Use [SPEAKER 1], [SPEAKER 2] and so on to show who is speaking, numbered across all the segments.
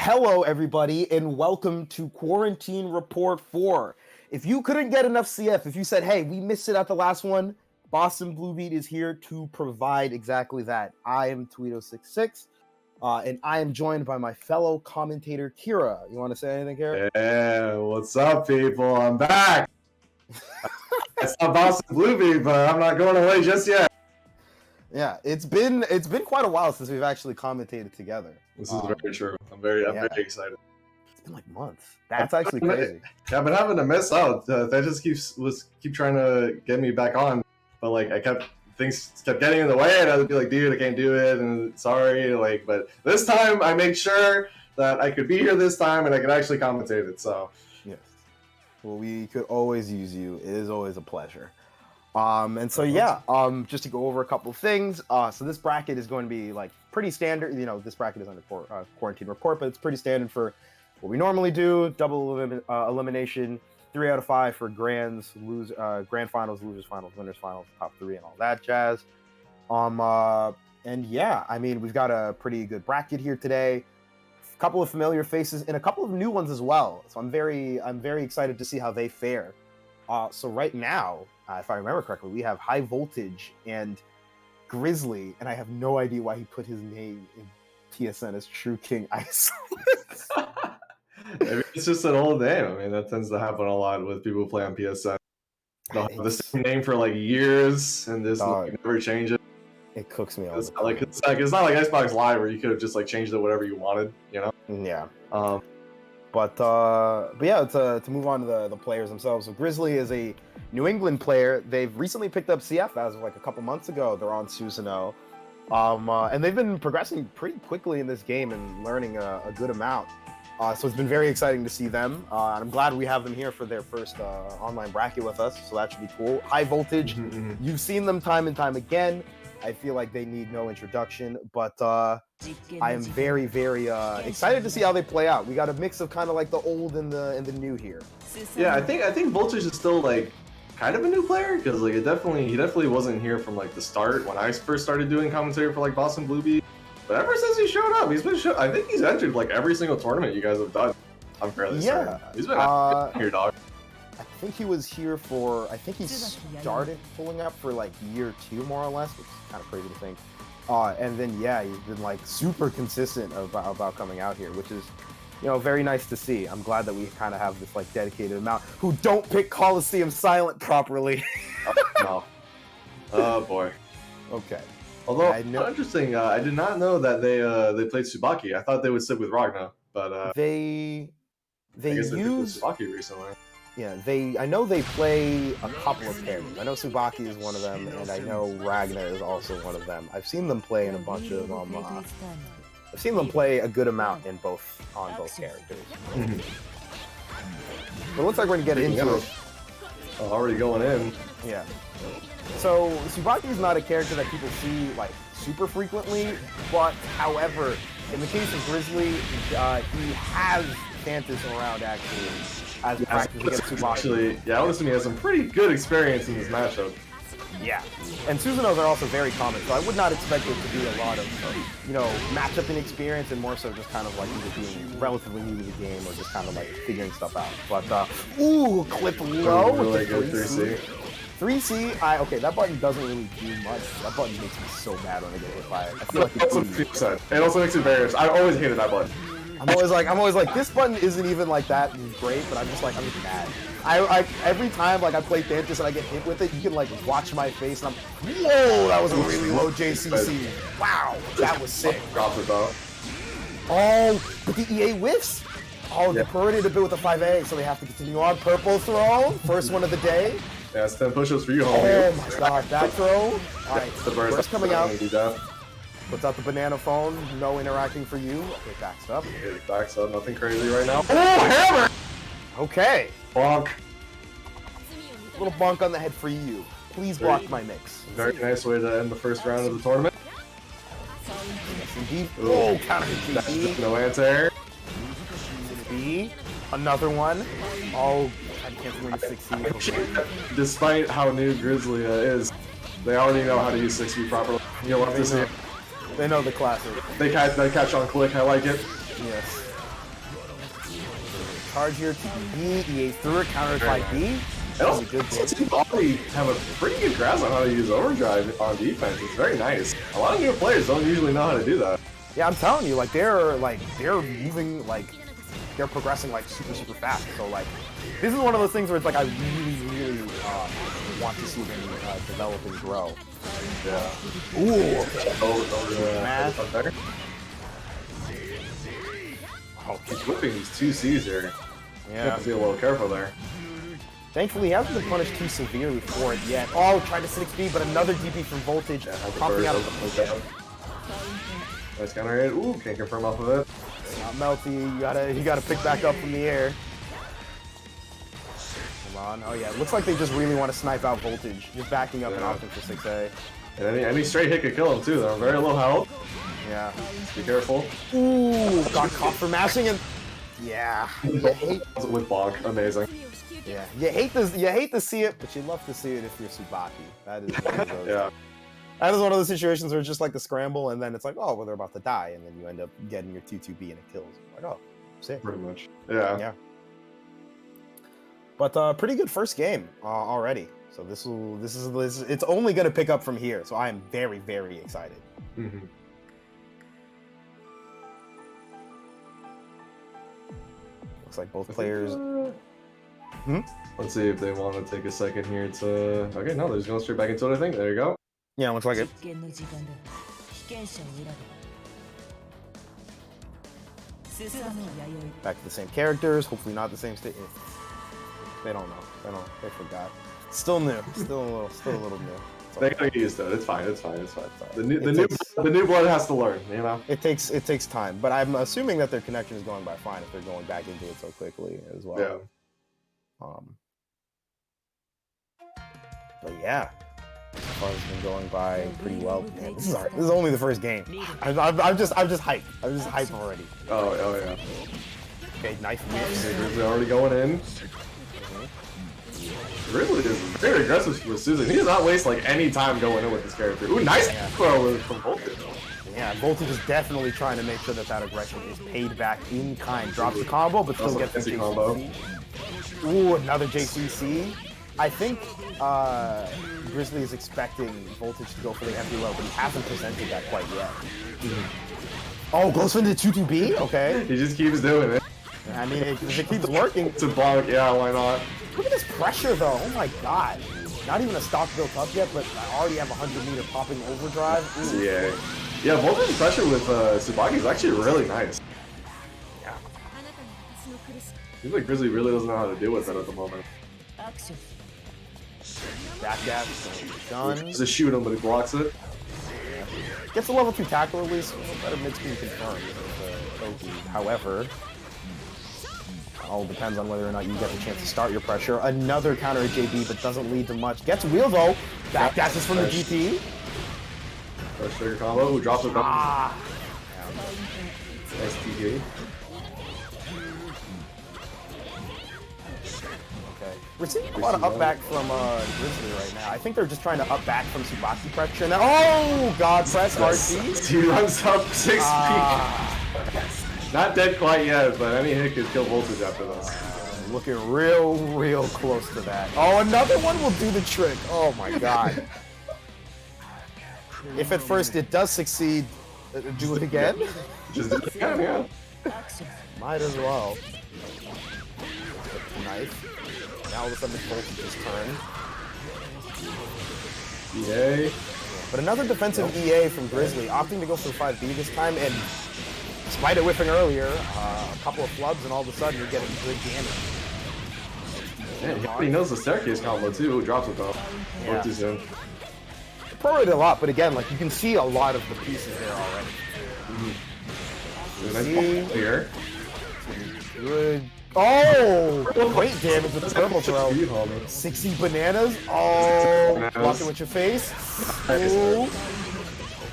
[SPEAKER 1] Hello, everybody, and welcome to Quarantined Rapport 4. If you couldn't get enough CF, if you said, hey, we missed it at the last one, Boston Blue Beat is here to provide exactly that. I am Tweeto66, and I am joined by my fellow commentator, Kira. You want to say anything, Kira?
[SPEAKER 2] Yeah, what's up, people? I'm back. It's not Boston Blue Beat, but I'm not going away just yet.
[SPEAKER 1] Yeah, it's been quite a while since we've actually commentated together.
[SPEAKER 2] This is very true. I'm very excited.
[SPEAKER 1] It's been like months. That's actually crazy.
[SPEAKER 2] Yeah, I've been having to miss out. They just keep trying to get me back on, but like things kept getting in the way, and I'd be like, dude, I can't do it, and sorry, like. But this time, I made sure that I could be here this time, and I could actually commentate it. So
[SPEAKER 1] yes, well, we could always use you. It is always a pleasure. And so yeah, just to go over a couple of things. So this bracket is going to be like pretty standard. You know, this bracket is under Quarantine Report, but it's pretty standard for what we normally do: double elimination, 3 out of 5 for grand finals, losers finals, winners finals, top 3, and all that jazz. And yeah, I mean, we've got a pretty good bracket here today. A couple of familiar faces and a couple of new ones as well. So I'm very excited to see how they fare. So right now, if I remember correctly, we have High Voltage and Grisly, and I have no idea why he put his name in TSN as True King Isolate.
[SPEAKER 2] Maybe it's just an old name. I mean, that tends to happen a lot with people who play on PSN. They'll have the same name for like years and just never change it.
[SPEAKER 1] It cooks me all
[SPEAKER 2] it's not like Xbox Live where you could have just like changed it whatever you wanted, you know?
[SPEAKER 1] Yeah. But yeah, to move on to the players themselves. So Grisly is a New England player. They've recently picked up CF as of like a couple months ago. They're on Susanoo. And they've been progressing pretty quickly in this game and learning a good amount. So it's been very exciting to see them. And I'm glad we have them here for their first online bracket with us. So that should be cool. High Voltage, you've seen them time and time again. I feel like they need no introduction, but I am very excited to see how they play out. We got a mix of kind of like the old and the new here.
[SPEAKER 2] Yeah, I think Voltage is still like kind of a new player because like he definitely wasn't here from like the start when I first started doing commentary for like Boston Blue Beat. But ever since he showed up, I think he's entered like every single tournament you guys have done. I'm fairly certain. He's been here, dog.
[SPEAKER 1] I think he was here for, I think he started pulling up for like year 2 more or less, which is kind of crazy to think. And then yeah, he's been like super consistent about coming out here, which is, you know, very nice to see. I'm glad that we kind of have this like dedicated amount who don't pick Coliseum Silent properly.
[SPEAKER 2] No. Oh boy.
[SPEAKER 1] Okay.
[SPEAKER 2] Although interesting, I did not know that they played Tsubaki. I thought they would stick with Ragna, but
[SPEAKER 1] they used
[SPEAKER 2] Tsubaki recently.
[SPEAKER 1] Yeah, I know they play a couple of characters. I know Tsubaki is one of them, and I know Ragna is also one of them. I've seen them play in a bunch of I've seen them play a good amount on both characters. But it looks like we're gonna get into it.
[SPEAKER 2] Oh, already going in.
[SPEAKER 1] Yeah. So Tsubaki is not a character that people see like super frequently, but however, in the case of Grisly, he has Fantas around actually. As practice against Tsubaki.
[SPEAKER 2] Actually, yeah, honestly, he has some pretty good experience in this matchup.
[SPEAKER 1] Yeah, and Susanoos are also very common, so I would not expect it to be a lot of, you know, matchup inexperience, and more so just kind of like either being relatively new to the game or just kind of like figuring stuff out. But ooh, clip low with the 3C. 3C, okay, that button doesn't really do much. That button makes me so mad when I get hit by it. I feel like
[SPEAKER 2] it also makes it very. I always hated that button.
[SPEAKER 1] I'm always like, this button isn't even like that great, but I'm just mad. I every time like I play Fantas and I get hit with it, you can like watch my face and I'm, whoa, that was a really low JCC. Wow, that was sick.
[SPEAKER 2] Drops it though.
[SPEAKER 1] Oh, but the EA whiffs. Oh, they're permitted a bit with a 5A, so they have to continue on. Purple throw, first one of the day.
[SPEAKER 2] Yeah, it's 10 push-ups for you, homie.
[SPEAKER 1] Oh my god, that throw. All right, first coming out. Puts out the banana phone, no interacting for you. Okay, backs up.
[SPEAKER 2] It backs up, nothing crazy right now. Oh, hammer!
[SPEAKER 1] Okay.
[SPEAKER 2] Bonk.
[SPEAKER 1] A little bonk on the head for you. Please block my mix.
[SPEAKER 2] Very nice way to end the first round of the tournament.
[SPEAKER 1] Yes, indeed. Oh, counter hit.
[SPEAKER 2] No answer.
[SPEAKER 1] B. Another one. Oh, I can't win 6C.
[SPEAKER 2] Despite how new Grisly is, they already know how to use 6B properly. You'll love to see it.
[SPEAKER 1] They know the classic.
[SPEAKER 2] They catch on click. I like it.
[SPEAKER 1] Yes. charge here to B. EA through it, countered by B.
[SPEAKER 2] And also, Tsubaki have a pretty good grasp on how to use overdrive on defense. It's very nice. A lot of new players don't usually know how to do that.
[SPEAKER 1] Yeah, I'm telling you, like they're moving, like they're progressing like super fast. So like, this is one of those things where it's like I really want to see them develop and grow.
[SPEAKER 2] Yeah.
[SPEAKER 1] Ooh.
[SPEAKER 2] Mash. Oh, he's whipping these 2Cs here.
[SPEAKER 1] Yeah.
[SPEAKER 2] You have to be a little careful there.
[SPEAKER 1] Thankfully, he hasn't been punished too severely for it yet. Oh, tried to 6B, but another DP from Voltage. Popping out of the
[SPEAKER 2] Nice counter hit. Ooh, can't confirm off of it.
[SPEAKER 1] Not melty. You gotta pick back up from the air. Hold on. Oh yeah, it looks like they just really want to snipe out Voltage. Just backing up and opting for 6A.
[SPEAKER 2] And any straight hit could kill him too. They're very low health.
[SPEAKER 1] Yeah.
[SPEAKER 2] Be careful.
[SPEAKER 1] Ooh, got caught for mashing and yeah.
[SPEAKER 2] With Bonk, amazing.
[SPEAKER 1] Yeah, you hate to see it, but you love to see it if you're Tsubaki. That is one of those.
[SPEAKER 2] Yeah.
[SPEAKER 1] That is one of those situations where it's just like the scramble, and then it's like, oh, well, they're about to die, and then you end up getting your 2-2B and it kills. Like, oh, sick.
[SPEAKER 2] Pretty much. Yeah.
[SPEAKER 1] Yeah. But pretty good first game already. So this is it's only gonna pick up from here. So I am very excited.
[SPEAKER 2] Mm-hmm.
[SPEAKER 1] Looks like both players.
[SPEAKER 2] Let's see if they want to take a second here to. Okay, no, they're just going straight back into it. I think. There you go.
[SPEAKER 1] Yeah, looks like it. Back to the same characters. Hopefully not the same state. They don't know. They forgot. Still new. Still a little new.
[SPEAKER 2] They gotta get used to it. It's fine. The new blood has to learn. You know.
[SPEAKER 1] It takes time, but I'm assuming that their connection is going by fine if they're going back into it so quickly as well.
[SPEAKER 2] Yeah.
[SPEAKER 1] But yeah, so far it's been going by pretty well. Man, this is only the first game. I'm just hyped. I'm just hyped already.
[SPEAKER 2] Oh yeah.
[SPEAKER 1] Okay, knife mix.
[SPEAKER 2] Grisly already going in. Grisly is very aggressive with Susan. He does not waste like any time going in with this character. Ooh, nice throw from Voltage.
[SPEAKER 1] Yeah, Voltage is definitely trying to make sure that aggression is paid back in kind. Drops the combo, but still gets the JCC. Ooh, another JCC. I think Grisly is expecting Voltage to go for the empty low, but he hasn't presented that quite yet. Oh, goes for the 2-2B? Okay.
[SPEAKER 2] He just keeps doing it.
[SPEAKER 1] I mean, if it keeps working.
[SPEAKER 2] It's a bonk, yeah, why not?
[SPEAKER 1] Look at this pressure, though. Oh my god. Not even a stock built up yet, but I already have 100-meter popping overdrive. Ooh.
[SPEAKER 2] Yeah, Voltage's pressure with Tsubaki is actually really nice.
[SPEAKER 1] Yeah.
[SPEAKER 2] Seems like Grisly really doesn't know how to deal with that at the moment.
[SPEAKER 1] Backdash, done.
[SPEAKER 2] Just to shoot him, but he blocks it.
[SPEAKER 1] Gets a level 2 tackle at least. Better mid-screen confirmed. However, all depends on whether or not you get the chance to start your pressure. Another counter at JB, but doesn't lead to much. Gets wheel though. Backdashes from the GP.
[SPEAKER 2] First trigger combo. Who drops it back? Nice TG.
[SPEAKER 1] We're seeing a lot of up back from Grisly right now. I think they're just trying to up back from Tsubaki pressure. And oh god, press RC.
[SPEAKER 2] He runs up 6 feet. Not dead quite yet, but any hit could kill Voltage after this.
[SPEAKER 1] Looking real close to that. Oh, another one will do the trick. Oh my god. If at first it does succeed, do it again?
[SPEAKER 2] Just do it again, yeah.
[SPEAKER 1] Might as well. Knife. Now all of a sudden Voltage's turn.
[SPEAKER 2] EA.
[SPEAKER 1] But another defensive EA from Grisly, opting to go for 5B this time, and despite it whiffing earlier, a couple of flubs, and all of a sudden you're getting good damage.
[SPEAKER 2] Man, he already knows the staircase combo too. Who drops it though?
[SPEAKER 1] Yeah.
[SPEAKER 2] Or too soon.
[SPEAKER 1] Prorated a lot, but again, like you can see a lot of the pieces there already.
[SPEAKER 2] Nice here.
[SPEAKER 1] Good. Oh! Great damage with the turbo throw. 60 bananas. Oh! Block it with your face. Oh!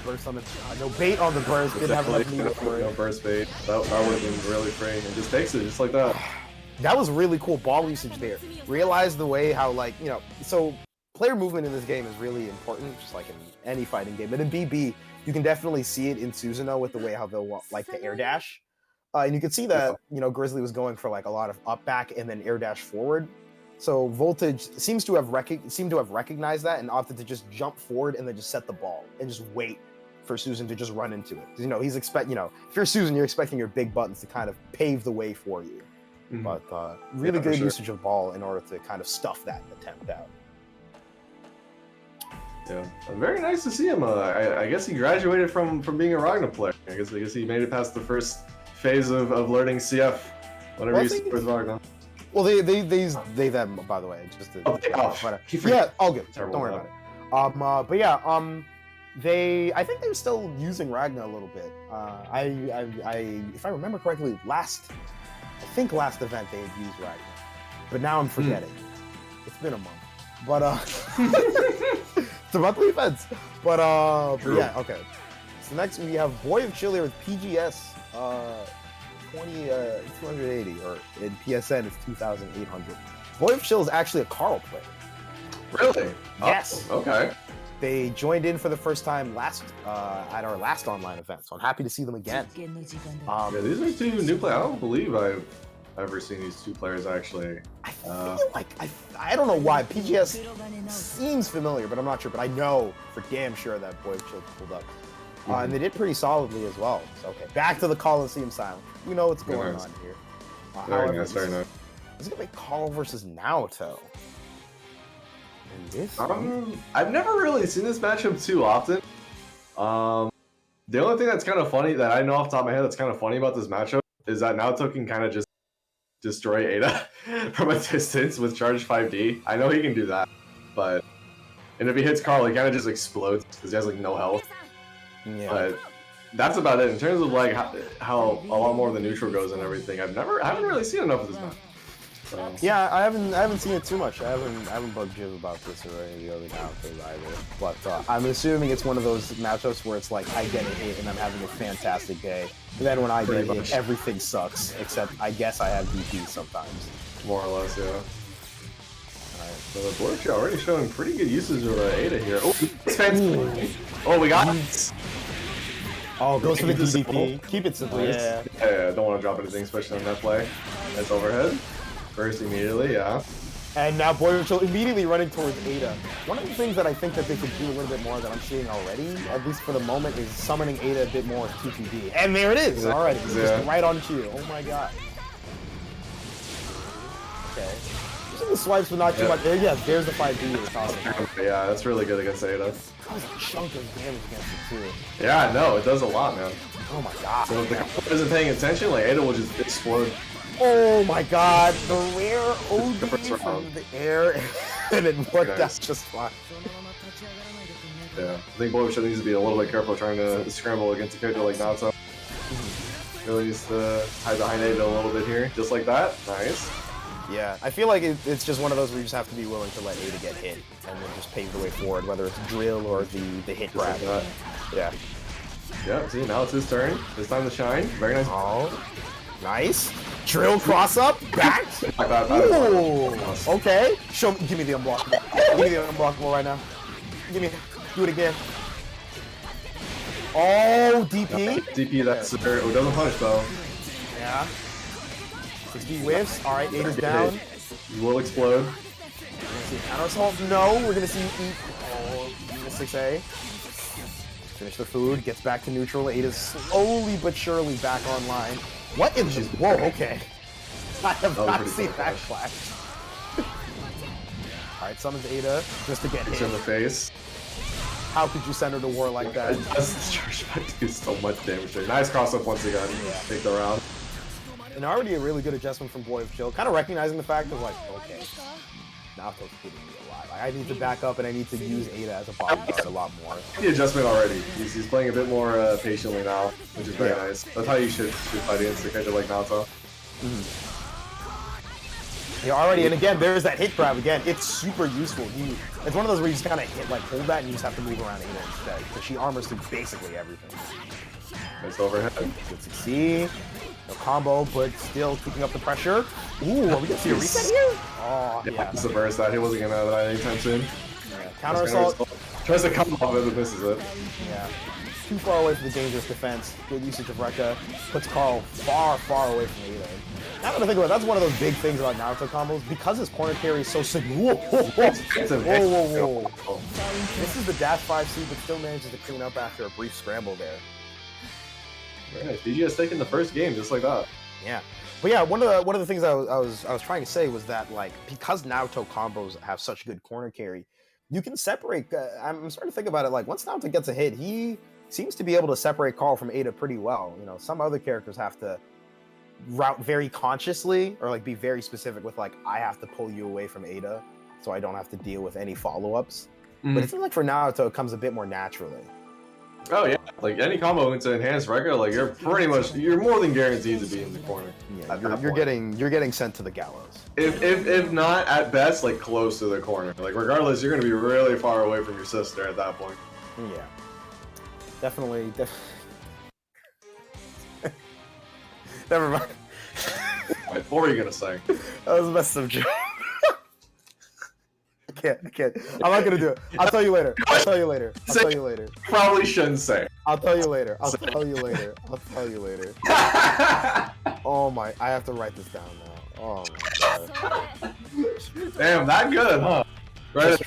[SPEAKER 1] Burst on the, no bait on the burst. Didn't have enough meter for it.
[SPEAKER 2] No burst bait. That would have been really free. And just takes it just like that.
[SPEAKER 1] That was really cool ball usage there. Realize the way how, like, you know, so player movement in this game is really important, just like in any fighting game. But in BB, you can definitely see it in Susanoo with the way how they'll like to air dash. And you could see that, you know, Grisly was going for like a lot of up back and then air dash forward. So Voltage seems to have recognized that and opted to just jump forward and then just set the ball and just wait for Susan to just run into it. You know, if you're Susan, you're expecting your big buttons to kind of pave the way for you. Mm-hmm. But really good usage of ball in order to kind of stuff that attempt out.
[SPEAKER 2] Yeah, very nice to see him. I guess he graduated from being a Ragna player. I guess he made it past the first phase of learning CF. Whenever you start with Ragna.
[SPEAKER 1] Well, they them, by the way, just to, yeah, all good. Don't worry about it. But yeah, I think they're still using Ragna a little bit. If I remember correctly, last event they had used Ragna, but now I'm forgetting. It's been a month, but it's a monthly events. But yeah, okay. So next we have Boyofchill with PGS 280, or in PSN it's 2,800. Boyofchill is actually a Carl player.
[SPEAKER 2] Really?
[SPEAKER 1] Yes.
[SPEAKER 2] Oh, okay.
[SPEAKER 1] They joined in for the first time at our last online event, so I'm happy to see them again.
[SPEAKER 2] Yeah, these are two new players. I don't believe I've ever seen these two players actually.
[SPEAKER 1] I feel like I don't know why PGS seems familiar, but I'm not sure. But I know for damn sure that Boyofchill pulled up. And they did pretty solidly as well. So, okay, back to the Coliseum Silence. We know what's going on here.
[SPEAKER 2] Very nice.
[SPEAKER 1] This is going to be Call versus Naoto.
[SPEAKER 2] I've never really seen this matchup too often. The only thing that's kind of funny that I know off the top of my head that's kind of funny about this matchup is that Naoto can kind of just destroy Ada from a distance with charge 5D. I know he can do that, and if he hits Carl, he kind of just explodes because he has like no health. Yeah. But that's about it in terms of like how a lot more of the neutral goes and everything. I haven't really seen enough of this match. So.
[SPEAKER 1] Yeah, I haven't seen it too much. I haven't bugged Jib about this or any of the other Naotos either. But I'm assuming it's one of those matchups where it's like I get a hit and I'm having a fantastic day. But then when I get hit, everything sucks. Except I guess I have DP sometimes.
[SPEAKER 2] More or less, yeah. Alright, so the Boyofchill already showing pretty good usage of Ada here. Oh, it's fancy. Oh, we got it.
[SPEAKER 1] Oh, goes for the DDP. Keep it simple. Yeah.
[SPEAKER 2] Don't want to drop anything, especially on that play. That's overhead. First immediately, yeah.
[SPEAKER 1] And now Boyofchill immediately running towards Ada. One of the things that I think that they could do a little bit more that I'm seeing already, at least for the moment, is summoning Ada a bit more with TPD. And there it is! Alright, just right on cue. Oh my god. Okay. Using the swipes but not too much. Yeah, there's the 5D you're talking about.
[SPEAKER 2] Yeah, that's really good against Ada.
[SPEAKER 1] That was a chunk of damage against it too.
[SPEAKER 2] Yeah, no, it does a lot, man.
[SPEAKER 1] Oh my god.
[SPEAKER 2] So if the combo isn't paying attention, like Ada will just explode.
[SPEAKER 1] Oh my god, the rare OD from the air, and it worked out just fine.
[SPEAKER 2] Yeah, I think Boyofchill needs to be a little bit careful trying to scramble against a character like Naoto. Really needs to hide behind Ada a little bit here, just like that. Nice.
[SPEAKER 1] Yeah, I feel like it's just one of those where you just have to be willing to let Ada get hit, and then just pave the way forward, whether it's drill or the hit grab. Like yeah.
[SPEAKER 2] Yeah, see, now it's his turn. It's time to shine. Very nice.
[SPEAKER 1] Oh, nice. Drill cross up, back.
[SPEAKER 2] Ooh,
[SPEAKER 1] okay. Give me the unblockable. Give me the unblockable right now. Do it again. Oh, DP.
[SPEAKER 2] DP, that's super. Oh, doesn't punish though.
[SPEAKER 1] Yeah. 60 whiffs. All right, Ada's down.
[SPEAKER 2] You will explode.
[SPEAKER 1] Counter assault. No, we're gonna see you eat. Oh, a 6A. Finish the food. Gets back to neutral. Ada's slowly but surely back online. What is this? Whoa, okay. I have not seen that flash. Alright, summons Ada just to get hit.
[SPEAKER 2] In the face.
[SPEAKER 1] How could you send her to war like that?
[SPEAKER 2] It does charge back do so much damage there. Nice cross up once again. Yeah. Take the round.
[SPEAKER 1] And already a really good adjustment from Boyofchill. Kind of recognizing the fact of like, okay, Naoto's hitting me a lot. Like, I need to back up and I need to use Ada as a bodyguard a lot more.
[SPEAKER 2] The adjustment already. He's playing a bit more patiently now, which is very nice. That's how you should fight against a character like Naoto.
[SPEAKER 1] Yeah, already, and again, there's that hit grab again. It's super useful. It's one of those where you just kind of hit, like, hold that, and you just have to move around Ada instead, because she armors through basically everything.
[SPEAKER 2] Nice overhead.
[SPEAKER 1] Good to see. No combo, but still keeping up the pressure. Ooh, are we gonna see a reset here? Oh, yeah.
[SPEAKER 2] It's the burst that he wasn't gonna have that anytime soon.
[SPEAKER 1] Yeah. Counter assault.
[SPEAKER 2] Tries to come off it, but misses it.
[SPEAKER 1] Yeah. too far away from the dangerous defense. Good usage of Rekka. Puts Carl far, far away from Ada. Now that I think about it, that's one of those big things about Naoto combos. Because his corner carry is so significant. Whoa. This is the dash 5C, but still manages to clean up after a brief scramble there.
[SPEAKER 2] Very nice. BGS taking the first game just like that.
[SPEAKER 1] Yeah. But yeah, one of the things I was trying to say was that, like, because Naoto combos have such good corner carry, you can separate. I'm starting to think about it. Like, once Naoto gets a hit, he seems to be able to separate Carl from Ada pretty well. You know, some other characters have to route very consciously or like be very specific with like, I have to pull you away from Ada so I don't have to deal with any follow-ups. But it seems like for Naoto, it comes a bit more naturally.
[SPEAKER 2] Oh yeah, like any combo into enhanced Ragna, like you're more than guaranteed to be in the corner.
[SPEAKER 1] Yeah, you're getting sent to the gallows.
[SPEAKER 2] If not at best, like close to the corner. Like regardless, you're gonna be really far away from your sister at that point.
[SPEAKER 1] Yeah, definitely. Never mind.
[SPEAKER 2] What were you gonna say?
[SPEAKER 1] That was a messed up joke. I can't. I'm not gonna do it. I'll tell you later.
[SPEAKER 2] Probably shouldn't say.
[SPEAKER 1] I'll tell you later. Oh my, I have to write this down now. Oh my god.
[SPEAKER 2] Damn, that good, huh?
[SPEAKER 1] Right. Just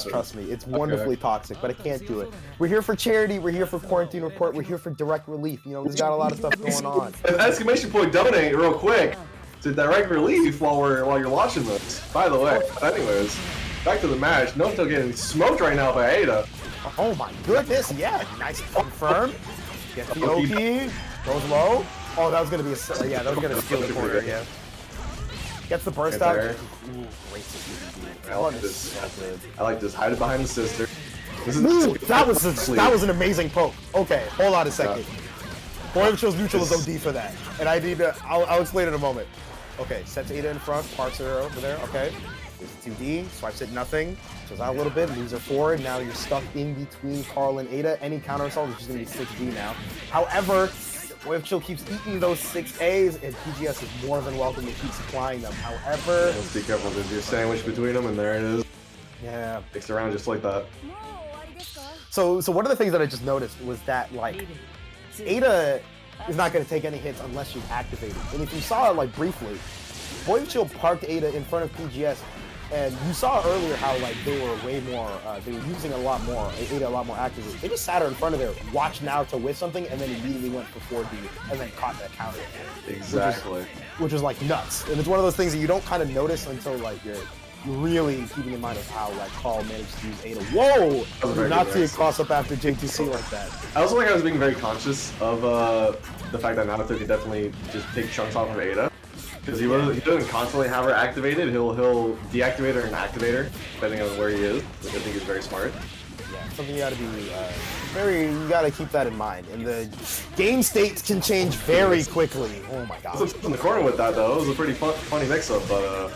[SPEAKER 1] trust me. It's wonderfully toxic, but I can't do it. We're here for charity. We're here for Quarantined Rapport. We're here for direct relief. You know, we've got a lot of stuff going on.
[SPEAKER 2] Exclamation point! Donate real quick to direct relief while you're watching this. By the way, anyways, back to the match. Naoto getting smoked right now by Ada.
[SPEAKER 1] Oh my goodness! Yeah, nice confirm. Gets the Oki. Goes low. Oh, that was gonna be that was gonna steal the corner. Yeah. Gets the burst out. Ooh, great.
[SPEAKER 2] I like this. Hide it behind the sister.
[SPEAKER 1] That was an amazing poke. Okay, hold on a second. Boyofchill's neutral is OD for that, and I need to. I'll explain in a moment. Okay, sets Ada in front, parks her over there. Okay, there's 2D, swipes it nothing, goes out a little bit, moves her forward. Now you're stuck in between Carl and Ada. Any counter assault is just gonna be 6D now. However, Boyofchill keeps eating those 6As, and PGS is more than welcome to keep supplying them. However,
[SPEAKER 2] let's be careful. There's your sandwich between them, and there it is.
[SPEAKER 1] Yeah,
[SPEAKER 2] sticks around just like that.
[SPEAKER 1] So one of the things that I just noticed was that, like, Ada is not going to take any hits unless she's activated. And if you saw it, like, briefly, Boyofchill parked Ada in front of PGS, and you saw earlier how, like, they were way more, they were using Ada a lot more actively. They just sat her in front of there, watched Naoto with something, and then immediately went for 4D, and then caught that counter.
[SPEAKER 2] Exactly.
[SPEAKER 1] Which is like, nuts. And it's one of those things that you don't kind of notice until, like, you're really keeping in mind of how, like, Carl managed to use Ada. Whoa! Did not see a cross up after JTC like that.
[SPEAKER 2] I also think I was being very conscious of the fact that Naoto could definitely just take chunks off of Ada. Because he doesn't constantly have her activated, he'll deactivate her and activate her, depending on where he is, which I think is very smart.
[SPEAKER 1] Yeah, something you gotta be you gotta keep that in mind. And the game states can change very quickly. Oh my god.
[SPEAKER 2] In the corner with that though, it was a pretty funny mix-up, but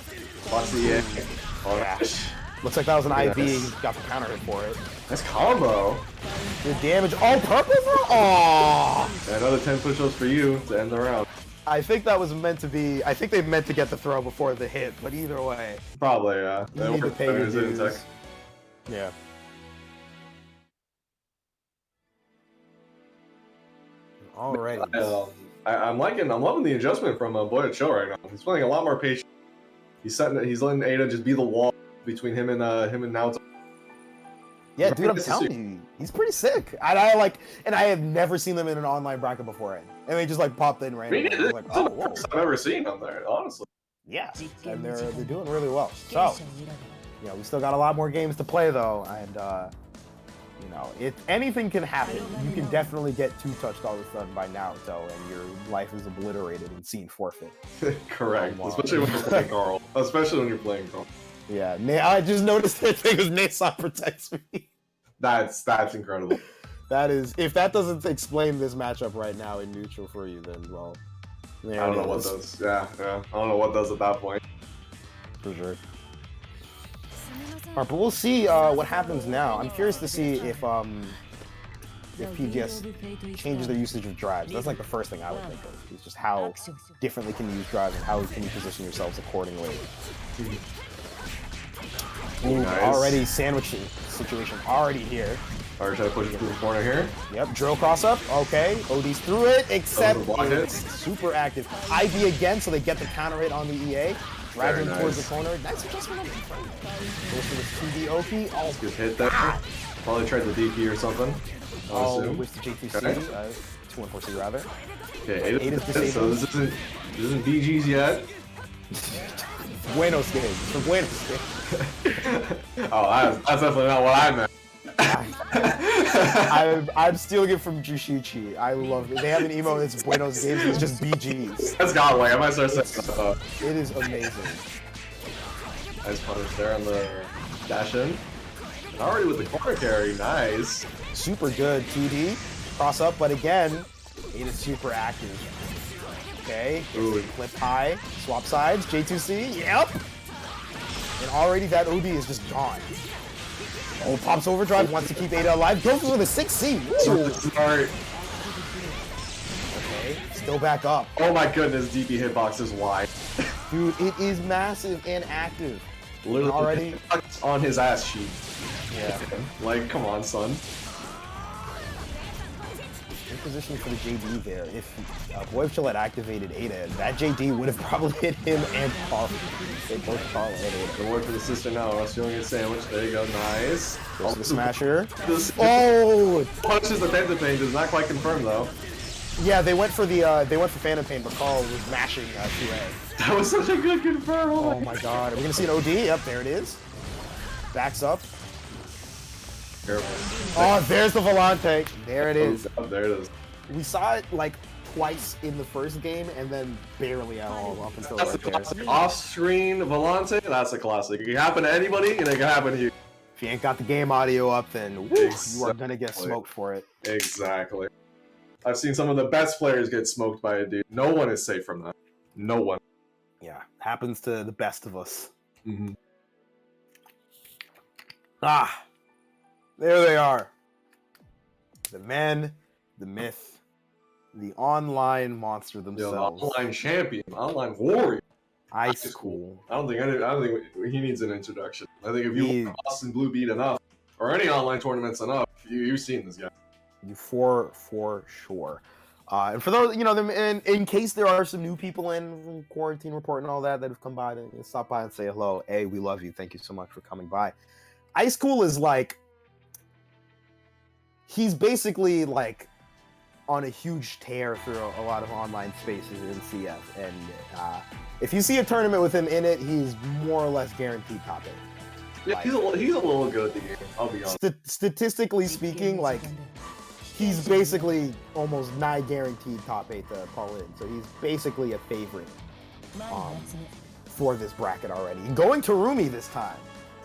[SPEAKER 2] watch the
[SPEAKER 1] looks like that was an IV, got the counter hit for it.
[SPEAKER 2] Nice combo.
[SPEAKER 1] Good damage. All purple though? Aww.
[SPEAKER 2] Another 10 push-ups for you to end the round.
[SPEAKER 1] I think that was meant to be. I think they meant to get the throw before the hit, but either way.
[SPEAKER 2] Probably, yeah.
[SPEAKER 1] You need to pay your dues. Yeah. Alrighty.
[SPEAKER 2] I'm loving the adjustment from Boyofchill right now. He's playing a lot more patient. He's letting Ada just be the wall between him and Naoto.
[SPEAKER 1] Yeah, dude, I'm telling you, he's pretty sick. And I have never seen them in an online bracket before, and they just like popped in randomly. I was like, oh, whoa.
[SPEAKER 2] I've ever seen them there, honestly.
[SPEAKER 1] Yeah, and they're doing really well. So, you know, we still got a lot more games to play though, and you know, if anything can happen, you can definitely get 2 touched all of a sudden by Naoto, and your life is obliterated and scene forfeit.
[SPEAKER 2] Correct, especially when you're playing Carl. Especially when you're playing Carl.
[SPEAKER 1] Yeah, I just noticed that thing was Nason protects me. That's
[SPEAKER 2] incredible.
[SPEAKER 1] That is, if that doesn't explain this matchup right now in neutral for you, then well,
[SPEAKER 2] I don't know what does. Yeah. I don't know what does at that point.
[SPEAKER 1] For sure. Alright, but we'll see what happens now. I'm curious to see if PGS changes their usage of drives. That's like the first thing I would think of. Is just how differently can you use drives and how can you position yourselves accordingly. Ooh, nice. Already sandwich situation already here.
[SPEAKER 2] Or try to push it through the corner here.
[SPEAKER 1] Yep, drill cross up. Okay, OD's through it, except
[SPEAKER 2] block
[SPEAKER 1] it's super active. IV again, so they get the counter hit on the EA. Dragging him towards the corner. Nice adjustment on the front. Goes for the 2D Oki. Oh,
[SPEAKER 2] good hit there. Probably tried the DP or something.
[SPEAKER 1] Oh, with the J2C. Okay. 2-1-4C rather.
[SPEAKER 2] Okay,
[SPEAKER 1] 8 is disabled.
[SPEAKER 2] So this isn't BG's yet.
[SPEAKER 1] Buenos games. For Buenos games.
[SPEAKER 2] Oh, that's definitely not what I meant.
[SPEAKER 1] I'm stealing it from Jushichi. I love it. They have an emo that's Buenos Games, it's just BGs.
[SPEAKER 2] That's godlike. I might start saying that.
[SPEAKER 1] It is amazing.
[SPEAKER 2] Nice punish there on the dash in. And already with the corner carry, nice.
[SPEAKER 1] Super good 2D. Cross up, but again, it is super active. Okay, flip high, swap sides, J2C, yep! And already that OD is just gone. Oh, pops overdrive, wants to keep Ada alive, goes for the 6C.
[SPEAKER 2] Smart.
[SPEAKER 1] Okay, still back up.
[SPEAKER 2] Oh my goodness, DP hitbox is wide.
[SPEAKER 1] Dude, it is massive and active.
[SPEAKER 2] Literally
[SPEAKER 1] already
[SPEAKER 2] on his ass sheet.
[SPEAKER 1] Yeah.
[SPEAKER 2] Like, come on, son.
[SPEAKER 1] Good position for the JD there. If Boyofchill had activated Ada, that JD would have probably hit him and Carl. They both Carl and Ada.
[SPEAKER 2] Good work for the sister now, or else you'll get a sandwich. There you go, nice.
[SPEAKER 1] Goes to the smasher.
[SPEAKER 2] Oh! Punches the Phantom Pain, does not quite confirm though.
[SPEAKER 1] Yeah, they went for Phantom Pain, but Carl was mashing 2A.
[SPEAKER 2] That was such a good confirm.
[SPEAKER 1] Oh my god. Are we gonna see an OD? Yep, there it is. Backs up.
[SPEAKER 2] Careful.
[SPEAKER 1] Oh, there's the Volante. There it is.
[SPEAKER 2] Oh, there it is.
[SPEAKER 1] We saw it like twice in the first game, and then barely at all up until
[SPEAKER 2] that's
[SPEAKER 1] right
[SPEAKER 2] the classic.
[SPEAKER 1] there.
[SPEAKER 2] Off-screen Volante, that's a classic. It can happen to anybody, and it can happen to you.
[SPEAKER 1] If you ain't got the game audio up, then woo, you are gonna get smoked for it.
[SPEAKER 2] Exactly. I've seen some of the best players get smoked by a dude. No one is safe from that. No one.
[SPEAKER 1] Yeah, happens to the best of us.
[SPEAKER 2] Mm-hmm.
[SPEAKER 1] Ah, there they are. The men, the myth, the online monster themselves.
[SPEAKER 2] The online champion, online warrior.
[SPEAKER 1] Ice Cool.
[SPEAKER 2] I don't think he needs an introduction. I think if you watch Boston Blue Beat enough, or any online tournaments enough, you've seen this guy.
[SPEAKER 1] For sure. And for those, in case there are some new people in Quarantine Report and all that have come by to stop by and say hello. Hey, we love you. Thank you so much for coming by. Ice Cool is like, he's basically like on a huge tear through a lot of online spaces in CF. And if you see a tournament with him in it, he's more or less guaranteed top 8.
[SPEAKER 2] Yeah, like, he's a little good at the game, I'll be honest.
[SPEAKER 1] Statistically speaking, like, he's basically almost nigh guaranteed top 8 to call in. So he's basically a favorite for this bracket already. And going to Rumi this time.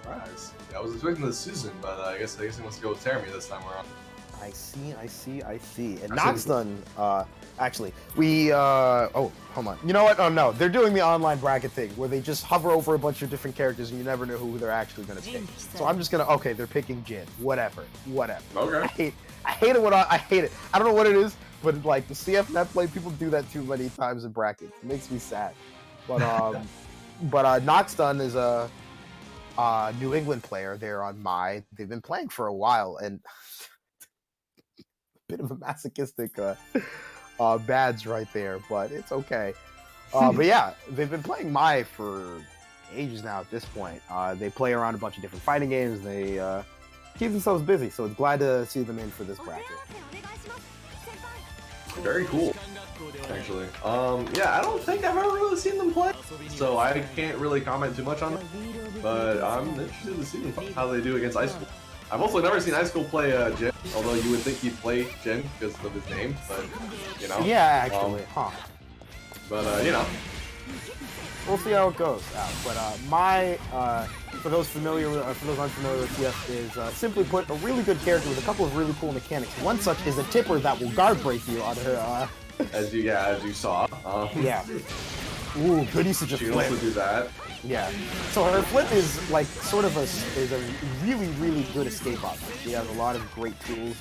[SPEAKER 2] Nice. Yeah, I was expecting the Susan, but I guess he wants to go with Termi this time around.
[SPEAKER 1] I see. And Nachtstun, actually, oh, hold on. You know what? Oh, no. They're doing the online bracket thing where they just hover over a bunch of different characters and you never know who they're actually going to pick. So I'm just going to, okay, they're picking Jin. Whatever.
[SPEAKER 2] Okay.
[SPEAKER 1] I hate it I hate it. I don't know what it is, but like the CF netplay, people do that too many times in brackets. It makes me sad. But Nachtstun is a New England player. They're on my. They've been playing for a while, and a bit of a masochistic badge right there, but it's okay. But yeah, they've been playing my for ages now at this point. They play around a bunch of different fighting games. They keep themselves busy, so it's glad to see them in for this bracket.
[SPEAKER 2] Very cool, actually. Yeah, I don't think I've ever really seen them play, so I can't really comment too much on it. But I'm interested to see how they do against Ice School. I've also never seen Ice School play Jin, although you would think he'd play Jin because of his name, but you know.
[SPEAKER 1] Yeah, actually,
[SPEAKER 2] But you know.
[SPEAKER 1] We'll see how it goes. But for those unfamiliar with TF, is simply put a really good character with a couple of really cool mechanics. One such is a tipper that will guard break you on her.
[SPEAKER 2] As you saw.
[SPEAKER 1] Yeah. Ooh, good usage of
[SPEAKER 2] flip.
[SPEAKER 1] flip.
[SPEAKER 2] She can also do that.
[SPEAKER 1] Yeah. So her flip is like sort of a really good escape option. She has a lot of great tools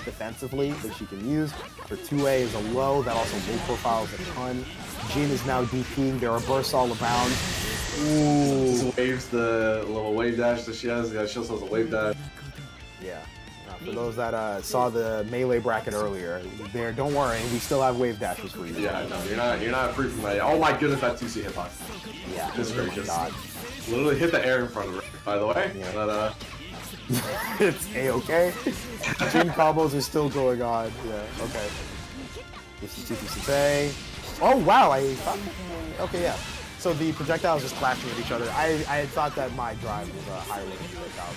[SPEAKER 1] defensively that she can use. Her 2A is a low that also low profiles a ton. Jin is now DPing. There are bursts all abound. Ooh.
[SPEAKER 2] Waves, the little wave dash that she has. Yeah, she also has a wave dash.
[SPEAKER 1] Yeah. For those that saw the melee bracket earlier, don't worry, we still have wave dashes for you.
[SPEAKER 2] Yeah, no, you're not free from that. Oh my goodness, that 2C hitbox.
[SPEAKER 1] Yeah.
[SPEAKER 2] This
[SPEAKER 1] Oh my
[SPEAKER 2] just
[SPEAKER 1] god.
[SPEAKER 2] literally hit the air in front of her. By the way,
[SPEAKER 1] Yeah.
[SPEAKER 2] but
[SPEAKER 1] It's A-okay. Jin combos are still going on. Yeah. Okay. This is 2 Oh wow! Okay, yeah. So the projectiles just clashing with each other. I had thought that my drive was a higher level projectile.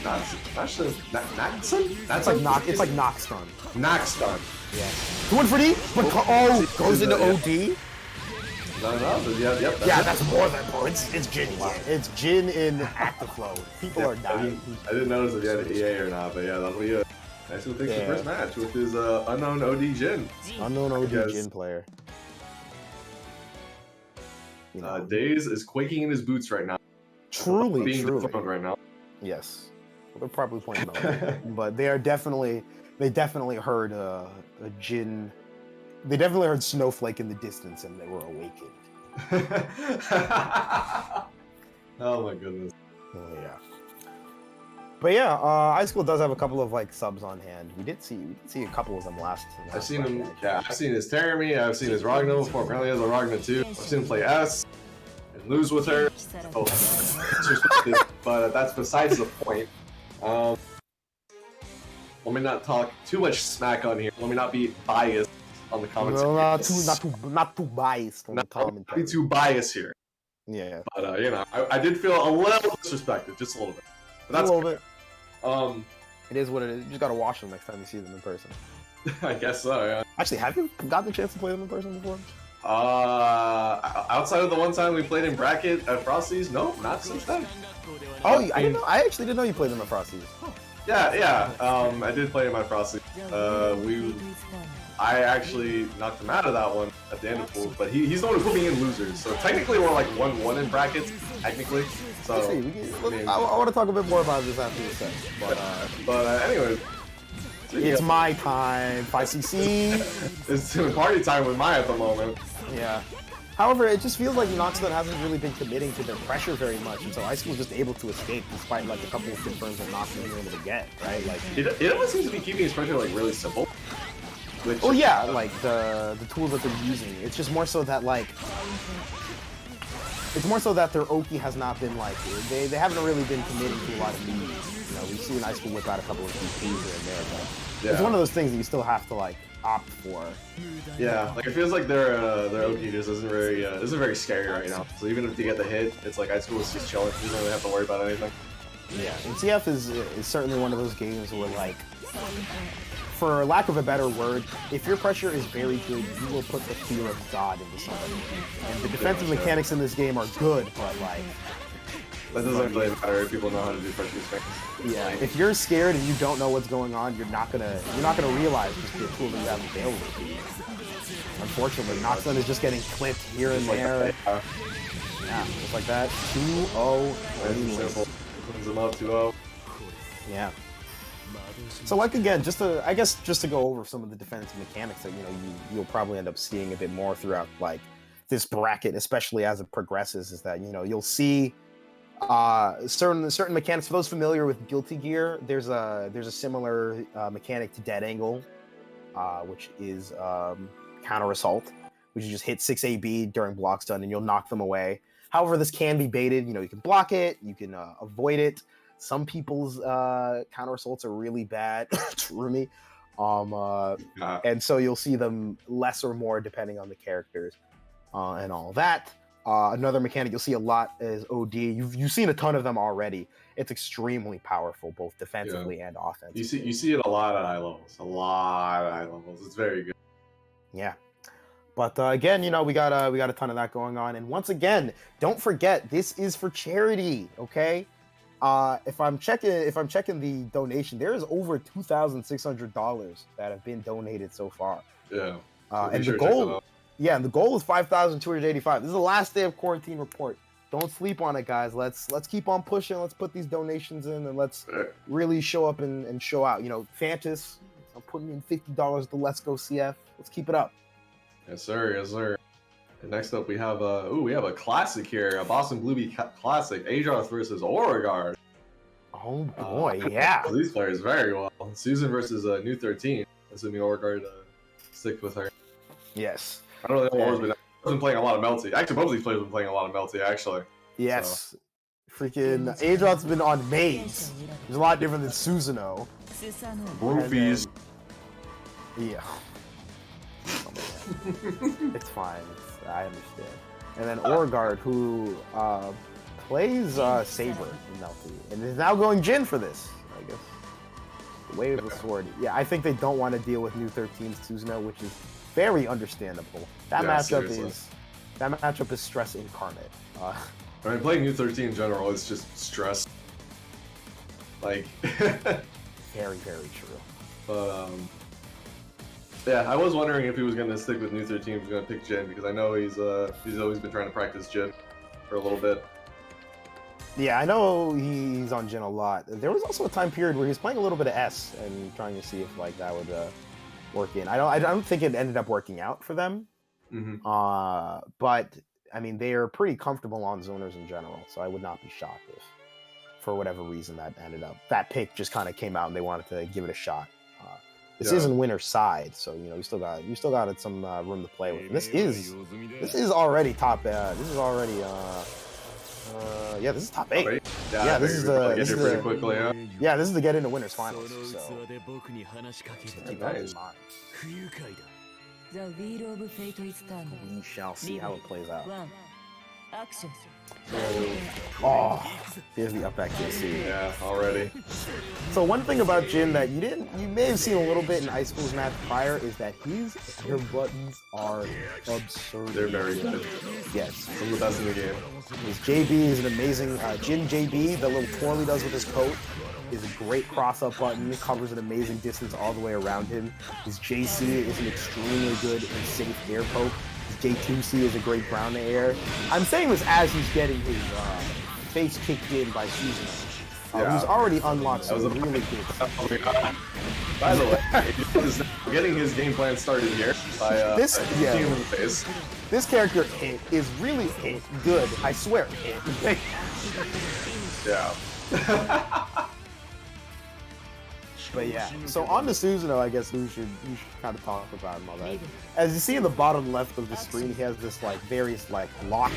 [SPEAKER 2] Nachtstun?
[SPEAKER 1] It's like Nachtstun.
[SPEAKER 2] Nachtstun.
[SPEAKER 1] Yeah. Going for D, but goes into OD.
[SPEAKER 2] No. Yep.
[SPEAKER 1] Yeah, that's more than it's Jin. It's Jin in active flow. People are dying.
[SPEAKER 2] I didn't notice if he had an EA or not, but yeah, that'll be nice to take the first match with his unknown OD Jin.
[SPEAKER 1] Unknown OD Jin player.
[SPEAKER 2] Daze is quaking in his boots right now.
[SPEAKER 1] Truly.
[SPEAKER 2] Dethroned right now.
[SPEAKER 1] Yes. Well, they're probably playing Melody, but they definitely heard a Jin. They definitely heard Snowflake in the distance, and they were awakened.
[SPEAKER 2] Oh my goodness.
[SPEAKER 1] Oh, yeah. But yeah, High School does have a couple of like subs on hand. We did see a couple of them last.
[SPEAKER 2] I've seen him. Yeah, I've seen his Terami. I've seen his Ragna before. Apparently, he has a Ragna too. I've seen him play S and lose with her. Oh, but that's besides the point. Let me not talk too much smack on here. Let me not be biased on the commentary.
[SPEAKER 1] No, not too biased on the commentary.
[SPEAKER 2] Not be too biased here.
[SPEAKER 1] Yeah.
[SPEAKER 2] But I did feel a little disrespected, just a little bit. But that's
[SPEAKER 1] a little bit.
[SPEAKER 2] It
[SPEAKER 1] is what it is. You just gotta watch them next time you see them in person.
[SPEAKER 2] I guess so. Yeah.
[SPEAKER 1] Actually, have you gotten the chance to play them in person before?
[SPEAKER 2] Outside of the one time we played in bracket at Frosty's, no, not since then.
[SPEAKER 1] Oh, I didn't know. I actually didn't know you played them at Frosty's. Oh.
[SPEAKER 2] Yeah. I did play in my Frosty. I actually knocked him out of that one at the end of pool, but he's the one who put me in losers. So technically we're like 1-1 in brackets, technically. So
[SPEAKER 1] I want to talk a bit more about this after the set.
[SPEAKER 2] But anyways.
[SPEAKER 1] It's my time, 5cc.
[SPEAKER 2] It's party time with Maya at the moment.
[SPEAKER 1] Yeah. However, it just feels like Nachtstun hasn't really been committing to their pressure very much, and so Ice School's just able to escape despite like a couple of confirms that Nachtstun was able to get, right? Like
[SPEAKER 2] it almost seems to be keeping his pressure like really simple.
[SPEAKER 1] Which, well, yeah, like the tools that they're using. It's just more so that like their Oki has not been like they haven't really been committing to a lot of these. You know, we've seen Ice School whip out a couple of DPs here and there, but it's one of those things that you still have to like opt for.
[SPEAKER 2] Yeah, like it feels like their Oki just isn't very scary right now. So even if they get the hit, it's like Ice School is just chilling. You don't really have to worry about anything.
[SPEAKER 1] Yeah, and CF is certainly one of those games where like, for lack of a better word, if your pressure is very good, you will put the fear of God into somebody. And the defensive mechanics in this game are good, but like...
[SPEAKER 2] That doesn't really matter if people know how to do pressure strength.
[SPEAKER 1] Yeah, if you're scared and you don't know what's going on, you're not gonna realize just the tool that you have available to you. Unfortunately, Nachtstun is just getting clipped here and there. Yeah, just like that. 2-0.
[SPEAKER 2] Simple. Cleans them up 2-0.
[SPEAKER 1] Yeah. So like again, just to go over some of the defensive mechanics that you'll probably end up seeing a bit more throughout like this bracket, especially as it progresses, is that you'll see certain mechanics. For those familiar with Guilty Gear, there's a similar mechanic to Dead Angle, which is counter assault, which you just hit 6 AB during block stun and you'll knock them away. However, this can be baited. You can block it, you can avoid it. Some people's counter assaults are really bad, true me, and so you'll see them less or more depending on the characters and all that. Another mechanic you'll see a lot is OD. You've seen a ton of them already. It's extremely powerful, both defensively and offensively.
[SPEAKER 2] You see it a lot at high levels. It's very good.
[SPEAKER 1] Yeah. But again, we got a ton of that going on. And once again, don't forget, this is for charity, okay? If I'm checking the donation, there is over $2,600 that have been donated so far.
[SPEAKER 2] Yeah.
[SPEAKER 1] And the goal, the goal is $5,285. This is the last day of Quarantine Rapport. Don't sleep on it, guys. Let's keep on pushing. Let's put these donations in and let's really show up and show out. Fantas, I'm putting in $50 to Let's Go CF. Let's keep it up.
[SPEAKER 2] Yes, sir. Yes, sir. And next up, we have a classic here, a Boston Bluebee classic, Adroth versus Beauregard.
[SPEAKER 1] Oh boy, yeah.
[SPEAKER 2] These players very well. Susan versus New 13. Assuming Beauregard stick with her.
[SPEAKER 1] Yes.
[SPEAKER 2] I don't know if been playing a lot of Melty. Actually, both of these players have been playing a lot of Melty, actually.
[SPEAKER 1] Yes. So. Freaking Adroth's been on Maze. It's a lot different than Susanoo.
[SPEAKER 2] Roofies.
[SPEAKER 1] Yeah. It's fine. I understand. And then Beauregard, who plays Saber in Melty, and is now going Jin for this, I guess. The Way of the Sword. Yeah, I think they don't want to deal with New 13's Susanoo, which is very understandable. That matchup is stress incarnate.
[SPEAKER 2] I mean, playing New 13 in general is just stress. Like,
[SPEAKER 1] very, very true.
[SPEAKER 2] But yeah, I was wondering if he was going to stick with New 13, if he was going to pick Jin, because I know he's always been trying to practice Jin for a little bit.
[SPEAKER 1] Yeah, I know he's on Jin a lot. There was also a time period where he was playing a little bit of S and trying to see if like that would work in. I don't think it ended up working out for them. Mm-hmm. But I mean, they are pretty comfortable on zoners in general, so I would not be shocked if, for whatever reason, that pick just kind of came out and they wanted to give it a shot. This isn't winner's side, so you know you still got some room to play with. This is already top. This is already this is top 8. Yeah, this is the
[SPEAKER 2] quickly, yeah.
[SPEAKER 1] Yeah, this is the get into winners finals. So keep that in mind. We shall see how it plays out. Oh, here's the up back KC.
[SPEAKER 2] Yeah, already.
[SPEAKER 1] So one thing about Jin that you may have seen a little bit in Ice School's match prior is that his air buttons are absurd.
[SPEAKER 2] They're very good.
[SPEAKER 1] Yes.
[SPEAKER 2] Some of the best in the game.
[SPEAKER 1] His JB is an amazing, Jin JB, the little twirl he does with his coat, is a great cross-up button, covers an amazing distance all the way around him. His JC is an extremely good and safe air poke. J2C is a great ground to air. I'm saying this as he's getting his face kicked in by Susanoo, who's already unlocked some really good stuff.
[SPEAKER 2] By the way, getting his game plan started here by kicking him in the face.
[SPEAKER 1] This character is really good. I swear.
[SPEAKER 2] Yeah.
[SPEAKER 1] But yeah, so on to Susanoo, I guess we should kind of talk about him all that. As you see in the bottom left of the screen, he has this like various like locked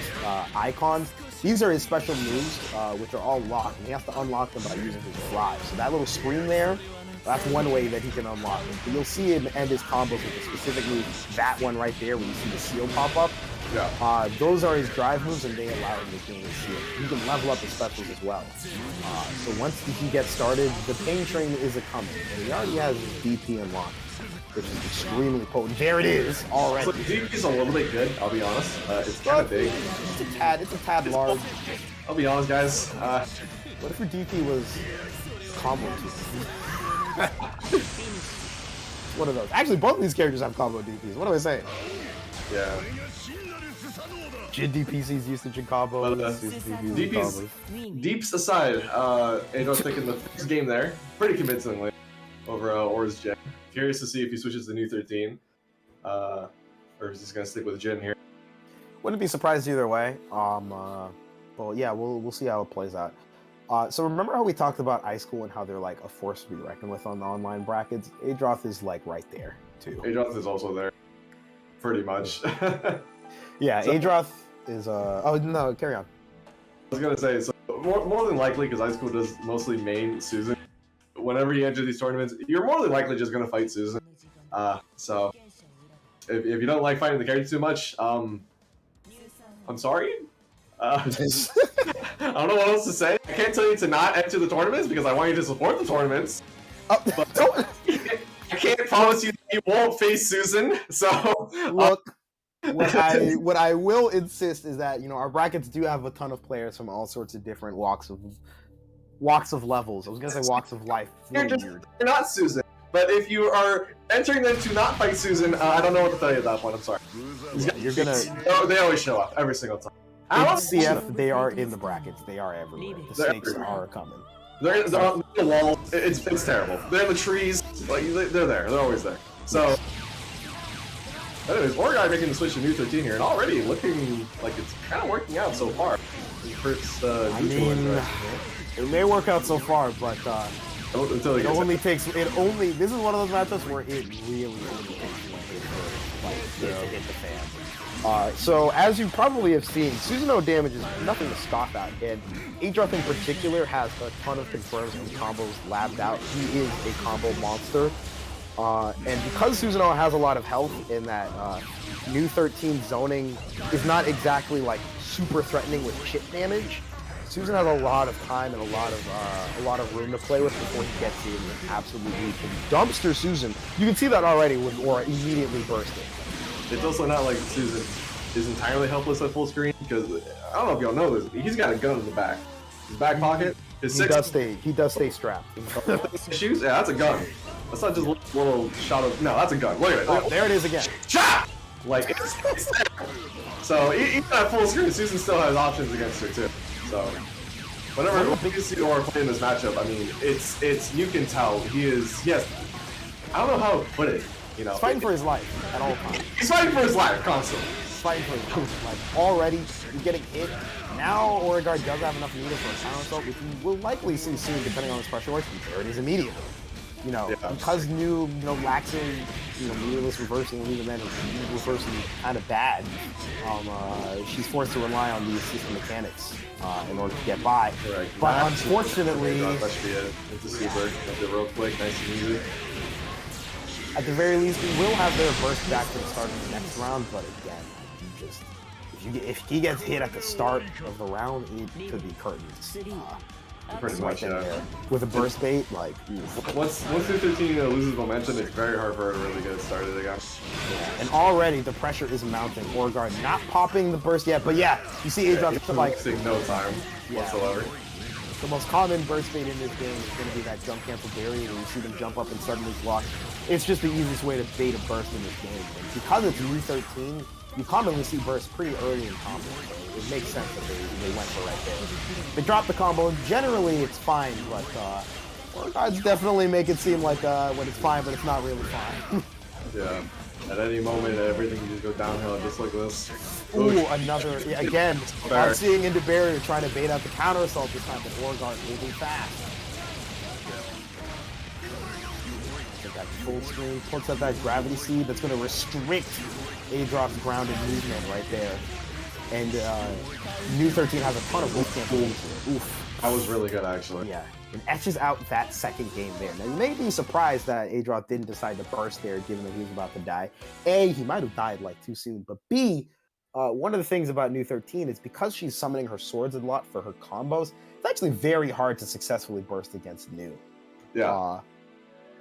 [SPEAKER 1] icons. These are his special moves, which are all locked, and he has to unlock them by using his drive. So that little screen there, that's one way that he can unlock them. But you'll see him end his combos with a specific move. That one right there, where you see the seal pop up.
[SPEAKER 2] Yeah.
[SPEAKER 1] Those are his drive moves, and they allow him to gain his seal. He can level up his specials as well. So once he gets started, the pain train is a coming, and he already has his DP unlocked, which is extremely potent. There it is already.
[SPEAKER 2] So DP is a little bit good. I'll be honest. It's kind of big.
[SPEAKER 1] It's a tad large.
[SPEAKER 2] I'll be honest, guys.
[SPEAKER 1] What if your DP was combo 2? One of those. Actually, both of these characters have combo DPs. What am I saying?
[SPEAKER 2] Yeah.
[SPEAKER 1] Jin DPC's usage in combos.
[SPEAKER 2] Deeps aside, Adroth picking the first game there, pretty convincingly, over Or's Jin. Curious to see if he switches to New 13, or is he just gonna stick with Jin here?
[SPEAKER 1] Wouldn't be surprised either way. Well, yeah, we'll see how it plays out. So remember how we talked about Ice School and how they're like a force to be reckoned with on the online brackets? Adroth is like right there too.
[SPEAKER 2] Adroth is also there, pretty much.
[SPEAKER 1] Yeah, so, Adroth is oh no, carry on.
[SPEAKER 2] I was gonna say, so more than likely, because Ice School does mostly main Susan. Whenever you enter these tournaments, you're more than likely just gonna fight Susan. So if you don't like fighting the character too much, I'm sorry. I don't know what else to say. I can't tell you to not enter the tournaments because I want you to support the tournaments. But I can't promise you that you won't face Susan. So
[SPEAKER 1] look. What I will insist is that, you know, our brackets do have a ton of players from all sorts of different walks of levels. I was gonna say walks of life.
[SPEAKER 2] You're not Susan, but if you are entering them to not fight Susan, I don't know what to tell you at that point. I'm sorry.
[SPEAKER 1] You're gonna.
[SPEAKER 2] They always show up every single time.
[SPEAKER 1] BBCF, they are in the brackets. They are everywhere. The snakes are coming.
[SPEAKER 2] They're on the wall. It's terrible. They're in the trees. Like they're there. They're always there. So. Anyways, Oregon making the switch to New 13 here, and already looking like it's kind of working out so far. First,
[SPEAKER 1] I mean, it may work out so far, but
[SPEAKER 2] until
[SPEAKER 1] it only takes. This is one of those matchups where it really only takes one hit for to hit the fan. So as you probably have seen, Susanoo damage is nothing to scoff at, and Adroth in particular has a ton of confirms and combos labbed out. He is a combo monster. And because Susanoo has a lot of health in that New 13 zoning is not exactly like super threatening with chip damage, Susan has a lot of time and a lot of room to play with before he gets in and absolutely can dumpster Susan. You can see that already with Aura immediately bursting.
[SPEAKER 2] It's also not like Susan is entirely helpless at full screen, because I don't know if y'all know this, he's got a gun in the back. His back pocket.
[SPEAKER 1] He does stay strapped.
[SPEAKER 2] Shoes? Yeah, that's a gun. That's not just a little shot of. No, that's a gun. Look at it.
[SPEAKER 1] Oh, there it is again.
[SPEAKER 2] Shot! Like, it's there. So, even at full screen, Susan still has options against her, too. So, whenever you see Aura playing this matchup, I mean, it's you can tell he is, yes, I don't know how to put it, you know.
[SPEAKER 1] He's fighting for his life at all times.
[SPEAKER 2] He's fighting for his life, constantly.
[SPEAKER 1] He's fighting for his life. Already, you're getting hit. Now, Oregard does have enough meter for a counter assault, which we will likely see soon, depending on his pressure works. There it is immediately. You know, because new, lacks in, meterless reversing, and even then reversing kind of bad. She's forced to rely on the assistant mechanics in order to get by.
[SPEAKER 2] Right.
[SPEAKER 1] But unfortunately,
[SPEAKER 2] that should be it. It's a super. It's real quick, nice and easy.
[SPEAKER 1] At the very least, we will have their burst back to the start of the next round. But again, if he gets hit at the start of the round, it could be curtains.
[SPEAKER 2] Pretty much, yeah.
[SPEAKER 1] With a burst bait, like...
[SPEAKER 2] Once New 13 loses momentum, it's very hard for her to really get started again.
[SPEAKER 1] Yeah. And already the pressure is mounting. Oregard not popping the burst yet, but yeah, you see Adroth like...
[SPEAKER 2] Wasting no time whatsoever.
[SPEAKER 1] The most common burst bait in this game is going to be that jump cancel barrier where you see them jump up and suddenly block. It's just the easiest way to bait a burst in this game. And because it's New 13, you commonly see bursts pretty early in combo, so it makes sense that they went for right there. They dropped the combo. Generally, it's fine, but Oregard's definitely make it seem like when it's fine, but it's not really fine.
[SPEAKER 2] Yeah. At any moment, everything can just go downhill just like this.
[SPEAKER 1] Ooh, another, again, I'm seeing into barrier trying to bait out the counter assault this time, but Oregard moving fast. That full screen, puts up that gravity seed that's going to restrict Adroth's grounded movement right there. And New 13 has a ton of wolf cancellation. Oof.
[SPEAKER 2] That was really good, actually.
[SPEAKER 1] Yeah. And etches out that second game there. Now, you may be surprised that Adroth didn't decide to burst there, given that he was about to die. A, he might have died like too soon. But B, one of the things about New 13 is because she's summoning her swords a lot for her combos, it's actually very hard to successfully burst against New.
[SPEAKER 2] Yeah.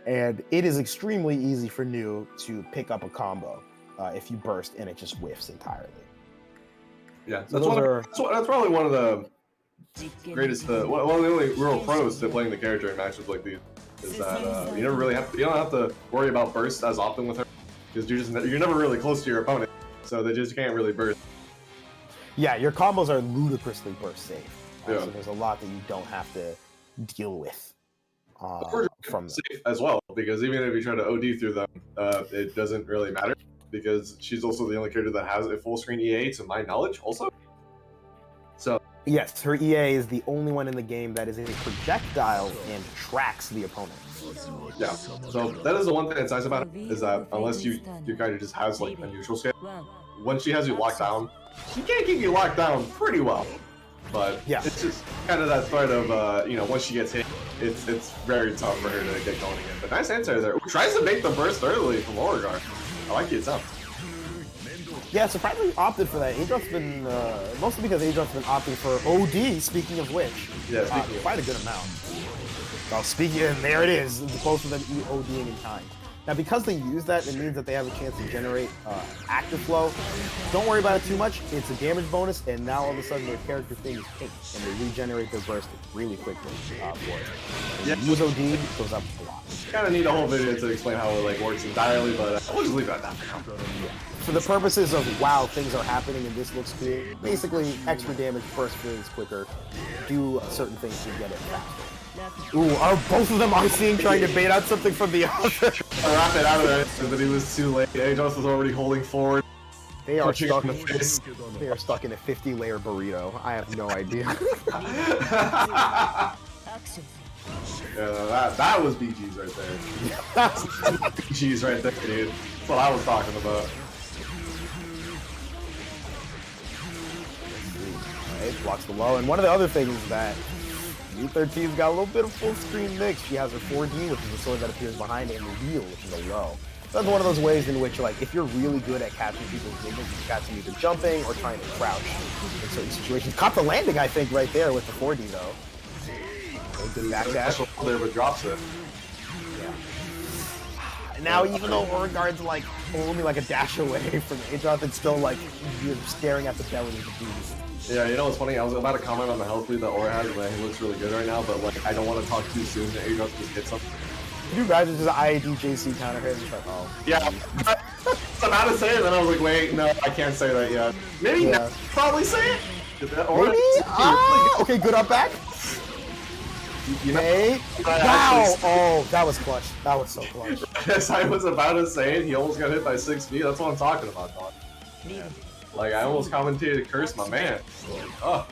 [SPEAKER 1] And it is extremely easy for New to pick up a combo if you burst and it just whiffs entirely.
[SPEAKER 2] Yeah, that's probably one of the greatest, one of the only real pros to playing the character in matches like these is that you don't have to worry about burst as often with her, because you're never really close to your opponent, so they just can't really burst.
[SPEAKER 1] Yeah, your combos are ludicrously burst safe,
[SPEAKER 2] yeah.
[SPEAKER 1] So there's a lot that you don't have to deal with. From
[SPEAKER 2] safe as well, because even if you try to OD through them, it doesn't really matter, because she's also the only character that has a full screen EA to my knowledge also. So
[SPEAKER 1] yes, her EA is the only one in the game that is a projectile and tracks the opponent.
[SPEAKER 2] Yeah, so that is the one thing that's nice about it, is that unless your character just has like a neutral scale, once she has you locked down, she can keep you locked down pretty well. But yeah, it's just kind of that threat of, once she gets hit, it's very tough for her to get going again. But nice answer there. Ooh, tries to make the burst early from Oregard. I like the attempt.
[SPEAKER 1] Yeah, surprisingly opted for that. Adroth's been, mostly because Adroth's been opting for OD, speaking of which.
[SPEAKER 2] Yeah, speaking of
[SPEAKER 1] quite a good amount. Well, speaking of, there it is, both of them ODing in time. Now, because they use that, it means that they have a chance to generate active flow. Don't worry about it too much. It's a damage bonus, and now all of a sudden their character thing is pink, and they regenerate their burst really quickly for it.
[SPEAKER 2] Yeah.
[SPEAKER 1] Use OD, goes up a lot.
[SPEAKER 2] Kind of need a whole video to explain how it works entirely, but we'll just leave it at that for now.
[SPEAKER 1] Yeah. For the purposes of, wow, things are happening and this looks cool, basically extra damage, burst feels quicker, do certain things to get it faster. Ooh, are both of them on scene trying to bait out something from the other?
[SPEAKER 2] wrap it out of there, but he was too late. Adroth was already holding forward.
[SPEAKER 1] They are
[SPEAKER 2] Punching
[SPEAKER 1] stuck.
[SPEAKER 2] him in the face.
[SPEAKER 1] They are stuck in a 50-layer burrito. I have no idea.
[SPEAKER 2] Yeah, that was BG's right there. BG's right there, dude. That's what I was talking about.
[SPEAKER 1] Alright, blocks the low. And one of the other things is that U13's got a little bit of full screen mix. She has her 4D, which is the sword that appears behind it, and the wheel, which is a low. So that's one of those ways in which, like, if you're really good at catching people's movements, you can catch them either jumping or trying to crouch in certain situations. Caught the landing, I think, right there with the 4D, though. Okay, good back dash.
[SPEAKER 2] There, but drops it.
[SPEAKER 1] Yeah. Now, even though Beauregard's, like, only, like, a dash away from Adroth, it's still, like, you're staring at the belly of the dude.
[SPEAKER 2] Yeah, you know what's funny? I was about to comment on the health lead that Aura has, and he looks really good right now, but, like, I don't want to talk too soon. Adroth just hit something.
[SPEAKER 1] You guys are just an IAD JC counter hit. It's like, oh.
[SPEAKER 2] Yeah. I was about to say it, then I was like, wait, no, I can't say that yet. Maybe not. Probably say it.
[SPEAKER 1] Maybe? Okay, good up back.
[SPEAKER 2] You know,
[SPEAKER 1] Hey. Wow! Oh, that was clutch. That was so clutch.
[SPEAKER 2] As I was about to say it, he almost got hit by 6 feet. That's what I'm talking about, dog. Like, I almost commentated curse my man. Oh.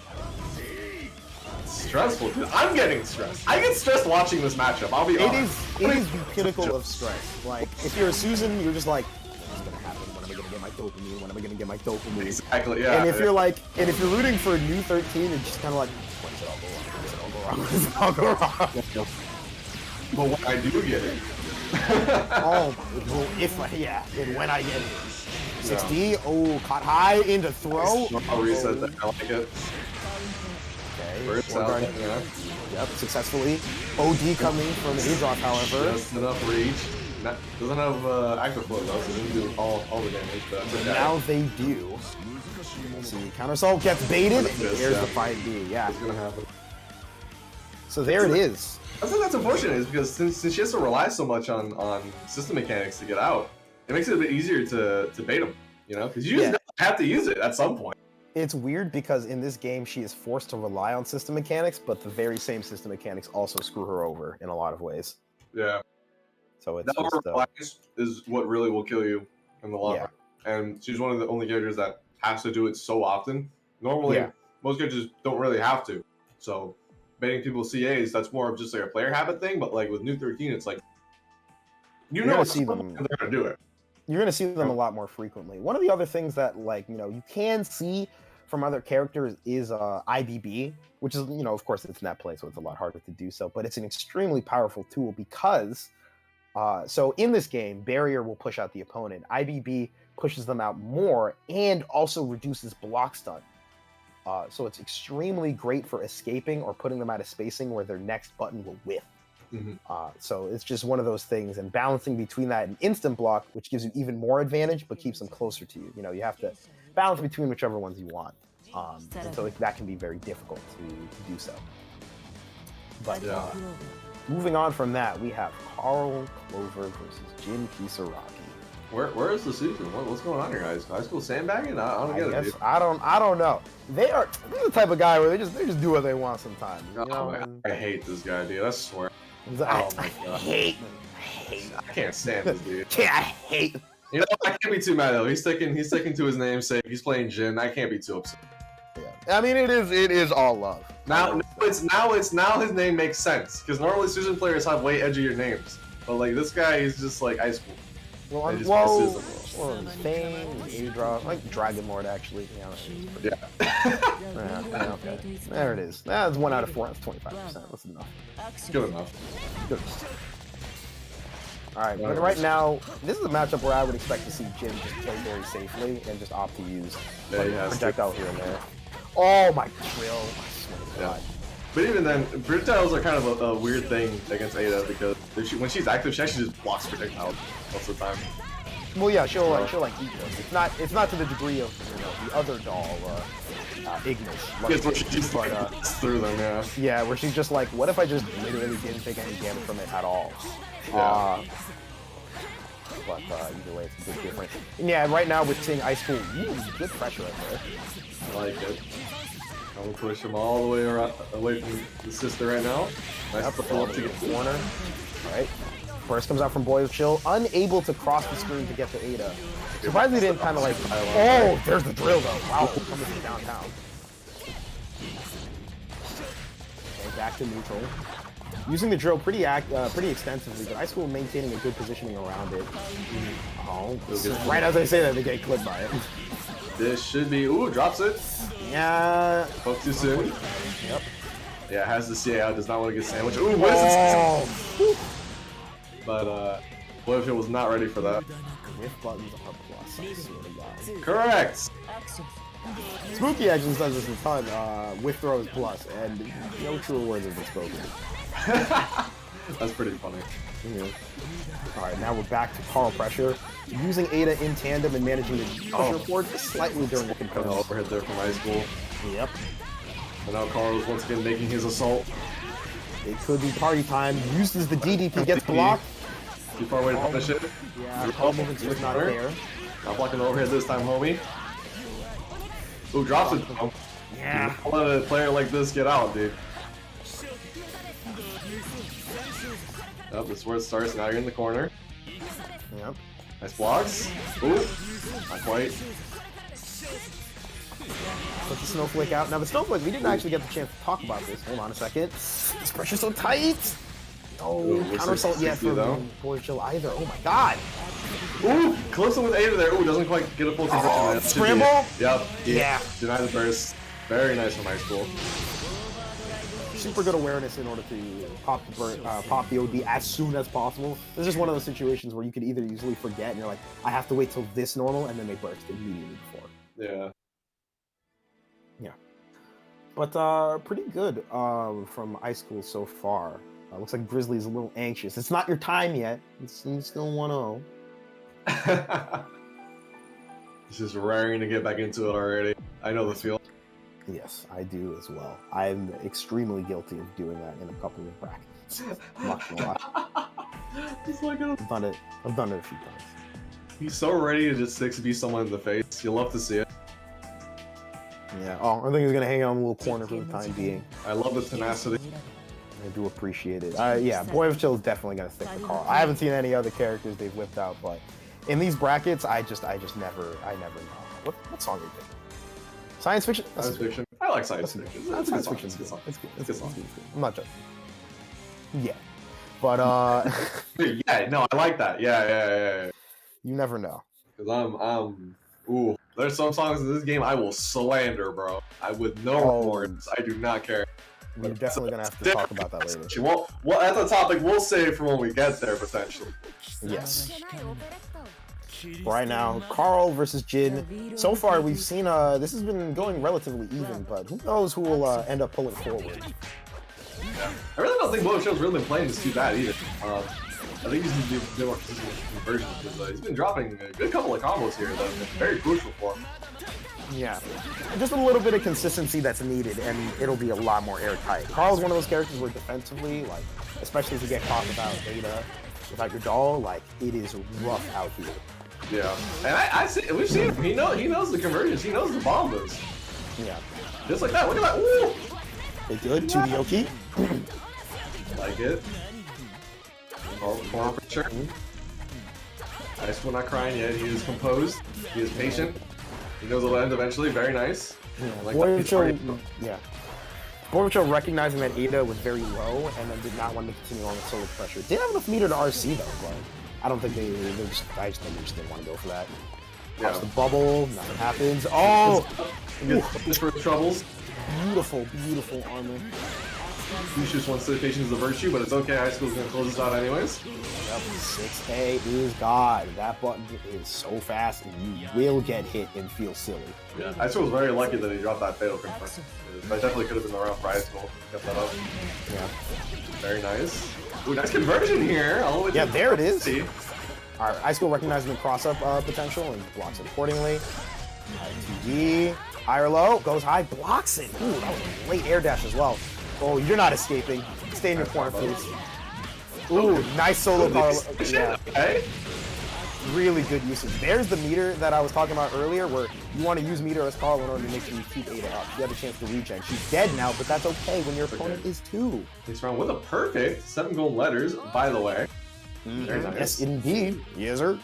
[SPEAKER 2] Stressful, dude. I'm getting stressed. I get stressed watching this matchup, I'll be honest.
[SPEAKER 1] It is the pinnacle of stress. Like, if you're a Susan, you're just like, what's gonna happen? When am I gonna get my dopamine? When am I gonna get my dopamine?
[SPEAKER 2] Exactly, yeah.
[SPEAKER 1] And if you're like, and if you're rooting for a new 13, it's just kind of like, when does it all go wrong? When does it all go wrong? When does it all go wrong?
[SPEAKER 2] But when I do get it.
[SPEAKER 1] Oh, well, and when I get it. 6D, oh, caught high into throw.
[SPEAKER 2] I'll reset that, I like it.
[SPEAKER 1] Okay, yep, successfully. OD coming from Adroth, however.
[SPEAKER 2] Just enough reach. Doesn't have active flow though, so doesn't do all the damage. But
[SPEAKER 1] now they do. Let's see, counter assault gets baited, and there's the 5D. Yeah.
[SPEAKER 2] It's gonna happen.
[SPEAKER 1] So there it is.
[SPEAKER 2] I think that's unfortunate, is because since she has to rely so much on system mechanics to get out, it makes it a bit easier to bait them. You know, because you just have to use it at some point.
[SPEAKER 1] It's weird because in this game she is forced to rely on system mechanics, but the very same system mechanics also screw her over in a lot of ways.
[SPEAKER 2] Yeah.
[SPEAKER 1] So it's
[SPEAKER 2] that over-reliance is what really will kill you in the long run. And she's one of the only characters that has to do it so often. Normally, most characters don't really have to. So baiting people CAs, that's more of just like a player habit thing. But like with New 13, it's like you know
[SPEAKER 1] see them.
[SPEAKER 2] They're gonna do it.
[SPEAKER 1] You're gonna see them a lot more frequently. One of the other things that, like, you know, you can see from other characters is IBB, which is, you know, of course it's net play, so it's a lot harder to do so, but it's an extremely powerful tool because, so in this game, Barrier will push out the opponent. IBB pushes them out more and also reduces block stun. So it's extremely great for escaping or putting them out of spacing where their next button will whiff. So it's just one of those things, and balancing between that and instant block, which gives you even more advantage but keeps them closer to you. You know, you have to balance between whichever ones you want, and so that can be very difficult to do so. But moving on from that, we have Carl Clover versus Jin Kisaragi.
[SPEAKER 2] Where is the season? What's going on here, guys? High school sandbagging? I don't get it, dude.
[SPEAKER 1] I don't know. They're the type of guy where they just do what they want sometimes. You know?
[SPEAKER 2] I hate this guy, dude. I swear.
[SPEAKER 1] Oh my god. I hate.
[SPEAKER 2] I can't stand this dude.
[SPEAKER 1] I hate.
[SPEAKER 2] You know, I can't be too mad though. He's sticking to his namesake. He's playing Jin. I can't be too upset.
[SPEAKER 1] Yeah. I mean, it is all love.
[SPEAKER 2] Now his name makes sense because normally Susan players have way edgier names, but like this guy is just like ice cool.
[SPEAKER 1] Well, Fame, Adroth, like Dragon Lord actually. Yeah. Okay. There it is. That's 1 out of 4. That's 25%. That's enough.
[SPEAKER 2] Good enough.
[SPEAKER 1] Good. All right, but right now, this is a matchup where I would expect to see Jin just play very safely and just opt to use projectile here and there. Oh my drill!
[SPEAKER 2] God. But even then, projectiles are kind of a weird thing against Ada because when she's active, she actually just blocks projectiles most of the time.
[SPEAKER 1] Well, yeah, she'll eat them. It's not to the degree of, you know, the other doll, Ignis.
[SPEAKER 2] Yes, where she just through them, yeah.
[SPEAKER 1] Yeah, where she's just like, what if I just literally didn't take any damage from it at all?
[SPEAKER 2] Yeah.
[SPEAKER 1] But either way, it's a bit different. And yeah, right now with seeing Ice Pool, good pressure right there.
[SPEAKER 2] I like it. I'm gonna push him all the way around, away from the sister right now. Nice to pull up to get the
[SPEAKER 1] corner. Alright. Burst comes out from Boyofchill, unable to cross the screen to get to Ada. Surprisingly didn't kind of like... Oh, there's the drill though. Wow, coming from downtown. Okay, back to neutral. Using the drill pretty extensively, but Ice School maintaining a good positioning around it. Oh, right as I say that, they get clipped by it.
[SPEAKER 2] This should be... Ooh, drops it.
[SPEAKER 1] Yeah.
[SPEAKER 2] Spoke too soon.
[SPEAKER 1] Yep.
[SPEAKER 2] Yeah, has the CA out, does not want to get sandwiched. Ooh, what is it? But, Boyofchill was not ready for that.
[SPEAKER 1] Whiff buttons are plus, I swear to God.
[SPEAKER 2] Correct!
[SPEAKER 1] Tsubaki actually says this a ton, whiff throw is plus, and no truer words have been spoken.
[SPEAKER 2] That's pretty funny.
[SPEAKER 1] Alright, now we're back to Carl pressure. Using Ada in tandem and managing the pressure forward slightly during the concurrence.
[SPEAKER 2] Overhead there from High School.
[SPEAKER 1] Yep.
[SPEAKER 2] And now Carl is once again making his assault.
[SPEAKER 1] It could be party time. Uses the DDP, gets blocked.
[SPEAKER 2] Too far away to punish it.
[SPEAKER 1] Yeah, Carl movement was not there.
[SPEAKER 2] Not blocking the overhead this time, homie. Ooh, drops it.
[SPEAKER 1] Yeah.
[SPEAKER 2] Don't let a player like this get out, dude. Yep, this is where it starts. Now you're in the corner.
[SPEAKER 1] Yep.
[SPEAKER 2] Nice blocks. Ooh, not quite.
[SPEAKER 1] Put the snowflake out. Now the snowflake, we didn't actually get the chance to talk about this. Hold on a second. This pressure's so tight. No counter assault yet from Boyofchill either. Oh my God.
[SPEAKER 2] Ooh, close one with Ada there. Ooh, doesn't quite get a full conversion.
[SPEAKER 1] Scramble?
[SPEAKER 2] Yep.
[SPEAKER 1] Yeah.
[SPEAKER 2] Deny the burst. Very nice from High School.
[SPEAKER 1] Super good awareness in order to pop the OD as soon as possible. This is just one of those situations where you could either easily forget and you're like, I have to wait till this normal, and then they burst immediately before.
[SPEAKER 2] Yeah.
[SPEAKER 1] Yeah. But pretty good from Ice School so far. Looks like Grisly's a little anxious. It's not your time yet. It's still 1-0.
[SPEAKER 2] He's just raring to get back into it already. I know the feel.
[SPEAKER 1] Yes, I do as well. I'm extremely guilty of doing that in a couple of brackets. I'm not gonna lie.
[SPEAKER 2] It's like
[SPEAKER 1] I've done it a few times.
[SPEAKER 2] He's so ready to just 6B someone in the face. You love to see it.
[SPEAKER 1] Yeah. Oh, I think he's gonna hang out in a little corner for the time being.
[SPEAKER 2] I love the tenacity.
[SPEAKER 1] I do appreciate it. Yeah, Boyofchill is definitely gonna stick with Carl. I haven't seen any other characters they've whipped out, but in these brackets, I never know. What song are you picking? Science fiction?
[SPEAKER 2] Science fiction. I like science fiction.
[SPEAKER 1] That's
[SPEAKER 2] good
[SPEAKER 1] fiction.
[SPEAKER 2] It's good song.
[SPEAKER 1] It's good song. I'm not joking. Yeah. But
[SPEAKER 2] yeah, no, I like that. Yeah.
[SPEAKER 1] You never know.
[SPEAKER 2] Cause ooh, there's some songs in this game I will slander, bro. With no remorse. I do not care.
[SPEAKER 1] We're definitely gonna have to talk about that later.
[SPEAKER 2] Well, that's a topic we'll save for when we get there, potentially.
[SPEAKER 1] Yes. Right now, Carl versus Jin. So far, we've seen this has been going relatively even, but who knows who will end up pulling forward.
[SPEAKER 2] Yeah. I really don't think Boyofchill's really been playing this too bad either. I think he's been doing more consistent conversions because he's been dropping a good couple of combos here that have been very crucial for him.
[SPEAKER 1] Yeah, just a little bit of consistency that's needed, and it'll be a lot more airtight. Carl's one of those characters where defensively, like, especially if you get caught without Ada, without your doll, like, it is rough out here.
[SPEAKER 2] Yeah, and we've seen him. He knows the conversions. He knows the bombos.
[SPEAKER 1] Yeah.
[SPEAKER 2] Just like that. Look at that. Ooh.
[SPEAKER 1] They good. 2D Oki.
[SPEAKER 2] Like it. Oh, corner for sure. Nice one, not crying yet. He is composed. He is patient. He knows it'll end eventually. Very nice.
[SPEAKER 1] Yeah.
[SPEAKER 2] Like
[SPEAKER 1] Boyofchill recognizing that Ada was very low and then did not want to continue on with solo pressure. Did have enough meter to RC though, but I don't think I just think they just didn't want to go for that.
[SPEAKER 2] Yeah.
[SPEAKER 1] Pops the bubble, nothing happens. Oh!
[SPEAKER 2] Just for troubles.
[SPEAKER 1] Beautiful armor.
[SPEAKER 2] Lucius wants to say patience is a virtue, but it's okay. High School's gonna close this out anyways.
[SPEAKER 1] Yep, 6A is God. That button is so fast, and you will get hit and feel silly.
[SPEAKER 2] Yeah, High School was very lucky that he dropped that fatal confirm. That definitely could have been around for High School. Kept that up.
[SPEAKER 1] Yeah.
[SPEAKER 2] Very nice. Ooh, nice conversion here.
[SPEAKER 1] Yeah, there it is. Alright, High School recognizing the cross-up potential and blocks it accordingly. 2D. High or low, goes high, blocks it. Ooh, that was a late air dash as well. Oh, you're not escaping. Stay in your corner, please. Ooh, nice solo Carl. Yeah.
[SPEAKER 2] Okay.
[SPEAKER 1] Really good usage. There's the meter that I was talking about earlier, where you want to use meter as Carl in order to make sure you keep Ada up. You have a chance to regen. She's dead now, but that's okay when your opponent is too.
[SPEAKER 2] Next round with a perfect 7 gold letters, by the way. Very nice.
[SPEAKER 1] Yes, indeed. Yes, sir.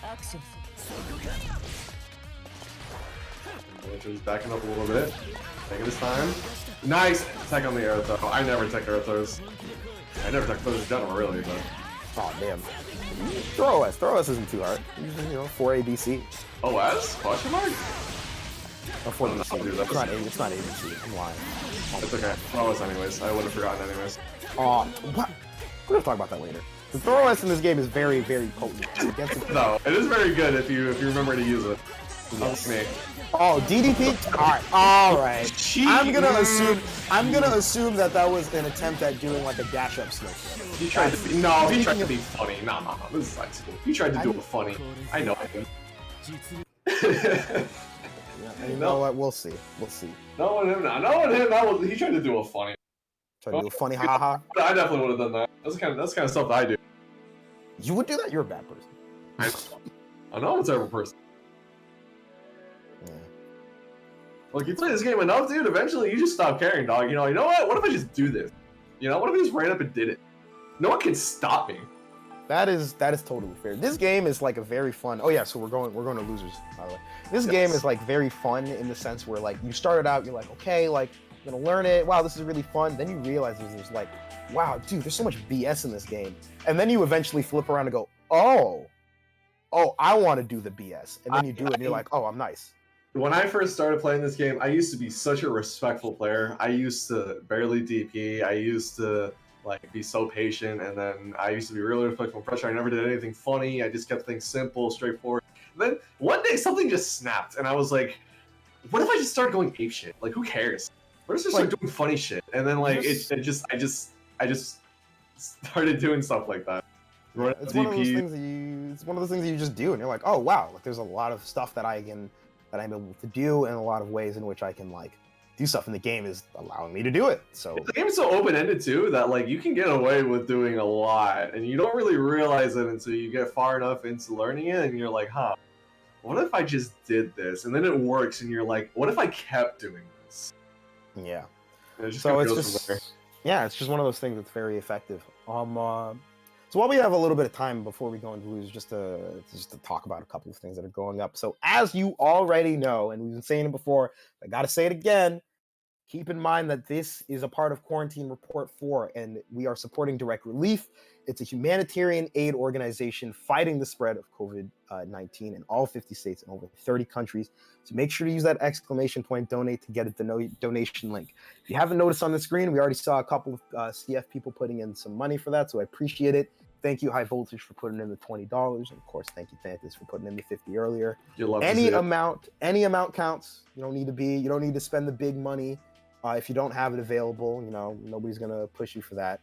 [SPEAKER 2] He's backing up a little bit. Taking his time. Nice! Tech on the arrow throw. I never tech arrow throws. I never tech throws in general, really, but...
[SPEAKER 1] Oh, damn. Throw us. Throw us isn't too hard. You know, 4 ABC.
[SPEAKER 2] OS? Question mark?
[SPEAKER 1] Or 4
[SPEAKER 2] Oh, no,
[SPEAKER 1] ABC.
[SPEAKER 2] dude,
[SPEAKER 1] It's not ABC. I'm lying.
[SPEAKER 2] It's okay. Throw us anyways. I would have forgotten anyways.
[SPEAKER 1] Oh, what? We're gonna talk about that later. The throw us in this game is very, very potent.
[SPEAKER 2] No, it is very good if you remember to use it.
[SPEAKER 1] Yes.
[SPEAKER 2] Me.
[SPEAKER 1] Oh, DDP. All right. I'm gonna assume that was an attempt at doing like a dash up smoke.
[SPEAKER 2] He tried to be funny. No. This is high school. He tried to do it funny. I know him.
[SPEAKER 1] You know what? We'll see.
[SPEAKER 2] Knowing him, he tried to do it funny.
[SPEAKER 1] Try to do a funny haha.
[SPEAKER 2] I definitely would have done that. That's kind of stuff that I do.
[SPEAKER 1] You would do that? You're a bad person.
[SPEAKER 2] I know I'm a terrible person.
[SPEAKER 1] Yeah.
[SPEAKER 2] Look, you play this game enough, dude. Eventually, you just stop caring, dog. You know what? What if I just do this? You know, what if I just ran up and did it? No one can stop me.
[SPEAKER 1] That is totally fair. This game is like a very fun. Oh yeah, so we're going to losers, by the way. This game is like very fun in the sense where like you started out, you're like, okay, like I'm gonna learn it. Wow, this is really fun. Then you realize there's like, wow, dude, there's so much BS in this game. And then you eventually flip around and go, oh, I want to do the BS. And then you do it, and you're like, oh, I'm nice.
[SPEAKER 2] When I first started playing this game, I used to be such a respectful player. I used to barely DP. I used to like be so patient, and then I used to be really respectful and pressure. I never did anything funny. I just kept things simple, straightforward. And then one day something just snapped, and I was like, "What if I just started going ape shit? Like, who cares? What if I just start doing funny shit?" And then like I just started doing stuff like that.
[SPEAKER 1] It's one of those things that you just do, and you're like, oh wow, like there's a lot of stuff that I'm able to do, and a lot of ways in which I can like do stuff, and the game is allowing me to do it. So
[SPEAKER 2] the game is so open-ended too that like you can get away with doing a lot, and you don't really realize it until you get far enough into learning it, and you're like, huh, what if I just did this, and then it works, and you're like, what if I kept doing this?
[SPEAKER 1] Yeah.
[SPEAKER 2] And it just
[SPEAKER 1] So
[SPEAKER 2] kinda
[SPEAKER 1] it's
[SPEAKER 2] goes
[SPEAKER 1] just
[SPEAKER 2] from there.
[SPEAKER 1] yeah, it's just one of those things that's very effective. So while we have a little bit of time before we go into lose, just to talk about a couple of things that are going up. So as you already know, and we've been saying it before, I got to say it again. Keep in mind that this is a part of Quarantined Rapport 4, and we are supporting Direct Relief. It's a humanitarian aid organization fighting the spread of COVID-19 in all 50 states and over 30 countries. So make sure to use that exclamation point donate to get a donation link. If you haven't noticed on the screen, we already saw a couple of CF people putting in some money for that, so I appreciate it. Thank you, High Voltage, for putting in the $20, and of course, thank you, Fantas, for putting in the $50 earlier. Any amount counts. You don't need to spend the big money if you don't have it available. You know, nobody's gonna push you for that.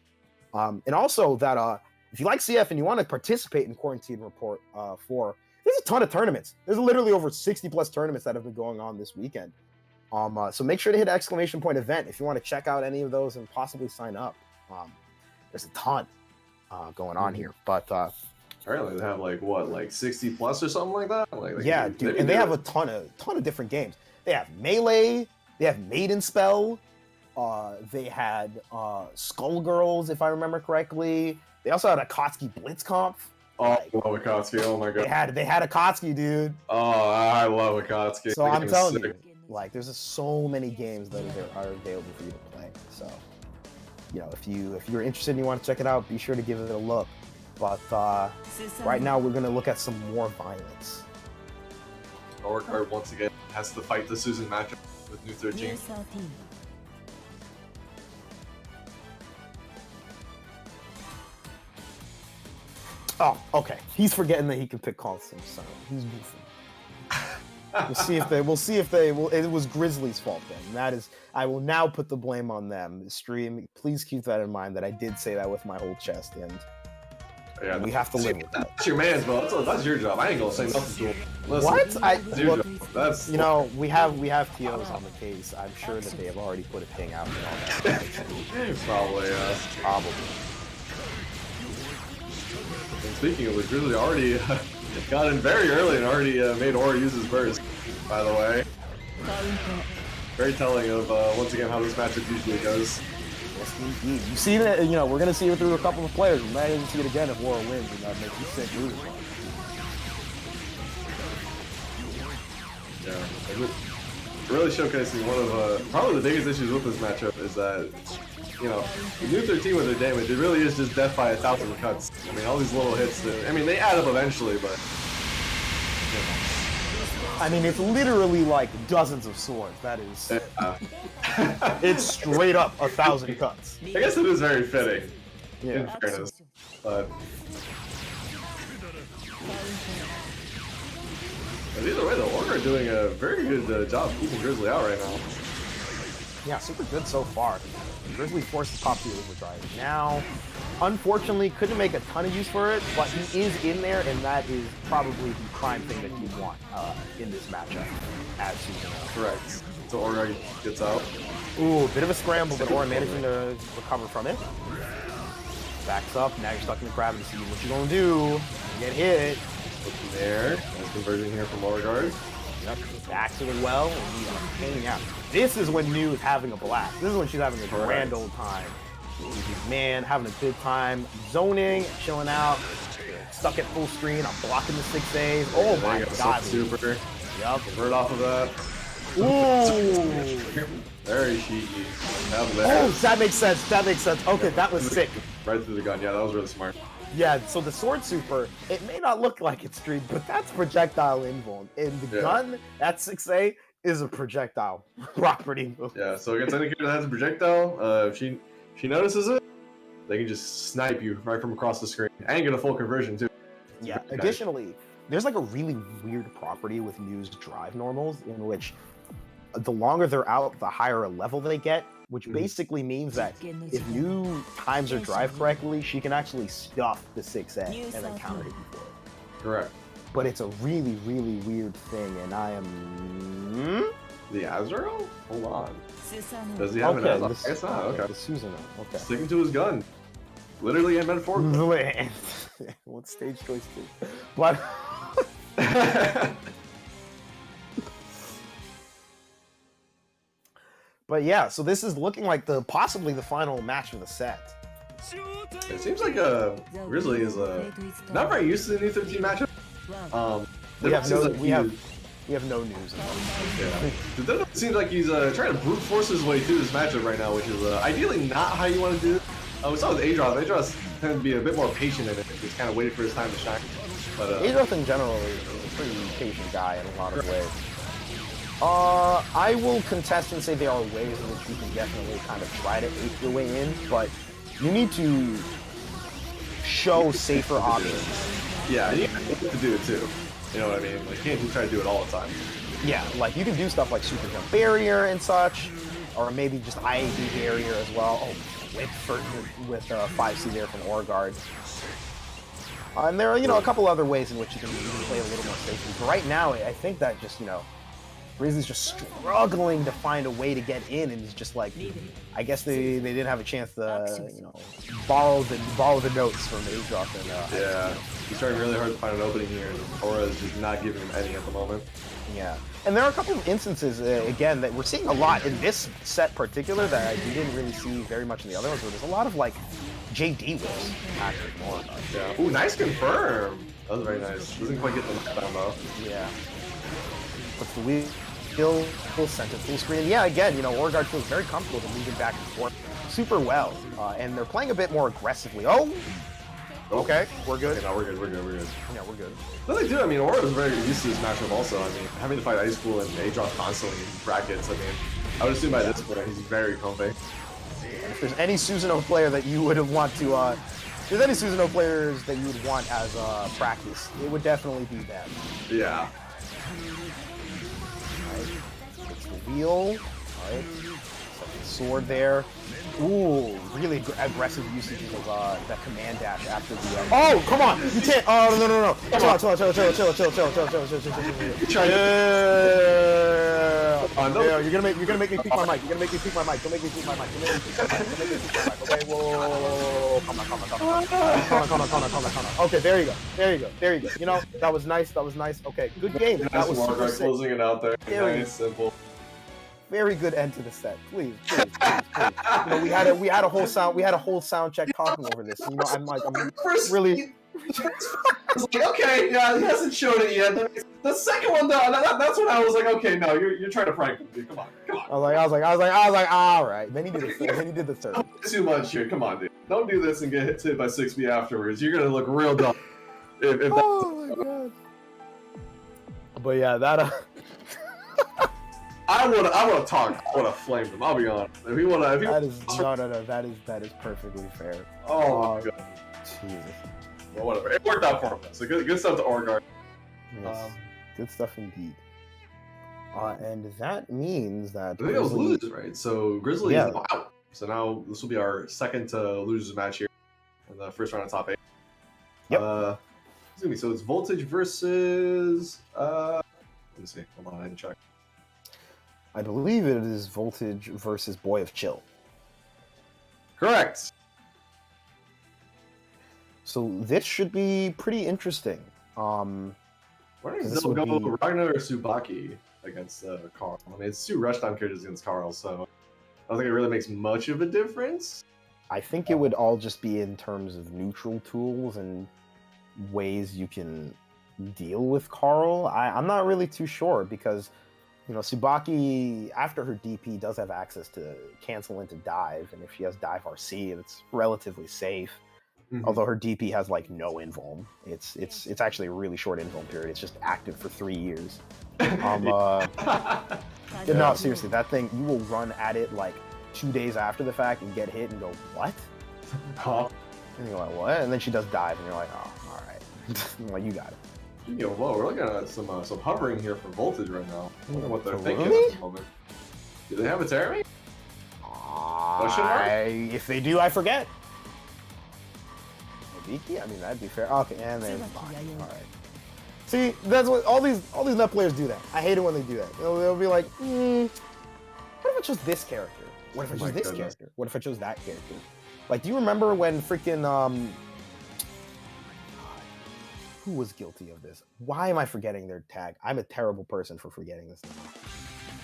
[SPEAKER 1] And also that if you like CF and you want to participate in Quarantined Rapport 4, there's a ton of tournaments. There's literally over 60 plus tournaments that have been going on this weekend. So make sure to hit exclamation point event if you want to check out any of those and possibly sign up. There's a ton going on here, but
[SPEAKER 2] apparently they have like 60 plus or something like that.
[SPEAKER 1] Yeah, dude, and they have a ton of different games. They have Melee, they have Maiden Spell, they had Skullgirls, if I remember correctly. They also had Akatsuki Blitzkampf.
[SPEAKER 2] Oh, I love Akatsuki. Oh my god.
[SPEAKER 1] They had Akatsuki, dude.
[SPEAKER 2] Oh, I love Akatsuki.
[SPEAKER 1] So I'm telling you, like, there's just so many games that are available for you to play. So, you know, if you're interested and you want to check it out, be sure to give it a look. But right now we're gonna look at some more violence.
[SPEAKER 2] Overcard once again has to fight the Susan matchup with New 13.
[SPEAKER 1] Oh, okay. He's forgetting that he can pick calls himself. He's goofy. We'll see if they will. It was Grisly's fault then. That is, I will now put the blame on them. The stream, please keep that in mind that I did say that with my whole chest, and
[SPEAKER 2] yeah,
[SPEAKER 1] we have to live with that.
[SPEAKER 2] That's your man's, bro. That's your job. I ain't gonna say nothing to him. Listen,
[SPEAKER 1] What? That's you know, we have TOs on the case. I'm sure that they have already put a ping out and all that.
[SPEAKER 2] Probably, yeah.
[SPEAKER 1] Probably.
[SPEAKER 2] And speaking of which, Grisly already got in very early and already made Aura use his burst, by the way. Very telling of, once again, how this matchup usually goes.
[SPEAKER 1] Yes, indeed. You've seen it, you know, we're going to see it through a couple of players. We might even see it again if Laura wins, and that makes you sick moves.
[SPEAKER 2] Yeah, really showcasing one of probably the biggest issues with this matchup is that, you know, the new 13 with their damage, it really is just death by 1,000 cuts. I mean, all these little hits, I mean, they add up eventually, but, you know.
[SPEAKER 1] I mean, it's literally like dozens of swords. That is... it's straight up 1,000 cuts.
[SPEAKER 2] I guess it is very fitting, in
[SPEAKER 1] Yeah.
[SPEAKER 2] fairness, but either way, the Orc are doing a very good job keeping Grisly out right now.
[SPEAKER 1] Yeah, super good so far. Grisly forced the top tier overdrive. Now, unfortunately, couldn't make a ton of use for it, but he is in there, and that is probably the prime thing that you want in this matchup as Susanoo.
[SPEAKER 2] Correct. So Orc gets out.
[SPEAKER 1] Ooh, bit of a scramble, but Aura managing to recover from it. Backs up, now you're stuck in the crab and see what you're gonna do. Get hit.
[SPEAKER 2] Looking there. Nice conversion here from lower guard.
[SPEAKER 1] Yep, back to the well, and we are hanging out. This is when New is having a blast. This is when she's having a grand old time. Man, having a good time, zoning, chilling out, stuck at full screen. I'm blocking the 6As. Oh my god.
[SPEAKER 2] Super.
[SPEAKER 1] Yep.
[SPEAKER 2] Convert off of that.
[SPEAKER 1] Ooh.
[SPEAKER 2] Very cheeky.
[SPEAKER 1] Oh, that makes sense. That makes sense. Okay, that was sick.
[SPEAKER 2] Right through the gun. Yeah, that was really smart.
[SPEAKER 1] Yeah, so the sword super, it may not look like it's streamed, but that's projectile invuln. And the gun, that 6A, is a projectile property move.
[SPEAKER 2] Yeah, so against any character that has a projectile, if she notices it, they can just snipe you right from across the screen and get a full conversion too.
[SPEAKER 1] Yeah, additionally, there's like a really weird property with New's drive normals in which the longer they're out, the higher a level they get, which basically means that if New times her drive correctly, she can actually stuff the 6A and then counter hit before it.
[SPEAKER 2] Correct.
[SPEAKER 1] But it's a really, really weird thing, and I am...
[SPEAKER 2] The Azrael? Hold on. Does he have an Azrael? I guess not, okay.
[SPEAKER 1] The Susanoo, okay.
[SPEAKER 2] Sticking to his gun. Literally and metaphorically.
[SPEAKER 1] What stage choice too? But... But yeah, so this is looking like possibly the final match of the set.
[SPEAKER 2] It seems like Grisly is not very used to the new 13 matchup.
[SPEAKER 1] We have no news.
[SPEAKER 2] Yeah. It seems like he's trying to brute force his way through this matchup right now, which is ideally not how you want to do it. We saw with Adroth. Adroth tends to be a bit more patient in it. He's kind of waiting for his time to shine. But
[SPEAKER 1] Adroth in general is a pretty patient guy in a lot of ways. I will contest and say there are ways in which you can definitely kind of try to ape your way in, but you need to show safer options.
[SPEAKER 2] Yeah, you have to do it too. You know what I mean? Like, you can't just try to do it all the time.
[SPEAKER 1] Yeah, like you can do stuff like super jump barrier and such, or maybe just IAD barrier as well. Oh, with 5C there from Orgard. And there are, you know, a couple other ways in which you can play a little more safely. But right now, I think that just, you know, Grisly's just struggling to find a way to get in, and he's just like, I guess they didn't have a chance to, you know, borrow the notes from Adroth and
[SPEAKER 2] yeah, he's trying really hard to find an opening here, and Aura is just not giving him any at the moment.
[SPEAKER 1] Yeah, and there are a couple of instances again that we're seeing a lot in this set particular that we didn't really see very much in the other ones. Where there's a lot of like JD whips actually more.
[SPEAKER 2] Yeah. Ooh, nice confirm. That was very nice. Doesn't quite get the knockdown though.
[SPEAKER 1] Yeah. What's the lead? Still sent it full screen. Yeah, again, you know, Orgard feels very comfortable to moving back and forth super well, and they're playing a bit more aggressively. Oh, okay, we're good.
[SPEAKER 2] Okay, no, we're good.
[SPEAKER 1] Yeah, we're good.
[SPEAKER 2] What they do, I mean, Aura is very used to this matchup also. I mean, having to fight Ice School and Adroth constantly in brackets, I mean, I would assume by this point he's very comfy.
[SPEAKER 1] And if there's any Susanoo player that you would want to, if there's any Susanoo players that you would want as practice, it would definitely be them.
[SPEAKER 2] Yeah.
[SPEAKER 1] It's the wheel. Alright. Sword there. Ooh, really aggressive usage of that command dash after the. Oh, come on! You can't. Oh no! Chill. Yeah. You're gonna make me peek my mic. You're gonna make me peek my mic. Don't make me peek my mic. Okay, whoa. Calm down. Okay, there you go. You know, that was nice. Okay, good game. That was super sick.
[SPEAKER 2] Closing it out there. Nice, simple.
[SPEAKER 1] Very good end to the set. Please. You know, we had a whole sound check talking over this. You know, I'm
[SPEAKER 2] First,
[SPEAKER 1] really.
[SPEAKER 2] was like, okay, yeah, he hasn't showed it yet. The second one, though, that's when I was like, okay, no, you're trying to prank me. Come on.
[SPEAKER 1] I was like, all right. Then he did the third.
[SPEAKER 2] Too much here. Come on, dude. Don't do this and get hit by 6B afterwards. You're gonna look real dumb. If
[SPEAKER 1] Oh my god. But yeah, that.
[SPEAKER 2] I wanna talk. I wanna flame him. I'll be honest. If he wanna,
[SPEAKER 1] That is that is perfectly fair.
[SPEAKER 2] Oh my god.
[SPEAKER 1] Jesus.
[SPEAKER 2] Well, whatever. It worked out for him. So good stuff to Orgard.
[SPEAKER 1] Yes. Good stuff indeed. And that means that
[SPEAKER 2] I think it was losers, right? So Grisly
[SPEAKER 1] Yeah.
[SPEAKER 2] is now out. So now this will be our second losers match here in the first round of top 8.
[SPEAKER 1] Yep.
[SPEAKER 2] So it's Voltage versus. Let me see. Hold on, I didn't check.
[SPEAKER 1] I believe it is Voltage versus Boyofchill.
[SPEAKER 2] Correct.
[SPEAKER 1] So this should be pretty interesting.
[SPEAKER 2] Where does
[SPEAKER 1] This
[SPEAKER 2] this
[SPEAKER 1] would
[SPEAKER 2] go?
[SPEAKER 1] be-
[SPEAKER 2] Ragna or Tsubaki against Carl? I mean, it's two rushdown characters against Carl, so I don't think it really makes much of a difference.
[SPEAKER 1] I think it would all just be in terms of neutral tools and ways you can deal with Carl. I'm not really too sure because, you know, Tsubaki, after her DP, does have access to cancel into dive, and if she has dive RC, it's relatively safe.
[SPEAKER 2] Mhm.
[SPEAKER 1] Although her DP has like no invuln. It's actually a really short invuln period. It's just active for 3 years. No, seriously, that thing, you will run at it like 2 days after the fact and get hit and go, what?
[SPEAKER 2] Huh?
[SPEAKER 1] And you're like, what? And then she does dive, and you're like, oh, all right. I'm like, you got it.
[SPEAKER 2] Yo, whoa, we're looking at some hovering here for Voltage right now. I wonder what they're thinking
[SPEAKER 1] Really?
[SPEAKER 2] at the moment. Do they have a Terry? Question mark?
[SPEAKER 1] If they do, I forget. Nobiki? I mean, that'd be fair. Okay, and then fine. All right. See, that's what all these net players do that. I hate it when they do that. They'll be like, what if I chose this character? What if I
[SPEAKER 2] Oh
[SPEAKER 1] chose
[SPEAKER 2] my
[SPEAKER 1] this
[SPEAKER 2] goodness.
[SPEAKER 1] character? What if I chose that character? Like, do you remember when freaking who was guilty of this? Why am I forgetting their tag? I'm a terrible person for forgetting this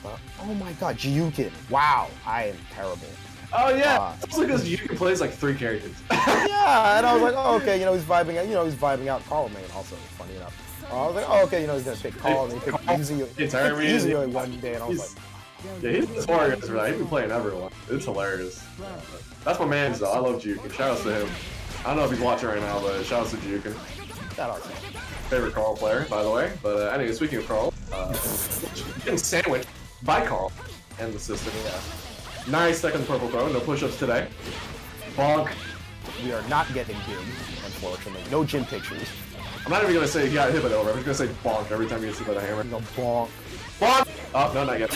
[SPEAKER 1] now. Oh my god, Jiyukin. Wow, I am terrible.
[SPEAKER 2] Oh yeah, it's also because you can play as like 3 characters.
[SPEAKER 1] Yeah, and I was like, oh, okay, he's vibing out. He's vibing out Carl main also, funny enough. I was like, oh, okay, he's gonna pick Carl, and he picked Easy one day, and I was like,
[SPEAKER 2] yeah, he's Warriors, right? He's been playing everyone. It's hilarious. That's my man, though. I love Jukin. Shout outs to him. I don't know if he's watching right now, but shout outs to Jukin.
[SPEAKER 1] shout out to him.
[SPEAKER 2] Favorite Carl player, by the way. But anyway, speaking of Carl, getting sandwiched by Carl and the system. Yeah. Nice second purple throw. No push-ups today. Bonk.
[SPEAKER 1] We are not getting Jin, unfortunately. No Jin pictures.
[SPEAKER 2] I'm not even gonna say he got hit by the over. I'm just gonna say bonk every time he gets hit by the hammer.
[SPEAKER 1] No bonk.
[SPEAKER 2] Bonk! Oh, no, not yet.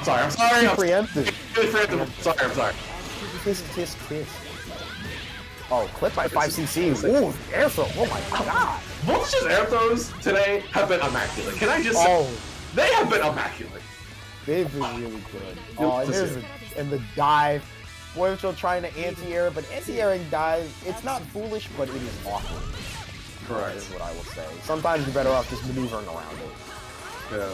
[SPEAKER 2] I'm sorry.
[SPEAKER 1] Preempted.
[SPEAKER 2] Really preemptive. I'm sorry.
[SPEAKER 1] Kiss. Oh, clip by 5cc. Ooh, air throw. Oh my god.
[SPEAKER 2] Voltage's air throws today have been immaculate. Can I just say,
[SPEAKER 1] Oh,
[SPEAKER 2] they have been immaculate.
[SPEAKER 1] they've been really good.
[SPEAKER 2] You'll
[SPEAKER 1] Oh, and the dive. Boyofchill trying to anti-air, but anti-airing dive, it's not foolish, but it is awkward.
[SPEAKER 2] Correct.
[SPEAKER 1] Is what I will say. Sometimes you're better off just maneuvering around it.
[SPEAKER 2] Yeah.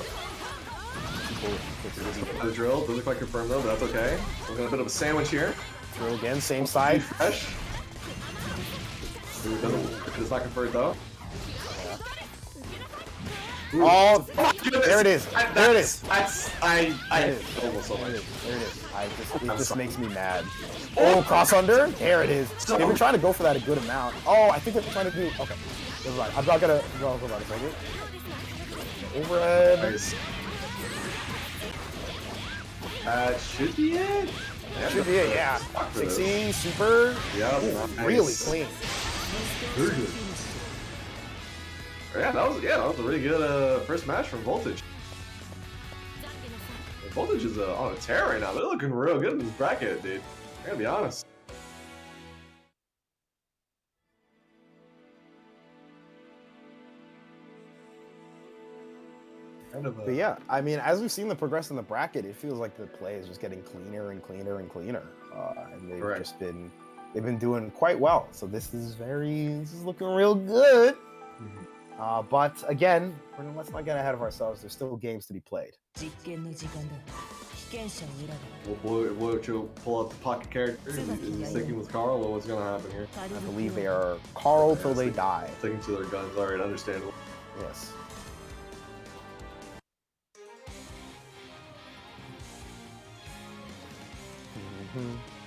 [SPEAKER 2] The drill doesn't quite confirm though, but that's okay. We're got a bit of a sandwich here.
[SPEAKER 1] Drill again, same side.
[SPEAKER 2] Fresh. It's not conferred though.
[SPEAKER 1] Oh,
[SPEAKER 2] Goodness.
[SPEAKER 1] there it is. There it is.
[SPEAKER 2] I
[SPEAKER 1] There it is.
[SPEAKER 2] almost so
[SPEAKER 1] There it
[SPEAKER 2] much.
[SPEAKER 1] is. There it is. It just makes me mad. Oh, cross under. There it is. They've been trying to go for that a good amount. Oh, I think they're trying to do. Okay, never mind. I'm not gonna go about it. Right? Overhead.
[SPEAKER 2] Nice. Should be it.
[SPEAKER 1] Should be it. Yeah. 6E super.
[SPEAKER 2] Yeah.
[SPEAKER 1] Ooh,
[SPEAKER 2] Nice.
[SPEAKER 1] really clean.
[SPEAKER 2] Very good. Yeah, that was a really good first match from Voltage. Voltage is on a tear right now. They're looking real good in this bracket, dude. I gotta be honest.
[SPEAKER 1] But yeah, I mean, as we've seen the progress in the bracket, it feels like the play is just getting cleaner and cleaner and cleaner, and they've
[SPEAKER 2] Correct.
[SPEAKER 1] just been doing quite well. So this is looking real good. But again, let's not get ahead of ourselves. There's still games to be played.
[SPEAKER 2] Will Boyofchill pull out the pocket character? Is he sticking with Carl, or what's gonna happen here?
[SPEAKER 1] I believe they are Carl till they die.
[SPEAKER 2] Sticking to their guns. Alright, understandable.
[SPEAKER 1] Yes.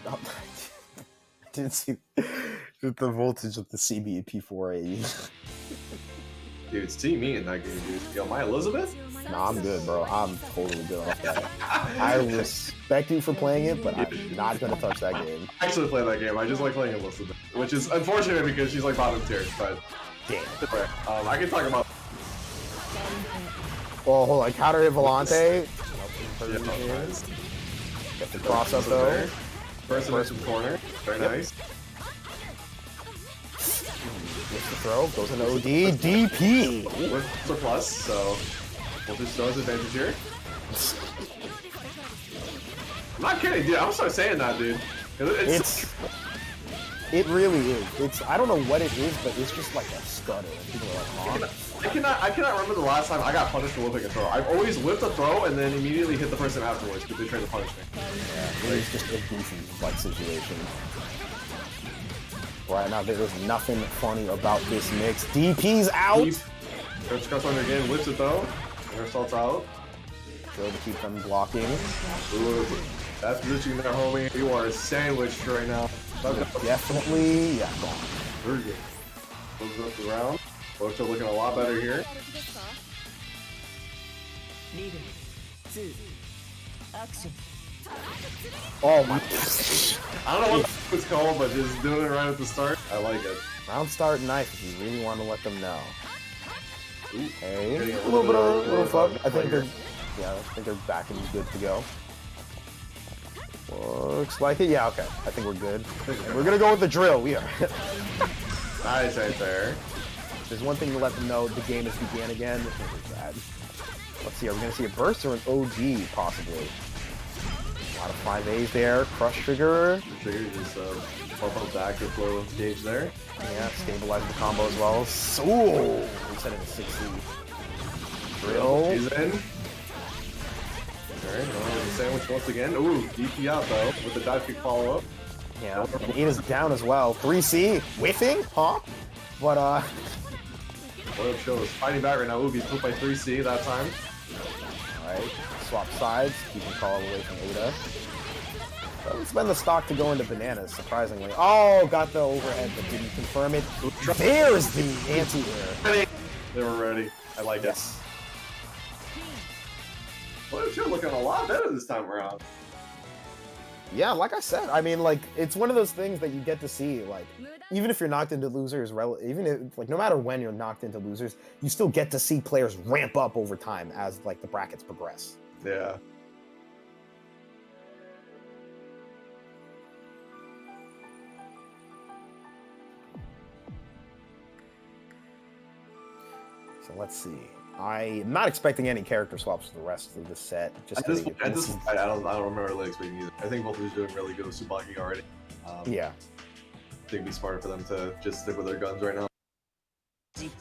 [SPEAKER 1] Oh, I didn't see the voltage of the CB-P4A.
[SPEAKER 2] Dude, it's Team Me in that game, dude. Yo, my Elizabeth?
[SPEAKER 1] Nah, I'm good, bro. I'm totally good off that. I respect you for playing it, but I'm not gonna touch that game.
[SPEAKER 2] I actually play that game. I just like playing Elizabeth, which is unfortunate because she's like bottom tier, but
[SPEAKER 1] Damn.
[SPEAKER 2] I can talk about.
[SPEAKER 1] Oh, hold on. Counter hit Volante.
[SPEAKER 2] Yeah, nice.
[SPEAKER 1] Get the cross up though.
[SPEAKER 2] First corner. Very nice.
[SPEAKER 1] Gets the throw. Goes into OD. DP.
[SPEAKER 2] With surplus, so we'll just show his advantage here. I'm not kidding, dude. I'm gonna start saying that, dude.
[SPEAKER 1] It really is. I don't know what it is, but it's just like a stutter. People are like, huh?
[SPEAKER 2] I cannot remember the last time I got punished for whipping a throw. I've always whipped a throw and then immediately hit the person afterwards because they tried to punish me.
[SPEAKER 1] Yeah, it's just a goofy like situation. Right now, there's nothing funny about this mix. DP's out.
[SPEAKER 2] Coach cuts on again, whips it though. Air assault's out.
[SPEAKER 1] Good to keep them blocking.
[SPEAKER 2] Ooh, that's positioning there, homie. You are sandwiched right now.
[SPEAKER 1] Definitely, yeah, gone.
[SPEAKER 2] Very good. Closes up the round. Boyofchill looking a lot better here.
[SPEAKER 1] Oh my.
[SPEAKER 2] I don't know what it's called, but just doing it right at the start. I like it.
[SPEAKER 1] Round start knife if you really want to let them know.
[SPEAKER 2] Ooh,
[SPEAKER 1] Hey,
[SPEAKER 2] getting
[SPEAKER 1] a little fuck. I think they're back and good to go. Looks like it. Yeah, okay. I think we're good. We're gonna go with the drill. We are.
[SPEAKER 2] Nice right there.
[SPEAKER 1] There's one thing to let them know: the game has began again. This is bad. Let's see. Are we gonna see a burst or an OG possibly? A lot of 5As there. Crush trigger.
[SPEAKER 2] The trigger just pump up back to flow gauge there.
[SPEAKER 1] Yeah, stabilize the combo as well. So we set it to 60. Drill.
[SPEAKER 2] He's in. Alright, sandwich once again. Ooh, DP out though, with the dive kick follow-up.
[SPEAKER 1] Yeah, and 8 is down as well. 3C, whiffing, huh? But,
[SPEAKER 2] Boyofchill is fighting back right now. Ooh, he's put by 3C that time.
[SPEAKER 1] Alright, swap sides, keeping Carl away from Ada. Doesn't spend the stock to go into bananas, surprisingly. Oh, got the overhead, but didn't confirm it. There's the anti-air.
[SPEAKER 2] They were ready. I like it. Boyofchill looking a lot better this time around.
[SPEAKER 1] Yeah, like I said, I mean, like, it's one of those things that you get to see, like, even if you're knocked into losers, even if, like, no matter when you're knocked into losers, you still get to see players ramp up over time as, like, the brackets progress.
[SPEAKER 2] Yeah.
[SPEAKER 1] So let's see. I'm not expecting any character swaps for the rest of the set. Just
[SPEAKER 2] at this point, I don't remember really expecting either. I think both of these doing really good with Tsubaki already.
[SPEAKER 1] Yeah.
[SPEAKER 2] I think it'd be smarter for them to just stick with their guns right now.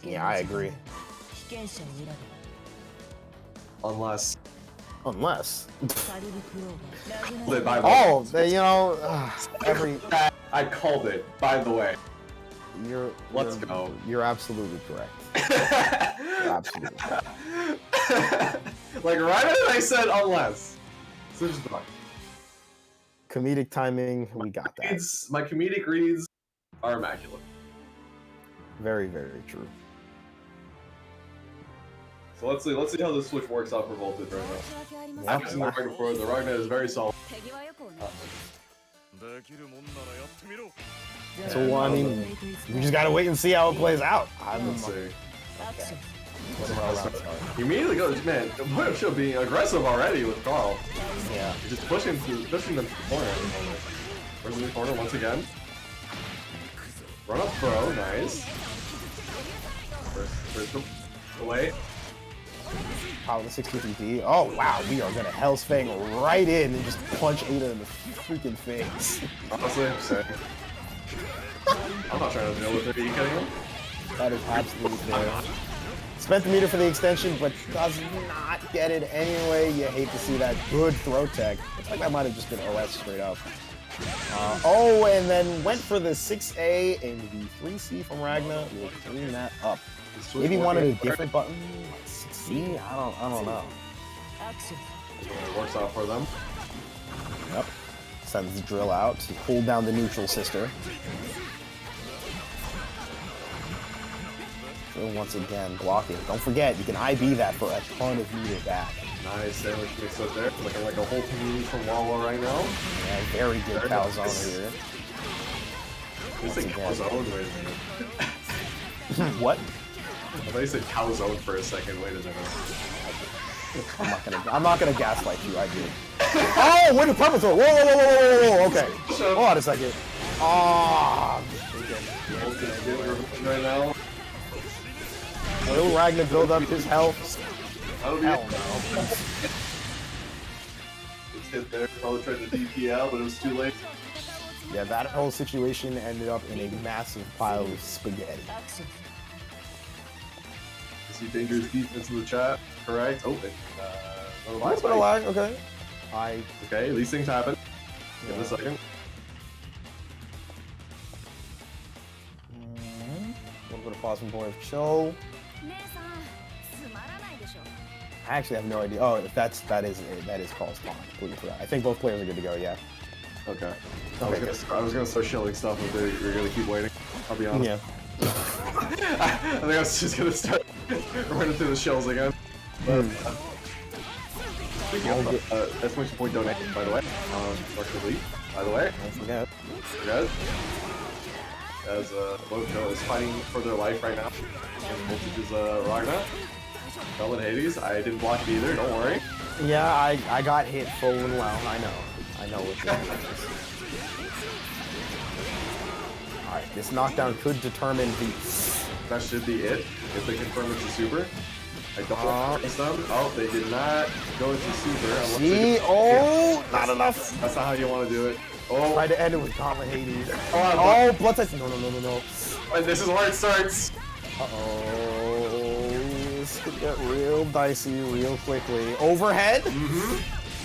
[SPEAKER 1] Yeah, I agree.
[SPEAKER 2] Unless.
[SPEAKER 1] Oh, you know,
[SPEAKER 2] I called it, by the way. Let's go.
[SPEAKER 1] You're absolutely correct. Absolutely.
[SPEAKER 2] Like right as I said, unless. So just
[SPEAKER 1] comedic timing, we got that.
[SPEAKER 2] My comedic reads are immaculate.
[SPEAKER 1] Very, very true.
[SPEAKER 2] So let's see how this switch works out for Voltage right now. I've seen the Ragna before. The Ragna is very solid.
[SPEAKER 1] So I mean, we just gotta wait and see how it plays out.
[SPEAKER 2] Let's see.
[SPEAKER 1] Okay.
[SPEAKER 2] He immediately goes, man. Boyofchill being aggressive already with Carl.
[SPEAKER 1] Yeah.
[SPEAKER 2] He's just pushing them to the corner. Where's the corner once again? Run up throw, nice. First away.
[SPEAKER 1] Power the 650D. Oh wow, we are gonna Hell's Fang right in and just punch Ada in the freaking face.
[SPEAKER 2] Honestly, I'm sick. I'm not trying to deal with it. Are you kidding me?
[SPEAKER 1] That is absolutely fair. Spent the meter for the extension, but does not get it anyway. You hate to see that. Good throw tech. Looks like that might have just been OS straight up. Oh, and then went for the 6A and the 3C from Ragna. We'll clean that up. Maybe wanted a different button. 6C? I don't know.
[SPEAKER 2] It works out for them.
[SPEAKER 1] Yep. Sends the drill out to pull down the neutral sister. Drill once again blocking. Don't forget, you can IB that for a ton of meter back.
[SPEAKER 2] Nice sandwich mix up there. Looking like a whole community from Wawa right now.
[SPEAKER 1] Yeah, very good calzone here.
[SPEAKER 2] You said calzone? Wait a minute.
[SPEAKER 1] What?
[SPEAKER 2] I thought you said calzone for a second. Wait a minute.
[SPEAKER 1] I'm not gonna gaslight you. I do. Oh, wait a purple throw. Whoa. Okay. Hold on a second. Ah.
[SPEAKER 2] Right now.
[SPEAKER 1] Will Ragna build up his health?
[SPEAKER 2] Hell
[SPEAKER 1] no.
[SPEAKER 2] It's hit there. Probably tried to DP out, but it was too late.
[SPEAKER 1] Yeah, that whole situation ended up in a massive pile of spaghetti.
[SPEAKER 2] I see dangerous defense in the chat. Correct. Oh,
[SPEAKER 1] A little bit of lag. Okay.
[SPEAKER 2] Okay, these things happen. Give it a second.
[SPEAKER 1] A little bit of pause from Boyofchill. I actually have no idea. Oh, if that is called spawn. Completely forgot. I think both players are good to go. Yeah.
[SPEAKER 2] Okay. I was gonna start shilling stuff, but you're gonna keep waiting. I'll be honest.
[SPEAKER 1] Yeah.
[SPEAKER 2] I think I was just gonna start running through the shells again. But, exclamation point donation, by the way. Quarterly, by the way.
[SPEAKER 1] Don't forget.
[SPEAKER 2] As Boyofchill is fighting for their life right now. And Voltage is Ragna. Bell and Hades. I didn't block it either, don't worry.
[SPEAKER 1] Yeah, I got hit full and well. I know what you're doing. Alright, this knockdown could determine the...
[SPEAKER 2] That should be it, if they confirm it's a super. I don't want to them. Oh, they did not go into super.
[SPEAKER 1] See? Oh, not enough.
[SPEAKER 2] That's not how you want to do it. Oh.
[SPEAKER 1] Try to end it with Gauntlet Hades. Oh, blood touch. No.
[SPEAKER 2] And this is where it starts.
[SPEAKER 1] Uh-oh. This could get real dicey real quickly. Overhead?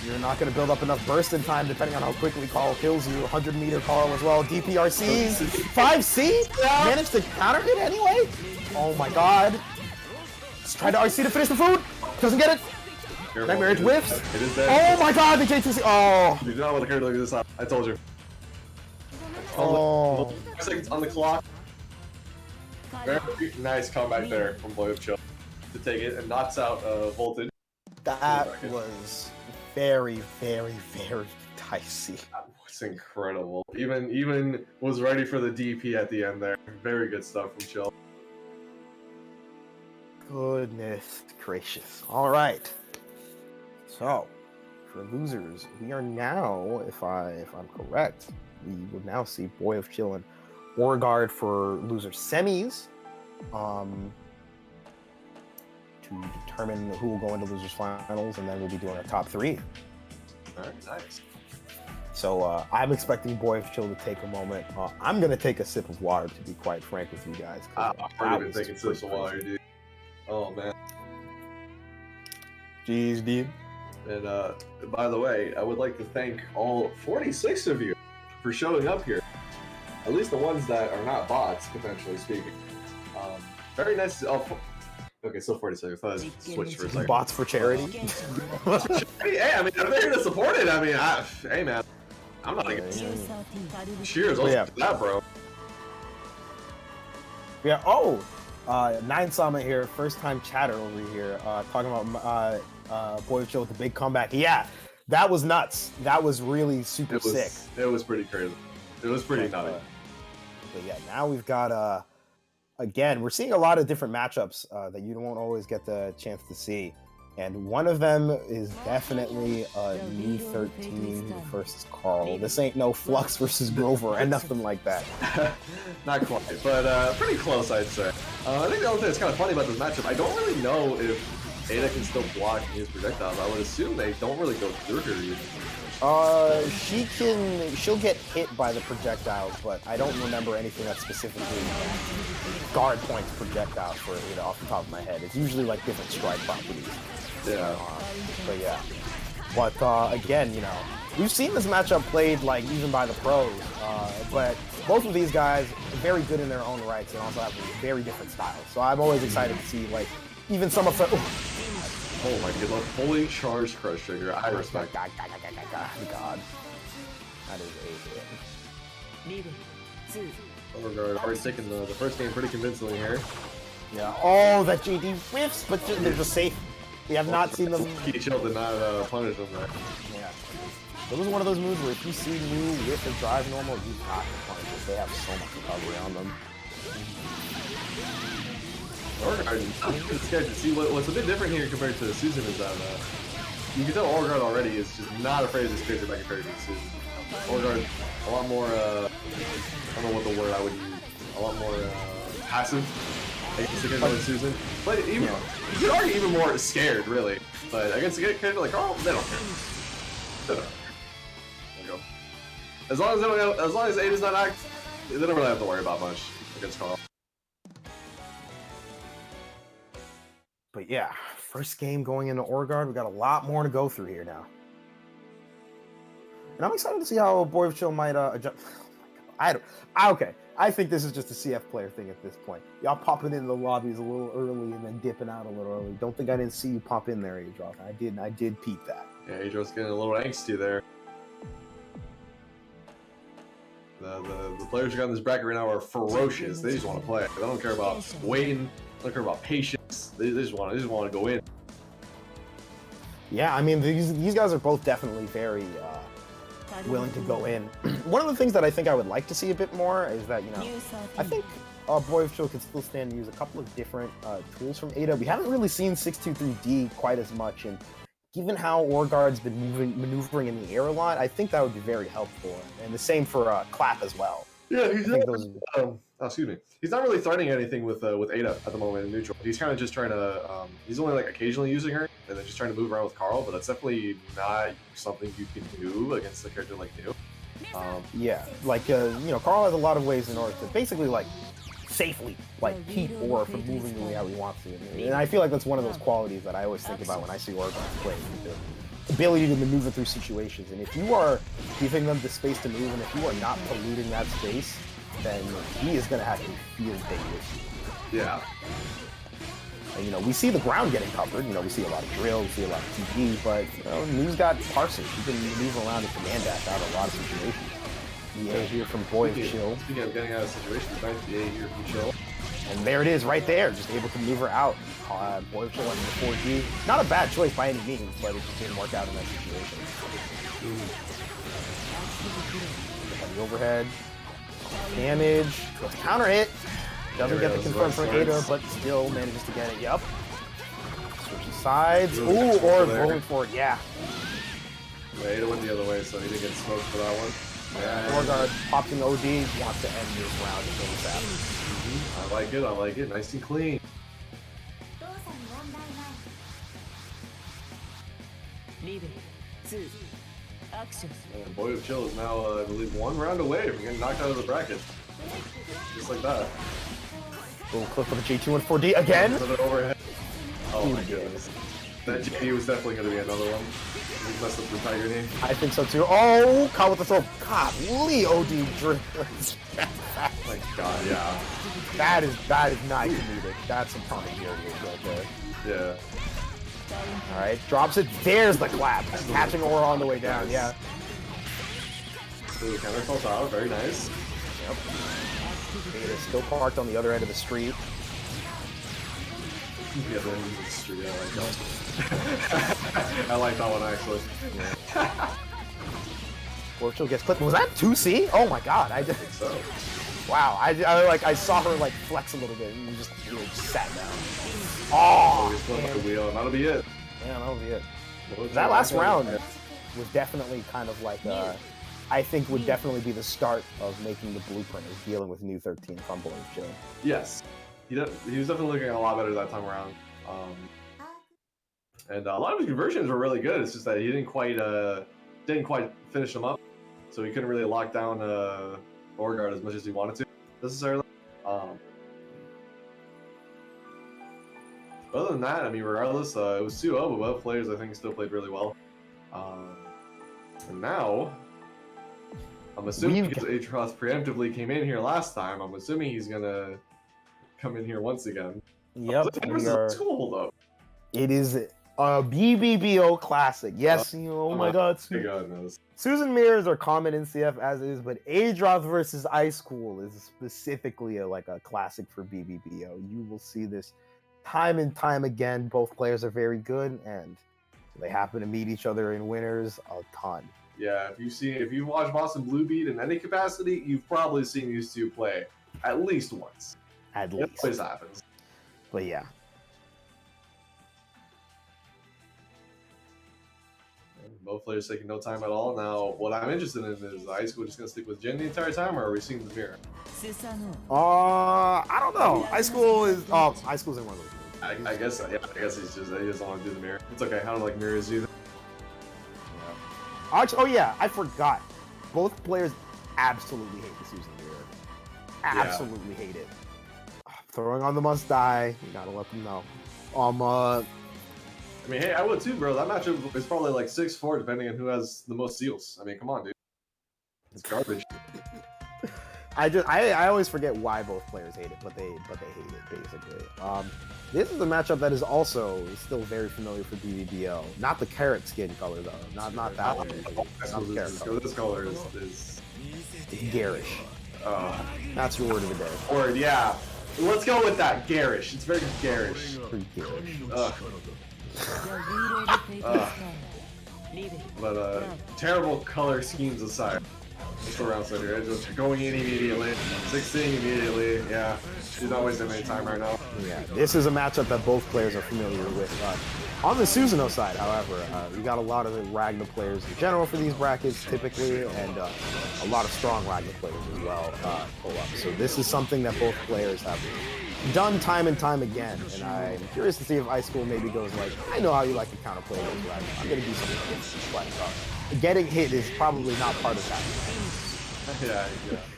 [SPEAKER 1] You're not going to build up enough burst in time depending on how quickly Carl kills you. 100-meter Carl as well. DPRCs. 5C? Managed to counter it anyway? Oh my god. Let's try to RC to finish the food. Doesn't get it. Nightmare Edge whiffs.
[SPEAKER 2] It is dead.
[SPEAKER 1] Oh my god, the J2C. Oh.
[SPEAKER 2] You do not want to carry this up. I told you.
[SPEAKER 1] Oh.
[SPEAKER 2] 5 seconds on the clock. Very nice comeback there from Boyofchill to take it and knocks out Voltage.
[SPEAKER 1] That was very dicey.
[SPEAKER 2] That was incredible. Even was ready for the DP at the end there. Very good stuff from Chill.
[SPEAKER 1] Goodness gracious. All right. So, for losers, we are now, if I'm correct, we will now see Boyofchill and Orgard for loser semis. To determine who will go into losers finals, and then we'll be doing our top 3.
[SPEAKER 2] Very nice.
[SPEAKER 1] So I'm expecting Boyofchill to take a moment. I'm gonna take a sip of water, to be quite frank with you guys.
[SPEAKER 2] I've already been taking sips of water, dude. Oh man.
[SPEAKER 1] Jeez, dude.
[SPEAKER 2] And by the way, I would like to thank all 46 of you for showing up here. At least the ones that are not bots, potentially speaking. Very nice. Okay, so 46. I thought I switched for a second.
[SPEAKER 1] Bots for charity.
[SPEAKER 2] Hey, I mean, I'm there to support it. I mean, hey man, I'm not against it. Cheers, to that, bro.
[SPEAKER 1] Yeah. Oh, Nine Summit here, first time chatter over here, talking about Boyofchill with the big comeback. Yeah, that was nuts. That was really super sick.
[SPEAKER 2] It was pretty crazy. It was pretty nutty.
[SPEAKER 1] But yeah, now we've got again, we're seeing a lot of different matchups that you won't always get the chance to see. And one of them is definitely New 13 versus Carl. This ain't no Flux versus Grover and nothing like that.
[SPEAKER 2] Not quite, but pretty close, I'd say. I think the only thing that's kind of funny about this matchup, I don't really know if Ada can still block and use projectiles. I would assume they don't really go through her using
[SPEAKER 1] She'll get hit by the projectiles, but I don't remember anything that specifically guard points projectiles for Ada off the top of my head. It's usually like different strike properties.
[SPEAKER 2] Yeah.
[SPEAKER 1] But yeah. But again, you know, we've seen this matchup played like even by the pros, but both of these guys are very good in their own rights and also have very different styles. So I'm always excited to see like even some of the.
[SPEAKER 2] Oh my god, fully charged crush trigger. I respect.
[SPEAKER 1] God. That is a hit.
[SPEAKER 2] Overguard already taking the first game pretty convincingly here.
[SPEAKER 1] Yeah. Oh, that JD whiffs, but they're just safe. We have not seen them.
[SPEAKER 2] Boyofchill did not punish them there.
[SPEAKER 1] Yeah. It was one of those moves where if you see new whiff and drive normal, you got to punish it. They have so much recovery on them.
[SPEAKER 2] I'm scared to see what's a bit different here compared to Susanoo is that you can tell Overguard already is just not afraid of this character by comparison to Susanoo. Overguard a lot more I don't know what the word I would use. A lot more passive against the character like Susan. But even you could argue even more scared really. But against a character like Carl, they don't care. They don't care. There we go. As long as Ada's not act, they don't really have to worry about much against Carl.
[SPEAKER 1] But yeah, first game going into Overguard, we got a lot more to go through here now. And I'm excited to see how Boyofchill might adjust. Okay, I think this is just a CF player thing at this point. Y'all popping into the lobbies a little early and then dipping out a little early. Don't think I didn't see you pop in there, Adroth. I did peep that.
[SPEAKER 2] Yeah, Adroth's getting a little angsty there. The players who got in this bracket right now are ferocious. They just want to play. They don't care about waiting. They don't care about patience. They just want to go in.
[SPEAKER 1] Yeah, I mean these guys are both definitely very willing to go in. One of the things that I think I would like to see a bit more is that, you know, I think Boyofchill can still stand to use a couple of different tools from Ada. We haven't really seen 623D quite as much, and given how Overguard's been maneuvering in the air a lot, I think that would be very helpful. And the same for Clap as well.
[SPEAKER 2] Yeah, he's excuse me. He's not really threatening anything with Ada at the moment in neutral. He's kind of just trying to. He's only like occasionally using her, and then just trying to move around with Carl. But that's definitely not something you can do against a character like you.
[SPEAKER 1] Yeah, like you know, Carl has a lot of ways in order to basically like safely like keep Or from moving the way how he wants to. And I feel like that's one of those qualities that I always think about when I see Overguard play. The ability to maneuver through situations, and if you are giving them the space to move, and if you are not polluting that space, then he is going to have a field day with you.
[SPEAKER 2] Yeah.
[SPEAKER 1] And, you know, we see the ground getting covered. You know, we see a lot of drill, we see a lot of TP, but, you know, New's got parsing. He can maneuver around and command dash out of a lot of situations. EA here from Boyofchill.
[SPEAKER 2] Speaking of getting out of situations, nice EA here from Chill.
[SPEAKER 1] And there it is, right there, just able to maneuver out. Boyofchill on the 4G. Not a bad choice by any means, but it just didn't work out in that situation. The overhead. Damage. Gets a counter hit. Doesn't get the confirm from Ada, but still manages to get it. Yup. Switching sides. Ooh, or rolling forward. Yeah.
[SPEAKER 2] Ada went the other way, so he didn't get smoked for that one.
[SPEAKER 1] Overguard pops in OD. Wants to end this round ASAP.
[SPEAKER 2] I like it. I like it. Nice and clean. And Boyofchill is now, I believe, one round away from getting knocked out of the bracket. Just like that.
[SPEAKER 1] Little clip of the G2 and 4D again.
[SPEAKER 2] Another overhead. Oh my goodness. That GP was definitely going to be another one. He messed up the Tiger name.
[SPEAKER 1] I think so too. Oh, caught with the throw. God, OD dribble.
[SPEAKER 2] My God, yeah.
[SPEAKER 1] That is not comedic. That's some comedy right there.
[SPEAKER 2] Yeah.
[SPEAKER 1] All right, drops it. There's the clap. Catching Aura on the way down. Yeah.
[SPEAKER 2] Ooh, counter falls out. Very nice.
[SPEAKER 1] Yep. Ada's still parked on the other end of the street.
[SPEAKER 2] The other end of the street. I like that. I like that one actually.
[SPEAKER 1] Boyofchill gets clipped. Was that 2C? Oh my God! I
[SPEAKER 2] think so.
[SPEAKER 1] Wow! I saw her like flex a little bit and just sat down. Oh!
[SPEAKER 2] That'll be it.
[SPEAKER 1] Yeah, that'll be it. That last round was definitely kind of like I think would definitely be the start of making the blueprint of dealing with New 13 from Boyofchill.
[SPEAKER 2] Yes. He was definitely looking a lot better that time around. And a lot of his conversions were really good. It's just that he didn't quite didn't quite finish him up, so he couldn't really lock down Beauregard as much as he wanted to necessarily. Other than that, I mean, regardless, it was 2-0, but both players I think still played really well. And now, I'm assuming because Adroth preemptively came in here last time, I'm assuming he's gonna come in here once again.
[SPEAKER 1] Yep.
[SPEAKER 2] It's cool though.
[SPEAKER 1] It is a BBBO classic. Yes, oh my god. Susan mirrors are common in CF as is, but Adroth versus Ice Cool is specifically a classic for BBBO. You will see this time and time again. Both players are very good, and they happen to meet each other in winners a ton.
[SPEAKER 2] Yeah, if you watch Boston Blue Beat in any capacity, you've probably seen these two play at least once.
[SPEAKER 1] At least.
[SPEAKER 2] It always happens.
[SPEAKER 1] But yeah.
[SPEAKER 2] Both players taking no time at all. Now, what I'm interested in is Ice Cool just gonna stick with Jin the entire time, or are we seeing the mirror?
[SPEAKER 1] I don't know. Ice Cool is in one of those movies.
[SPEAKER 2] I guess he doesn't want to do the mirror. It's okay. I don't like mirrors either.
[SPEAKER 1] Oh yeah, I forgot. Both players absolutely hate the Susan mirror. Absolutely hate it. Throwing on the must die. You gotta let them know.
[SPEAKER 2] I mean, hey, I would too, bro. That matchup is probably like 6-4, depending on who has the most seals. I mean, come on, dude. It's garbage.
[SPEAKER 1] I always forget why both players hate it, but they hate it basically. This is a matchup that is also still very familiar for BBBO. Not the carrot skin color though. Not that one.
[SPEAKER 2] This color is
[SPEAKER 1] garish. That's your word of the day.
[SPEAKER 2] Word, yeah. Let's go with that. Garish. It's very garish.
[SPEAKER 1] Pretty garish.
[SPEAKER 2] But terrible color schemes aside. Just around center, just going in immediately, 16 immediately. Yeah, she's not wasting any time right now.
[SPEAKER 1] Yeah, this is a matchup that both players are familiar with. On the Susanoo side, however, we got a lot of the Ragna players in general for these brackets typically, and a lot of strong Ragna players as well pull up. So this is something that both players have done time and time again, and I'm curious to see if Ice Cool maybe goes like, I know how you like to counterplay this Ragna. I'm gonna do something different. Getting hit is probably not part of that.
[SPEAKER 2] Yeah.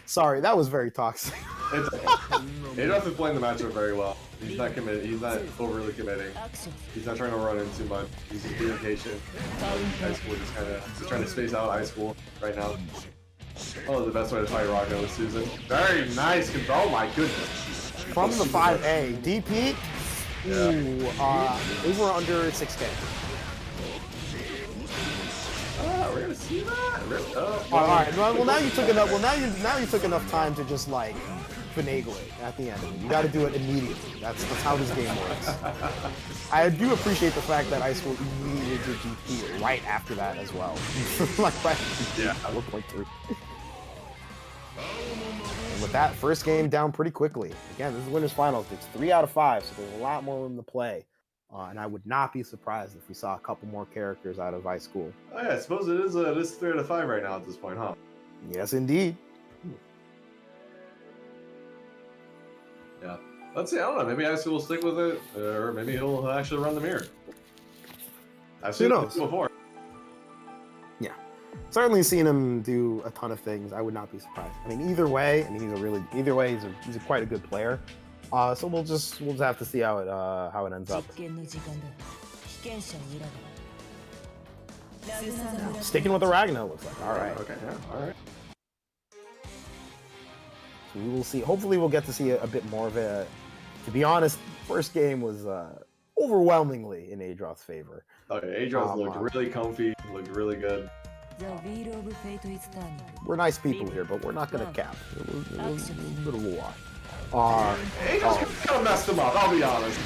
[SPEAKER 1] Sorry, that was very toxic.
[SPEAKER 2] It's okay. Adroth is playing the matchup very well. He's not committed. He's not overly committing. He's not trying to run in too much. He's just being patient. Ice Cool just trying to space out Ice Cool right now. Oh, the best way to fight Ragna with Susan. Very nice control. Oh my goodness.
[SPEAKER 1] From the 5A, DP. Ooh, over under 6K.
[SPEAKER 2] We're gonna see that.
[SPEAKER 1] All right. Well, now you took enough. Well, now you took enough time to just like finagle it at the end. You got to do it immediately. That's how this game works. I do appreciate the fact that Ice Cool immediately did DP right after that as well. Like right.
[SPEAKER 2] Yeah.
[SPEAKER 1] 4.3. And with that, first game down pretty quickly. Again, this is winners finals. It's 3 out of 5, so there's a lot more room to play. And I would not be surprised if we saw a couple more characters out of Ice Cool.
[SPEAKER 2] Oh yeah, I suppose it is 3 out of 5 right now at this point, huh?
[SPEAKER 1] Yes, indeed.
[SPEAKER 2] Yeah. Let's see, I don't know, maybe Ice Cool will stick with it, or maybe he'll actually run the mirror. I've seen it before.
[SPEAKER 1] Yeah. Certainly seen him do a ton of things. I would not be surprised. I mean, either way, he's quite a good player. So we'll just have to see how it ends up. Sticking with the Ragna, looks like. All right.
[SPEAKER 2] Okay. Yeah. All right.
[SPEAKER 1] So we will see. Hopefully, we'll get to see a bit more of it. To be honest, first game was overwhelmingly in Adroth's favor.
[SPEAKER 2] Okay, Adroth looked really comfy. Looked really good.
[SPEAKER 1] We're nice people here, but we're not going to cap. It was a bit of a wash.
[SPEAKER 2] Adroth kind of messed him up. I'll be honest.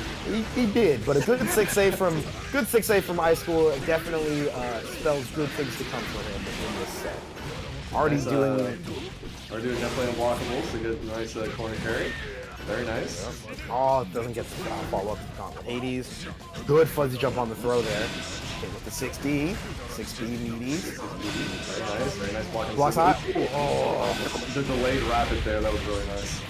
[SPEAKER 1] He did, but a good 6A from Ice Cool definitely spells good things to come for him in this set. Already doing
[SPEAKER 2] definitely unblockables to get a nice corner carry. Very nice.
[SPEAKER 1] Oh, it doesn't get to follow up to comp. 80s. Good fuzzy jump on the throw there. Okay, with the 6D. 6D meaties.
[SPEAKER 2] Very nice blocking.
[SPEAKER 1] Blocks hot.
[SPEAKER 2] Oh, the delayed rapid there. That was really nice.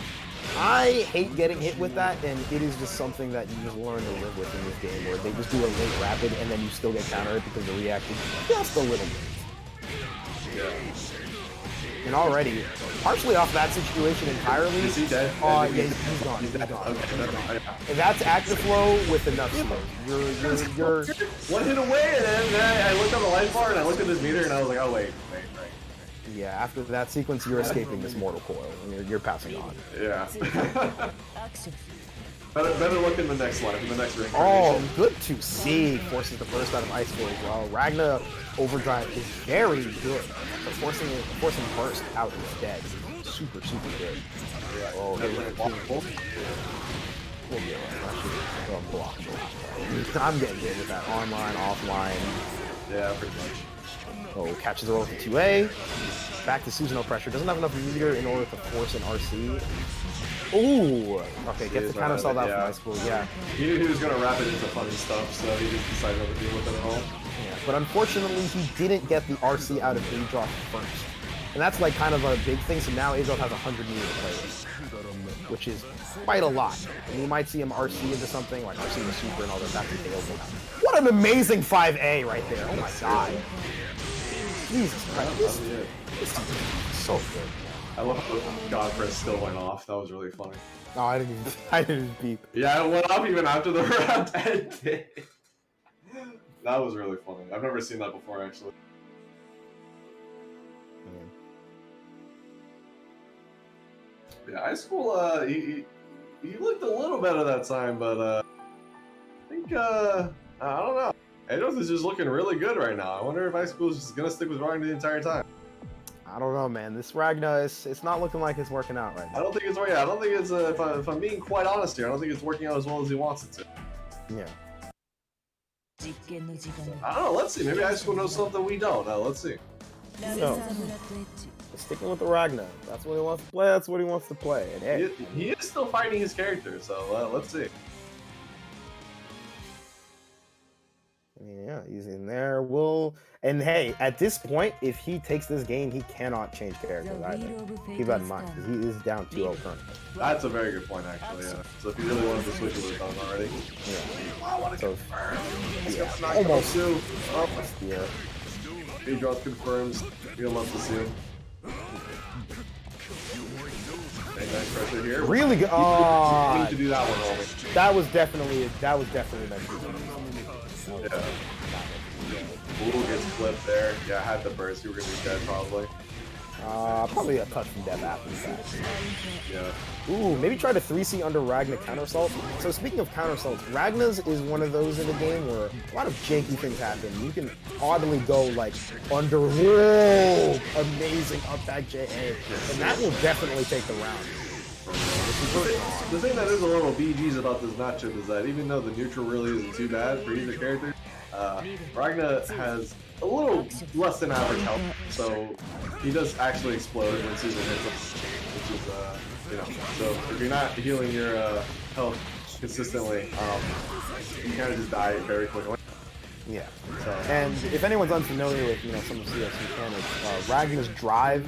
[SPEAKER 1] I hate getting hit with that, and it is just something that you just learn to live with in this game, where they just do a late rapid, and then you still get countered because they're reacting just a little bit.
[SPEAKER 2] Yeah.
[SPEAKER 1] And already, partially off that situation entirely.
[SPEAKER 2] Is he dead?
[SPEAKER 1] Yeah, he's gone. He's gone.
[SPEAKER 2] Okay.
[SPEAKER 1] And that's active flow with enough slow. You're
[SPEAKER 2] one hit away, and then I looked on the life bar and I looked at this meter and I was like, oh wait.
[SPEAKER 1] Yeah, after that sequence, you're escaping this mortal coil and you're passing on.
[SPEAKER 2] Yeah. better look in the next life, in the next ring.
[SPEAKER 1] Oh, good to see. Forces the burst out of Ice Flow as well. Ragna overdrive is very good. But forcing burst out instead is super good. Oh, I'm getting hit with that online, offline.
[SPEAKER 2] Yeah, pretty much.
[SPEAKER 1] Oh, catches the roll with the 2A. Back to Susanoo pressure. Doesn't have enough meter in order to force an RC. Ooh! Okay, gets the counter sell out from Ice Flow, yeah.
[SPEAKER 2] He knew he was going to wrap it into funny stuff, so he didn't decide not to deal with it at all.
[SPEAKER 1] Yeah, but unfortunately, he didn't get the RC out of Adroth first. And that's like kind of a big thing, so now Adroth has 100 meter to play with, which is quite a lot. And you might see him RC into something, like RC the super and all that, that's available. What an amazing 5A right there, oh my god. Jesus Christ, this is so good.
[SPEAKER 2] I love how Godfrey still went off, that was really funny.
[SPEAKER 1] No, I didn't beep.
[SPEAKER 2] Yeah, it went off even after the round ended. That was really funny. I've never seen that before, actually. Yeah, high school, he looked a little better that time, but I think, I don't know. Adroth is just looking really good right now. I wonder if high school is just going to stick with Ragna the entire time.
[SPEAKER 1] I don't know, man. This Ragna, it's not looking like it's working out right now.
[SPEAKER 2] I don't think it's working out. I don't think it's, if I'm being quite honest here, I don't think it's working out as well as he wants it to.
[SPEAKER 1] Yeah.
[SPEAKER 2] I don't know, let's see. Maybe high school knows something we don't. Let's see.
[SPEAKER 1] So, sticking with the Ragna. That's what he wants to play. That's what he wants to play. And hey,
[SPEAKER 2] he is still fighting his character, so let's see.
[SPEAKER 1] Yeah, he's in there. And hey, at this point, if he takes this game, he cannot change characters either. Keep that in mind, because he is down 2-0 currently.
[SPEAKER 2] That's a very good point, actually, yeah. So if he really wanted to switch, he would have done already.
[SPEAKER 1] Yeah.
[SPEAKER 2] I want to confirm. Yeah.
[SPEAKER 1] Almost.
[SPEAKER 2] Almost. Yeah. Adroth confirms. You'll love to see him. Nice pressure here.
[SPEAKER 1] Really good.
[SPEAKER 2] You need to do that one, Roman.
[SPEAKER 1] That was definitely meant to be.
[SPEAKER 2] Yeah. Ooh, gets flipped there. Yeah, I had the burst. You were going to be dead, probably.
[SPEAKER 1] Probably a touch from death after that.
[SPEAKER 2] Yeah.
[SPEAKER 1] Ooh, maybe try to 3C under Ragna counter assault. So speaking of counter assaults, Ragna's is one of those in the game where a lot of janky things happen. You can oddly go like under, whoa, amazing up back JA, and that will definitely take the round.
[SPEAKER 2] The thing that is a little BG's about this matchup is that even though the neutral really isn't too bad for either character, Ragna has a little less than average health, so he does actually explode when Susan hits him, which is, so if you're not healing your health consistently, you kind of just die very quickly.
[SPEAKER 1] Yeah. So, and if anyone's unfamiliar with some of CS mechanics, Ragna's drive,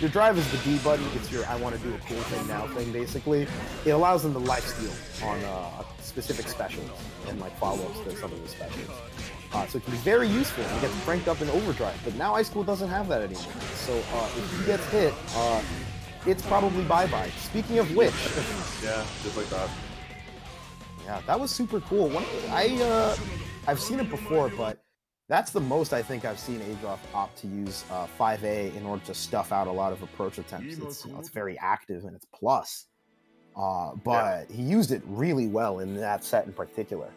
[SPEAKER 1] your drive is the B button. It's your I want to do a cool thing now thing, basically. It allows them to lifesteal on specific specials and like follow-ups to some of the specials. So it can be very useful and gets cranked up in overdrive. But now Ice School doesn't have that anymore. So if he gets hit, it's probably bye-bye. Speaking of which,
[SPEAKER 2] yeah, just like that.
[SPEAKER 1] Yeah, that was super cool. I've seen it before, but that's the most I think I've seen Adroth opt to use 5A in order to stuff out a lot of approach attempts. It's very active and it's plus. But he used it really well in that set in particular.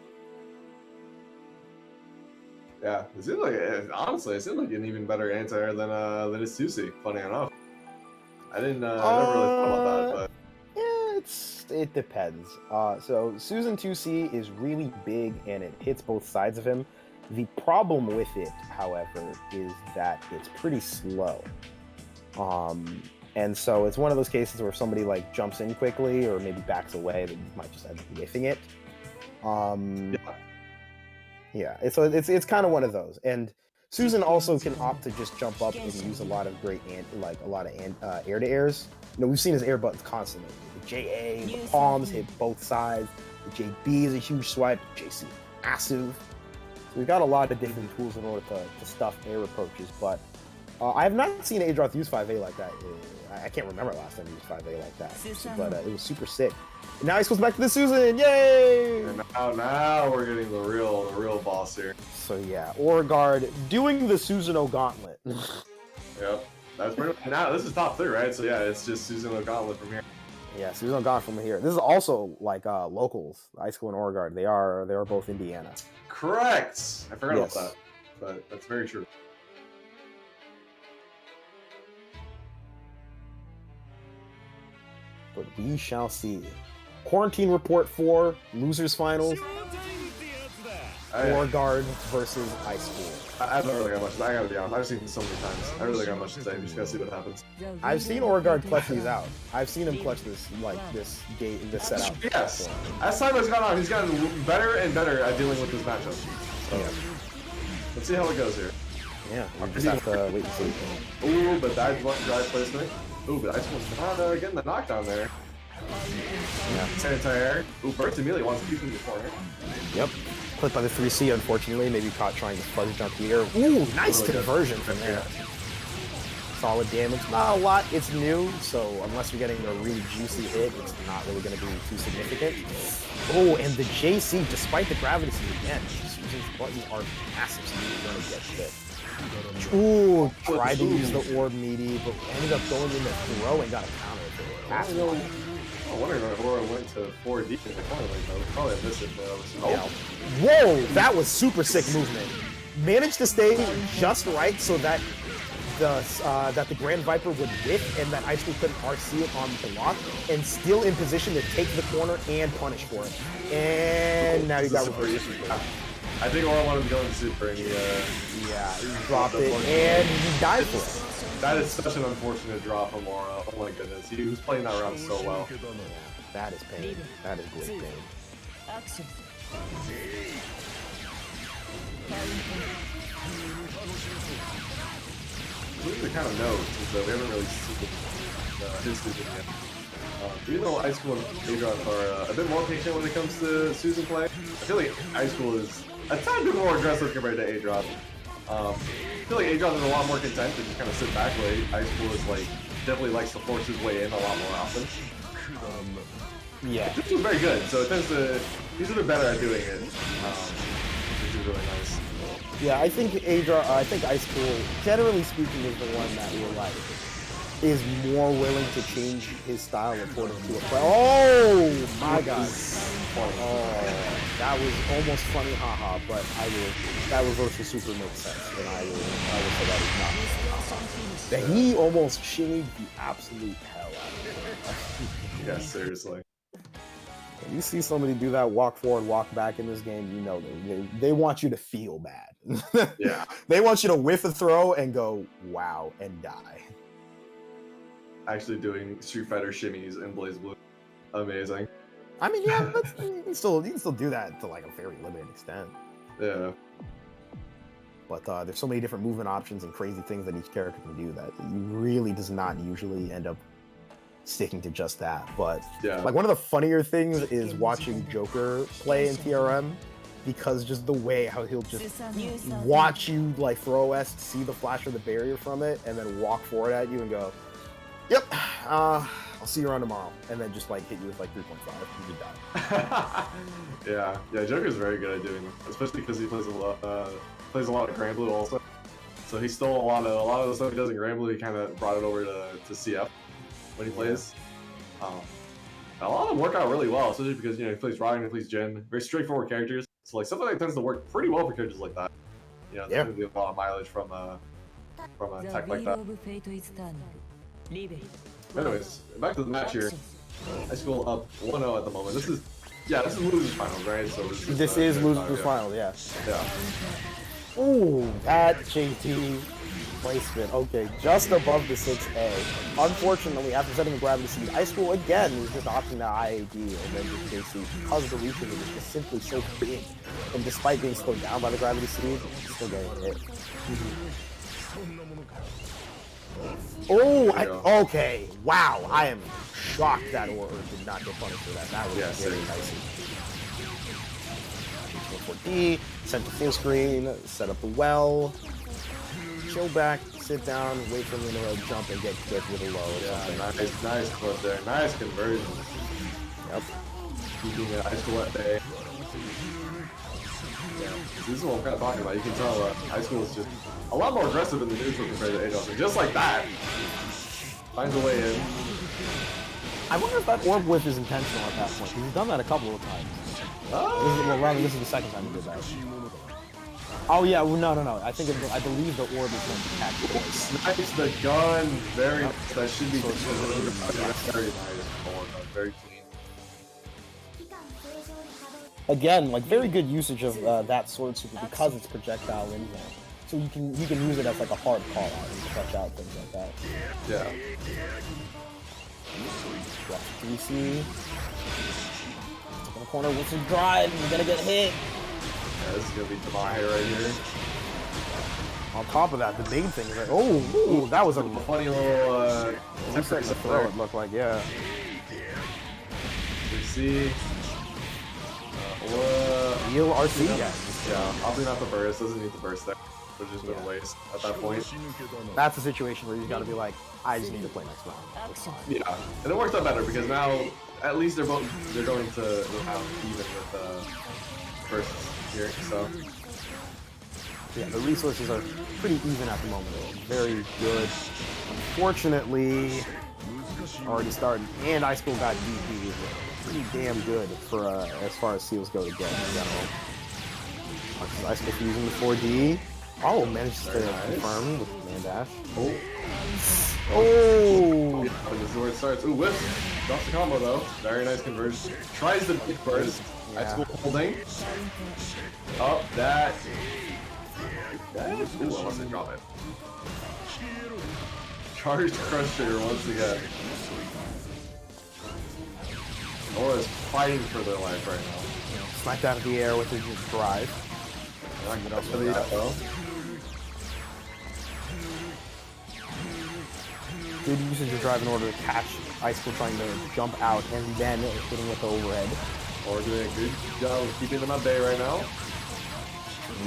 [SPEAKER 2] Yeah, it seems like, honestly, it seems like an even better anti-air than his Susie, funny enough. I never really thought about that, but...
[SPEAKER 1] Yeah, it depends. So Susan 2C is really big and it hits both sides of him. The problem with it, however, is that it's pretty slow. And so it's one of those cases where somebody like jumps in quickly or maybe backs away, then you might just end up whiffing it. Yeah, it's kind of one of those. And Susan also can opt to just jump up and use a lot of great air-to-airs. We've seen his air buttons constantly. The JA, the palms hit both sides. The JB is a huge swipe. The JC massive. So we've got a lot of different tools in order to stuff air approaches, but I have not seen Adroth use 5A like that. I can't remember last time he used 5A like that, but it was super sick. And now he goes back to the Susan, yay!
[SPEAKER 2] And now we're getting the real boss here.
[SPEAKER 1] So yeah, Orgard doing the Susanoo Gauntlet.
[SPEAKER 2] Yep, that's pretty. Now this is top 3, right? So yeah, it's just Susanoo Gauntlet from here.
[SPEAKER 1] Yeah, Susanoo Gauntlet from here. This is also like locals, Ice School and Orgard. They are both Indiana.
[SPEAKER 2] Correct. I forgot about that, but that's very true.
[SPEAKER 1] But we shall see. Quarantined Rapport 4, Losers Finals. Orgard versus Ice School.
[SPEAKER 2] I don't really got much. I gotta be honest. I've seen this so many times. I really got much to say. We just gotta see what happens.
[SPEAKER 1] I've seen Orgard clutch these out. I've seen him clutch this setup.
[SPEAKER 2] Yes. As time has gone on, he's gotten better and better at dealing with this matchup. So let's see how it goes here.
[SPEAKER 1] Yeah, we just have to wait and see.
[SPEAKER 2] Ooh, but that's one drive placement. Ooh, but Ice School's not getting the knockdown there.
[SPEAKER 1] Yeah.
[SPEAKER 2] Sanitaire. Ooh, Burst immediately wants to keep him in the corner.
[SPEAKER 1] Yep. Clipped by the 3C, unfortunately. Maybe caught trying to fudge jump here. Ooh, nice conversion from there. Solid damage. Not a lot. It's new, so unless you're getting a really juicy hit, it's not really going to be too significant. Oh, and the JC, despite the gravity seed again, Susan's buttons are massive, so you're going to get hit. Ooh, tried to use the orb meaty, but ended up going in the throw and got a counter for it.
[SPEAKER 2] I wonder if Aurora went to 4 deep in the corner like that. Probably missed it though.
[SPEAKER 1] Yeah. Whoa, that was super sick movement. Managed to stay just right so that the Grand Viper would whiff and that Ice School couldn't RC it on the block, and still in position to take the corner and punish for it. And now you got reverse.
[SPEAKER 2] I think Aurora wanted to go into super and he
[SPEAKER 1] dropped it and he died for it.
[SPEAKER 2] That is such an unfortunate drop from Aura. Oh my goodness. He was playing that round so well.
[SPEAKER 1] That is pain. That is great pain.
[SPEAKER 2] What we kind of know is that we haven't really seen his Susan yet. Even though Ice School and Adroth are a bit more patient when it comes to Susan play, I feel like Ice School is a tad bit more aggressive compared to Adroth. I feel like Adroth is a lot more content to just kind of sit back, where Ice School is like definitely likes to force his way in a lot more often.
[SPEAKER 1] Yeah,
[SPEAKER 2] this was very good, so it tends to he's a bit better at doing it, which is really nice.
[SPEAKER 1] Yeah, I think Ice School, generally speaking, is the one that we're like is more willing to change his style according to a play. Oh my god! Oh, that was almost funny, haha. But that reverse was super makes sense, and I will say that is not funny. That he almost shimmied the absolute hell out of it.
[SPEAKER 2] Yeah, seriously.
[SPEAKER 1] When you see somebody do that walk forward, walk back in this game, you know they want you to feel bad.
[SPEAKER 2] Yeah.
[SPEAKER 1] They want you to whiff a throw and go, wow, and die.
[SPEAKER 2] Actually doing Street Fighter shimmies in Blaze Blue. Amazing.
[SPEAKER 1] I mean, yeah, you can still do that to like a very limited extent.
[SPEAKER 2] Yeah.
[SPEAKER 1] But there's so many different movement options and crazy things that each character can do that you really does not usually end up sticking to just that. But
[SPEAKER 2] yeah,
[SPEAKER 1] like one of the funnier things is watching Joker play in TRM, because just the way how he'll just watch you like throw S, see the flash of the barrier from it, and then walk forward at you and go, yep, I'll see you around tomorrow, and then just like hit you with like 3.5 and you die.
[SPEAKER 2] yeah, Joker's very good at doing it, especially because he plays a lot of Grand Blue also. So he stole a lot of the stuff he does in Grand Blue. He kind of brought it over to CF when he plays. A lot of them work out really well, especially because he plays Ragna, he plays Jin, very straightforward characters. So like something that tends to work pretty well for characters like that. There's going to be a lot of mileage from a tech like that. Anyways, back to the match here. High School up 1-0 at the moment. This is losers finals, right? So
[SPEAKER 1] this is losers finals, yeah.
[SPEAKER 2] Yeah.
[SPEAKER 1] Ooh, that JT placement. Okay, just above the 6A. Unfortunately, after setting the gravity seed, Ice School again is just opting the IAD and then just JC because the reach of it is just simply so big. And despite being slowed down by the gravity seed, still getting hit. Oh, okay. Wow, I am shocked that Order did not get punished for that. That was very dicey. 4D, sent to full screen, set up the well, chill back, sit down, wait for him to jump and get kicked with a low or something.
[SPEAKER 2] Nice clip there. Nice conversion.
[SPEAKER 1] Yep.
[SPEAKER 2] Keeping it High School at bay. Yeah, this is what I'm kind of talking about. You can tell High School is just a lot more aggressive in the neutral compared to Adroth. And just like that, finds a way in.
[SPEAKER 1] I wonder if that orb whiff is intentional at that point. He's done that a couple of times. This is the second time he did that. Oh yeah, well, no. I believe the orb is going to catch the orb.
[SPEAKER 2] Snipes the gun. Very nice. That should be very nice. Very clean.
[SPEAKER 1] Again, like very good usage of that sword super because it's projectile in there. So you can use it as like a hard call out and clutch out things like that.
[SPEAKER 2] Yeah.
[SPEAKER 1] DC. In the corner with some drive, you're gonna get hit.
[SPEAKER 2] Yeah, this is gonna be Demahe right here.
[SPEAKER 1] On top of that, the big thing is like, oh, that was a
[SPEAKER 2] funny little
[SPEAKER 1] temporary throw. It looked like, yeah.
[SPEAKER 2] We see.
[SPEAKER 1] Real RC guys.
[SPEAKER 2] Yeah, probably not the burst. Doesn't need the burst there. Which has been a waste at that point.
[SPEAKER 1] That's a situation where you got to be like, I just need to play next round.
[SPEAKER 2] Yeah, and it worked out better because now at least they're going to have even with bursts here. So
[SPEAKER 1] yeah, the resources are pretty even at the moment. Very good. Unfortunately, already started, and High School got DP. Pretty damn good for as far as seals go to get in general. High School using the 4D. Oh, manages to confirm with man dash. Oh!
[SPEAKER 2] This is where it starts. Ooh, whip! Drops the combo though. Very nice conversion. Tries the big burst. High School holding. Up that. Ooh, I must drop it. Charged Crush Trigger once again. Nora's fighting for their life right now.
[SPEAKER 1] Smacked out of the air with his drive.
[SPEAKER 2] Knocked it up for the though.
[SPEAKER 1] Good usage of drive in order to catch High School trying to jump out and then hitting with the overhead.
[SPEAKER 2] Or doing a good job of keeping them at bay right now.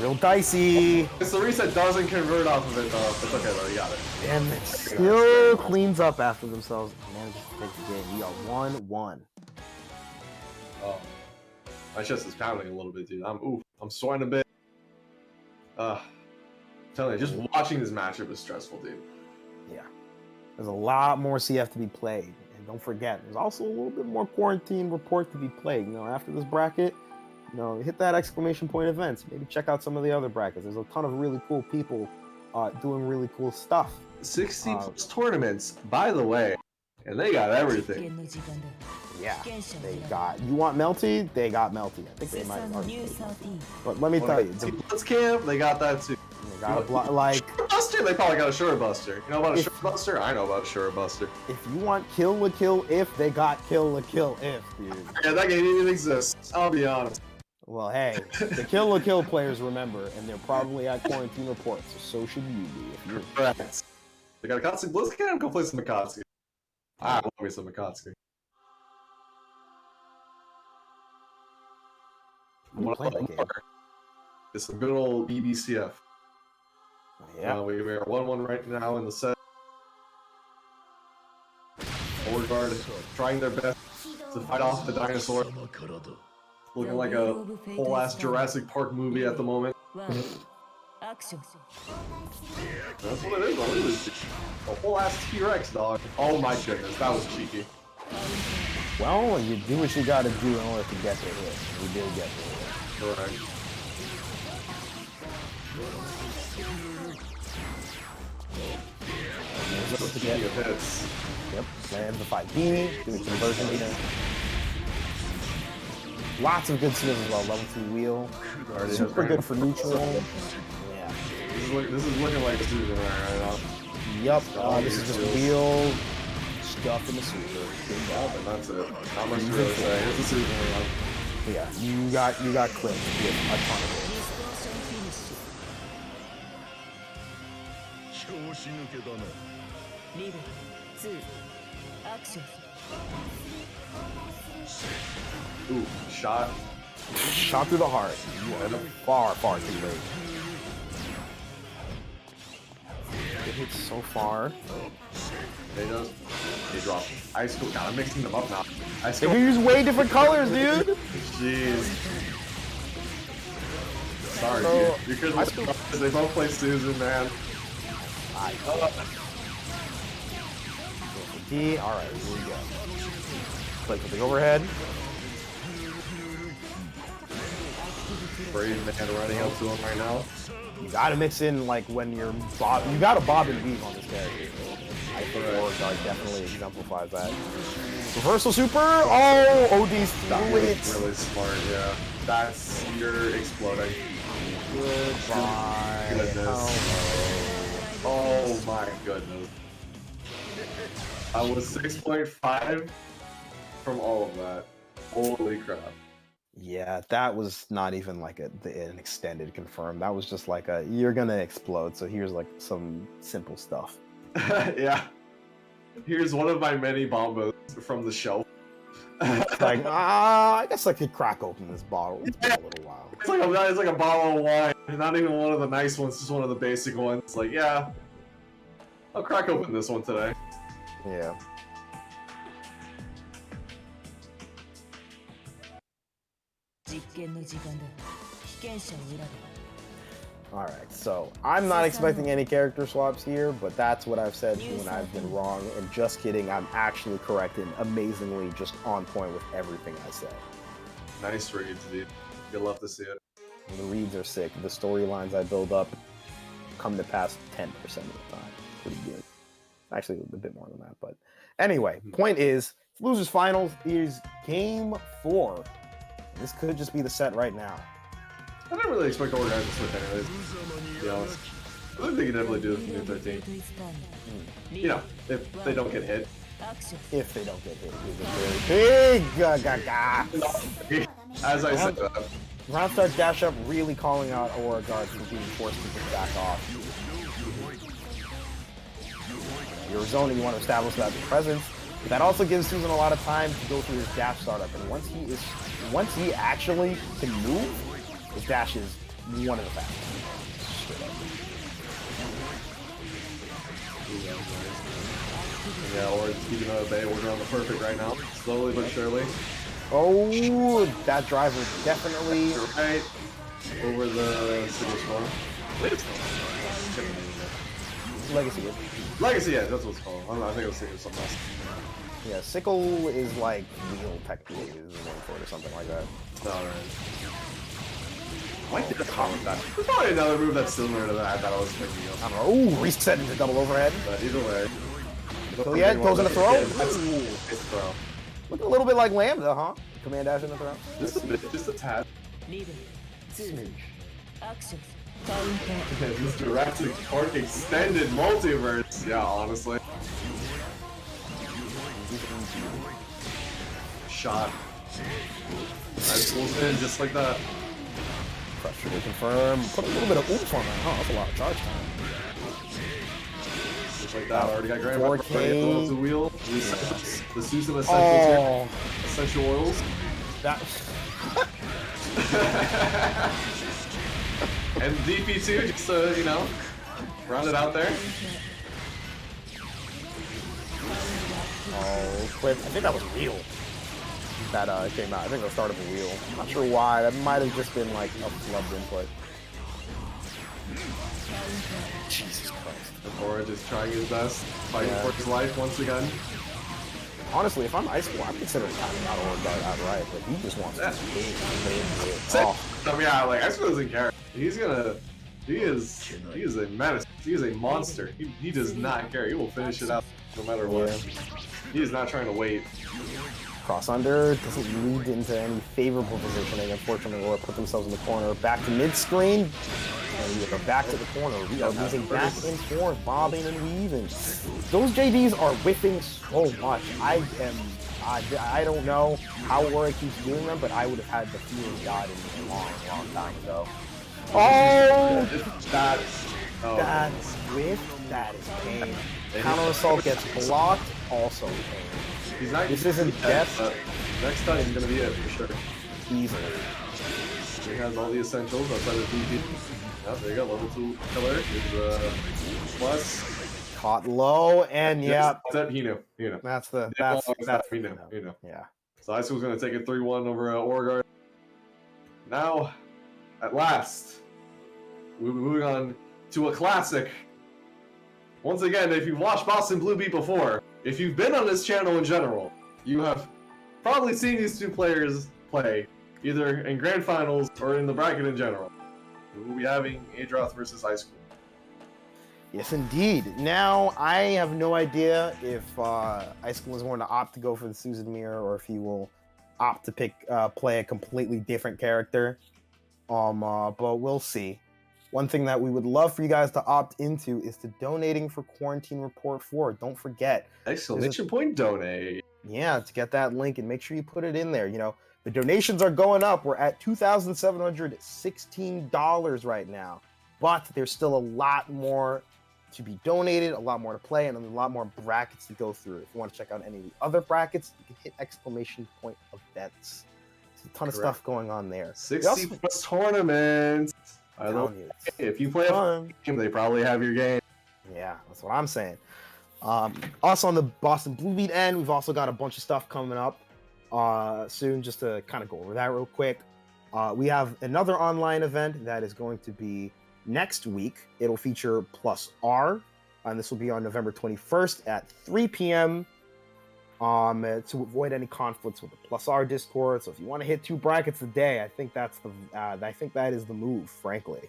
[SPEAKER 1] Real dicey.
[SPEAKER 2] The reset doesn't convert off of it though. It's okay though, you got it.
[SPEAKER 1] And it still cleans up after themselves and manages to take the game. We are 1-1.
[SPEAKER 2] Oh. My chest is pounding a little bit, dude. I'm sweating a bit. I'm telling you, just watching this matchup is stressful, dude.
[SPEAKER 1] Yeah. There's a lot more CF to be played. And don't forget, there's also a little bit more Quarantined Rapport to be played. You know, after this bracket, you know, hit that exclamation point events. Maybe check out some of the other brackets. There's a ton of really cool people doing really cool stuff.
[SPEAKER 2] 60 plus tournaments, by the way, and they got everything.
[SPEAKER 1] Yeah, they got. You want Melty? They got Melty. I think they might already. But let me tell you,
[SPEAKER 2] Let's camp. They got that too.
[SPEAKER 1] They got a like
[SPEAKER 2] Buster. They probably got a Shura Buster. You know about a Shura Buster? I know about a Shura Buster.
[SPEAKER 1] If you want Kill la Kill If, they got Kill la Kill If, dude.
[SPEAKER 2] Yeah, that game didn't even exist. I'll be honest.
[SPEAKER 1] Well, hey, the Kill la Kill players remember, and they're probably at Quarantined Rapport, so should you be if you're.
[SPEAKER 2] Correct. They got a Akatsuki. Let's get him go play some Akatsuki. I love me some Akatsuki. It's some good old BBCF.
[SPEAKER 1] Yeah.
[SPEAKER 2] We are 1-1 right now in the set. Forward guard trying their best to fight off the dinosaur. Looking like a whole ass Jurassic Park movie at the moment. That's what it is. What is it? A whole ass T-Rex, dog. Oh my goodness, that was cheeky.
[SPEAKER 1] Well, you do what you gotta do in order to get the hit. We did get the hit.
[SPEAKER 2] Correct. Speaking of hits.
[SPEAKER 1] Yep, lands the 5D, do a conversion here. Lots of good skills as well, level 2 wheel. Super good for neutral. Yeah.
[SPEAKER 2] This is looking like a Susanoo right now.
[SPEAKER 1] Yep, this is just wheel stuff in the super.
[SPEAKER 2] Good job, and that's it. Not much to really say. It's a Susanoo.
[SPEAKER 1] Yeah, you got clipped with a ton of it.
[SPEAKER 2] Ooh, shot.
[SPEAKER 1] Shot through the heart. You are far, far too late. hits so far.
[SPEAKER 2] They does. They drop. Ice Cool. God, I'm mixing them up now. Ice
[SPEAKER 1] They
[SPEAKER 2] Cool.
[SPEAKER 1] can use way different colors, dude.
[SPEAKER 2] Jeez. Sorry,
[SPEAKER 1] So,
[SPEAKER 2] dude. Because they both play Susan, man.
[SPEAKER 1] D. All right, here we go. Play for the overhead.
[SPEAKER 2] Brave man running up to him right now.
[SPEAKER 1] You gotta mix in like when you're bob. You gotta bob and weave on this character. I think Beauregard definitely exemplifies that. Reversal super. Oh, OD's
[SPEAKER 2] That
[SPEAKER 1] through
[SPEAKER 2] was
[SPEAKER 1] it.
[SPEAKER 2] really smart, yeah. That's you're exploding.
[SPEAKER 1] Goodbye.
[SPEAKER 2] Goodness. Oh my goodness. I was 6.5 from all of that. Holy crap.
[SPEAKER 1] Yeah, that was not even like an extended confirm. That was just like a you're gonna explode. So here's like some simple stuff.
[SPEAKER 2] Yeah. Here's one of my many bombos from the shelf.
[SPEAKER 1] It's like I guess I could crack open this bottle. It's been a little while.
[SPEAKER 2] It's like a bottle of wine. Not even one of the nice ones, just one of the basic ones. Like, yeah, I'll crack open this one today.
[SPEAKER 1] Yeah. Alright, so I'm not expecting any character swaps here, but that's what I've said when I've been wrong. And just kidding, I'm actually correct and amazingly just on point with everything I said.
[SPEAKER 2] Nice reads, dude. You'll love to see it.
[SPEAKER 1] The reads are sick. The storylines I build up come to pass 10% of the time. Pretty good. Actually, a bit more than that, but anyway, point is, Losers Finals is Game 4. This could just be the set right now.
[SPEAKER 2] I didn't really expect Overguard to switch anyways, to be honest. I think they can definitely do it from New 13. You know, if they don't get hit.
[SPEAKER 1] If they don't get hit, it's very big.
[SPEAKER 2] As I said,
[SPEAKER 1] Round start dash up really calling out Beauregard for being forced to just back off. Your zone, you want to establish that presence. But that also gives Susan a lot of time to go through his dash startup, and once he actually can move, his dash is one of the fastest.
[SPEAKER 2] yeah, or keeping out of bay, working on the perfect right now, slowly but surely.
[SPEAKER 1] Oh, that driver definitely
[SPEAKER 2] Right over the single storm.
[SPEAKER 1] legacy.
[SPEAKER 2] Legacy, yeah, that's what it's called. I don't know, I think it was thinking of something else.
[SPEAKER 1] Yeah, sickle is like wheel technically is the name for it or something like that.
[SPEAKER 2] Alright. Why did I comment that? There's probably another move that's similar to that I was thinking of.
[SPEAKER 1] I don't know. Ooh, reset into double overhead.
[SPEAKER 2] But either way.
[SPEAKER 1] So yeah, goes in a throw.
[SPEAKER 2] It's a throw.
[SPEAKER 1] Look a little bit like Lambda, huh? Command dash in the throw.
[SPEAKER 2] Just a bit, just a tad.
[SPEAKER 1] Smidge.
[SPEAKER 2] This Jurassic Park extended multiverse. Yeah, honestly. Shot. Nice pulls in just like that.
[SPEAKER 1] Pressure to confirm. Put a little bit of oomph on that, huh? That's a lot of charge time.
[SPEAKER 2] Just like that. Already got Grand
[SPEAKER 1] 4K.
[SPEAKER 2] the wheel. The Susan Essentials here. Essential oils.
[SPEAKER 1] That.
[SPEAKER 2] And DP2, just you know, round it out there.
[SPEAKER 1] Oh, quick. I think that was real. That came out. I think it was start of a wheel. I'm not sure why. That might have just been like a flubbed input. Jesus Christ.
[SPEAKER 2] Or just trying his best, fighting for his life once again.
[SPEAKER 1] Honestly, if I'm Ice School, I'm considering counting out Beauregard outright, but he just wants to big.
[SPEAKER 2] Oh. I mean, yeah, like Ice School doesn't care. He is a menace. He is a monster. He does not care. He will finish it out no matter what. He is not trying to wait.
[SPEAKER 1] Cross under doesn't lead into any favorable positioning, unfortunately, or put themselves in the corner. Back to mid-screen, and we are back to the corner. We are moving back and forth, bobbing and weaving. Those JDs are whiffing so much. I don't know how Ora keeps doing them, but I would have had the feeling died in a long, long time ago. Oh! That's whiff. That is pain. Counter assault gets blocked, also pain.
[SPEAKER 2] He's not.
[SPEAKER 1] This isn't death.
[SPEAKER 2] Next time he's gonna be it for sure.
[SPEAKER 1] Easily.
[SPEAKER 2] He has all the essentials outside of DP. Oh, there you go. Level 2 killer is plus.
[SPEAKER 1] Caught low, and yeah,
[SPEAKER 2] He knew.
[SPEAKER 1] that's the
[SPEAKER 2] he knew.
[SPEAKER 1] Yeah.
[SPEAKER 2] So High School's going to take it 3-1 over Oregon. Now, at last, we're moving on to a classic. Once again, if you've watched Boston Blue Beat before, if you've been on this channel in general, you have probably seen these two players play, either in grand finals or in the bracket in general. We'll be having Adroth versus High School.
[SPEAKER 1] Yes, indeed. Now, I have no idea if High School is going to opt to go for the Susan Mirror or if he will opt to play a completely different character. But we'll see. One thing that we would love for you guys to opt into is to donating for Quarantined Rapport 4. Don't forget.
[SPEAKER 2] Exclamation point donate.
[SPEAKER 1] Yeah, to get that link and make sure you put it in there. You know, the donations are going up. We're at $2,716 right now. But there's still a lot more to be donated, a lot more to play, and a lot more brackets to go through. If you want to check out any of the other brackets, you can hit exclamation point events. There's a ton of stuff going on there.
[SPEAKER 2] 60 plus tournaments. If you play a game, they probably have your game.
[SPEAKER 1] Yeah, that's what I'm saying. Also on the Boston Blue Beat end, we've also got a bunch of stuff coming up soon, just to kind of go over that real quick. We have another online event that is going to be next week. It'll feature Plus R, and this will be on November 21st at 3 p.m. To avoid any conflicts with the Plus R Discord. So if you want to hit 2 brackets a day, I think that is the move, frankly.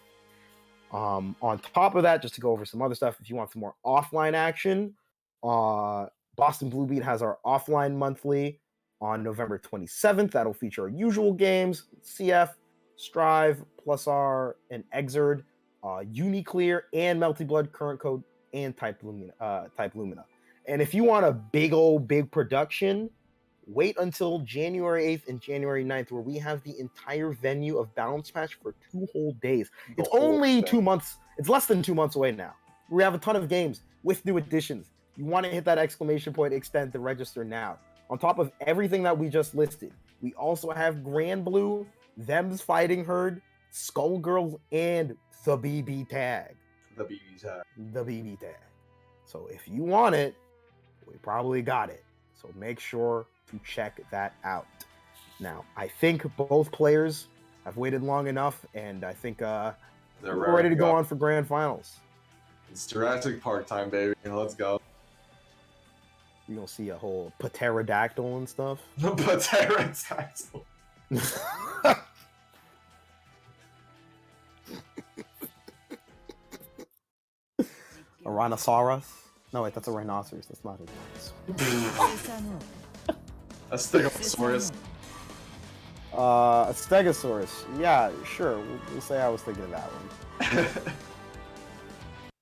[SPEAKER 1] On top of that, just to go over some other stuff, if you want some more offline action, Boston Blue Beat has our offline monthly on November 27th. That'll feature our usual games: CF, Strive, Plus R, and Exerd, Uniclear, and Melty Blood, Current Code, and Type Lumina. And if you want a big production, wait until January 8th and January 9th, where we have the entire venue of Balance Match for 2 whole days. It's only 2 months. It's less than 2 months away now. We have a ton of games with new additions. You want to hit that exclamation point extend to register now. On top of everything that we just listed, we also have Grand Blue, Them's Fighting Herd, Skullgirls, and the BB Tag.
[SPEAKER 2] The BB Tag.
[SPEAKER 1] The BB Tag. So if you want it, we probably got it. So make sure to check that out. Now, I think both players have waited long enough, and I think we're ready to go on for grand finals.
[SPEAKER 2] It's Jurassic Park time, baby. Let's go.
[SPEAKER 1] You're going to see a whole pterodactyl and stuff.
[SPEAKER 2] Pterodactyl.
[SPEAKER 1] A rhinoceros? No, wait, that's a rhinoceros. That's not a
[SPEAKER 2] Susanoo. A stegosaurus.
[SPEAKER 1] A stegosaurus. Yeah, sure. We'll say I was thinking of that one.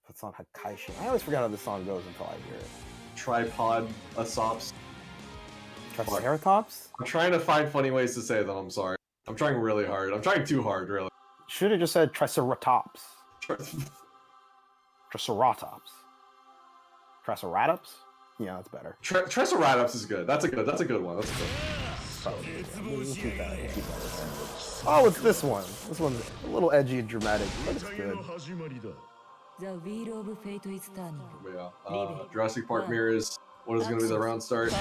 [SPEAKER 1] That's not Hakaishi. I always forget how this song goes until I hear it.
[SPEAKER 2] Tripod Asops.
[SPEAKER 1] Triceratops?
[SPEAKER 2] I'm trying to find funny ways to say them, I'm sorry. I'm trying really hard. I'm trying too hard, really.
[SPEAKER 1] Should have just said Triceratops. Triceratops. Triceratops? Yeah, that's better.
[SPEAKER 2] Triceratops is good. That's a good one. That's a good one.
[SPEAKER 1] We'll keep that. Oh, it's this one. This one's a little edgy and dramatic, but it's good.
[SPEAKER 3] The wheel of fate is turning.
[SPEAKER 2] Yeah. Jurassic Park mirrors. What is going to be the round start?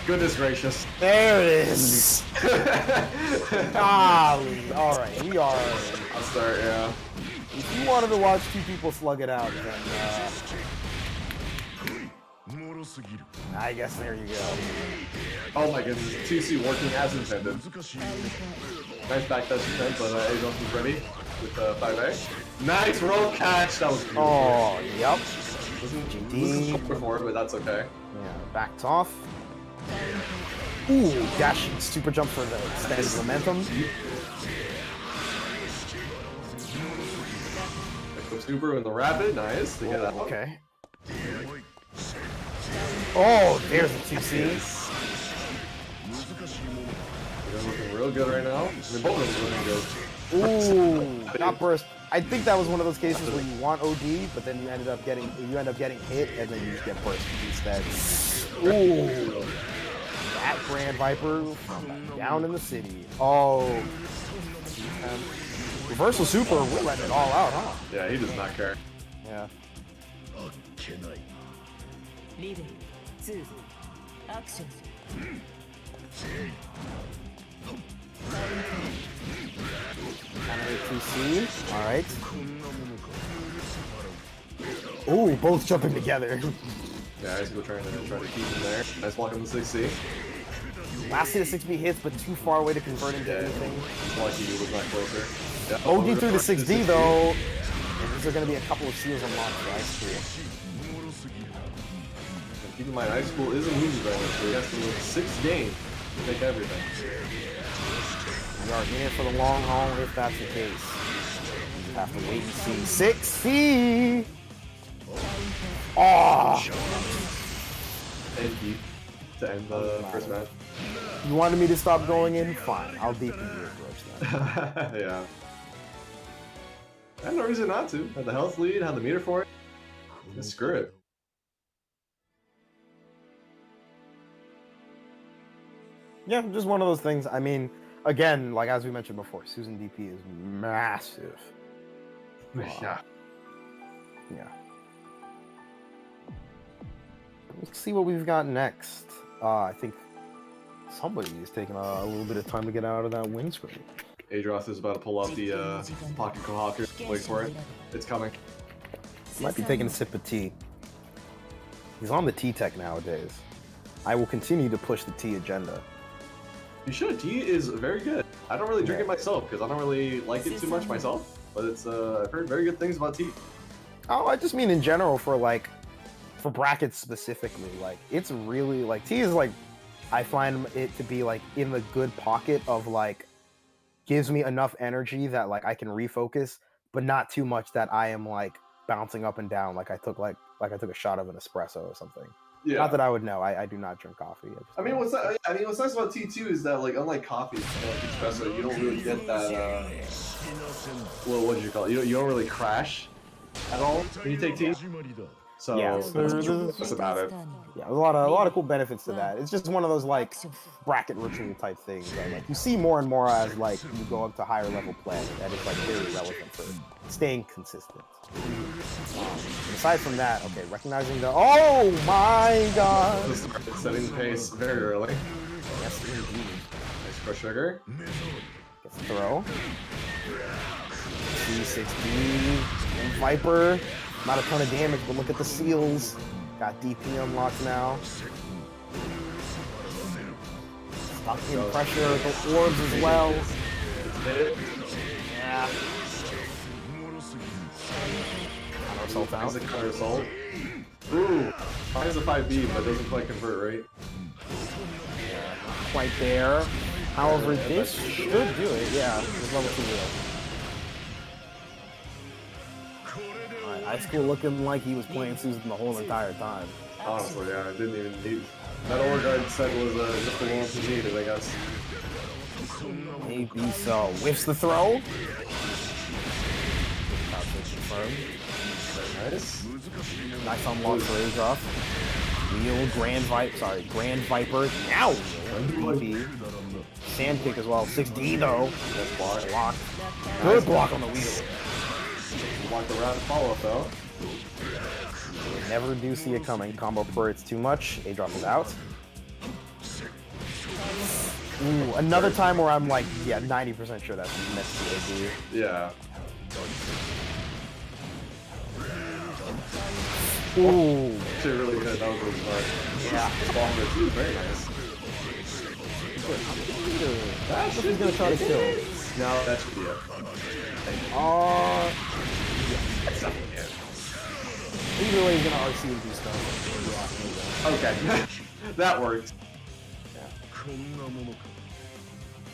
[SPEAKER 2] Goodness gracious.
[SPEAKER 1] There it is. Golly. All right, we are.
[SPEAKER 2] I'll start, yeah.
[SPEAKER 1] If you wanted to watch 2 people slug it out, then I guess there you go.
[SPEAKER 2] Oh my goodness, 2C working as intended. Nice back touch defense, but Adroth is ready with 5A. Nice roll catch, that was beautiful.
[SPEAKER 1] Oh, yep.
[SPEAKER 2] Wasn't before, but that's okay.
[SPEAKER 1] Yeah, backed off. Ooh, dashing super jump for the extended momentum.
[SPEAKER 2] Super in the rapid, nice. To get that one.
[SPEAKER 1] Okay. Oh, there's the 2C.
[SPEAKER 2] They're looking real good right now. I mean, both of them are looking good.
[SPEAKER 1] Ooh, not burst. I think that was one of those cases where you want OD, but then you end up getting hit, and then you just get burst instead. Ooh, that Grand Viper from down in the city. Oh, reversal super. We're letting it all out, huh?
[SPEAKER 2] Yeah, he does not care.
[SPEAKER 1] Yeah.
[SPEAKER 3] リベル2アクション
[SPEAKER 1] Animate 2C. Alright. Ooh, both jumping together.
[SPEAKER 2] Yeah, he's trying to keep him there. Nice block on the 6C.
[SPEAKER 1] Last hit of 6B hits, but too far away to convert into anything.
[SPEAKER 2] Lucky he was not closer. Yeah,
[SPEAKER 1] OD through the 6D though. These are going to be a couple of seals unlocked for Ice School.
[SPEAKER 2] Keep in mind, Ice School is a losing right now, so he has to win 6 games to take everything.
[SPEAKER 1] We are in it for the long haul if that's the case. You have to wait and see. 6C! Oh!
[SPEAKER 2] And deep to end the first match.
[SPEAKER 1] You wanted me to stop going in? Fine. I'll deepen your approach then.
[SPEAKER 2] Yeah. I had no reason not to. Had the health lead, had the meter for it. Just screw it.
[SPEAKER 1] Yeah, just one of those things. I mean, again, like as we mentioned before, Susan DP is massive.
[SPEAKER 2] Yeah.
[SPEAKER 1] Yeah. Let's see what we've got next. I think somebody is taking a little bit of time to get out of that win screen.
[SPEAKER 2] Adroth is about to pull out the pocket Kohawker. Wait for it. It's coming.
[SPEAKER 1] Might be taking a sip of tea. He's on the tea tech nowadays. I will continue to push the tea agenda.
[SPEAKER 2] You should. Tea is very good. I don't really drink it myself because I don't really like it too much myself. But it's I've heard very good things about tea.
[SPEAKER 1] Oh, I just mean in general for like, for brackets specifically. Like, it's really like tea is like, I find it to be like in the good pocket of like, gives me enough energy that like I can refocus, but not too much that I am like bouncing up and down like I took a shot of an espresso or something.
[SPEAKER 2] Yeah.
[SPEAKER 1] Not that I would know. I do not drink coffee.
[SPEAKER 2] What's nice about tea too is that like unlike coffee, like espresso, you don't really get that. Well, what did you call it? You don't really crash at all when you take tea. So
[SPEAKER 1] Yeah,
[SPEAKER 2] that's about it.
[SPEAKER 1] Yeah, a lot of cool benefits to that. It's just one of those like bracket ritual type things that like you see more and more as like you go up to higher level play. That is like very relevant for staying consistent. Aside from that, okay, recognizing the oh my god,
[SPEAKER 2] Setting the pace very early.
[SPEAKER 1] yes indeed.
[SPEAKER 2] Nice crush sugar.
[SPEAKER 1] Gets a throw. C6D Viper. Not a ton of damage, but look at the seals. Got DP unlocked now. Stuck in pressure, the orbs as well. Yeah. Assault out.
[SPEAKER 2] Is it counter assault? Ooh, finds a 5B, but doesn't quite convert, right?
[SPEAKER 1] Quite there. However, this should do it. Yeah, it's level 2 wheel. Alright, Ice School looking like he was playing Susan the whole entire time.
[SPEAKER 2] Honestly, yeah, I didn't even need. That Overguard set was just the one he needed, I guess.
[SPEAKER 1] Maybe so. Whiffs the throw. Confirmed.
[SPEAKER 2] Nice.
[SPEAKER 1] Nice unlock for Adroth. Wheel, Grand Viper. Now DP. Sand kick as well. 6D though. Block. Good block on the wheel.
[SPEAKER 2] Blocked around follow-up though.
[SPEAKER 1] Never do see it coming. Combo it's too much. Adroth is out. Ooh, another time where I'm like, yeah, 90% sure that's meant to be AD.
[SPEAKER 2] Yeah.
[SPEAKER 1] Ooh.
[SPEAKER 2] Actually really good. That was really smart.
[SPEAKER 1] Yeah.
[SPEAKER 2] Spawn there too. Very nice.
[SPEAKER 1] That's what he's gonna try to kill.
[SPEAKER 2] No, that should be it.
[SPEAKER 1] Either way, he's gonna RC and do stuff. Yeah.
[SPEAKER 2] Okay. That worked.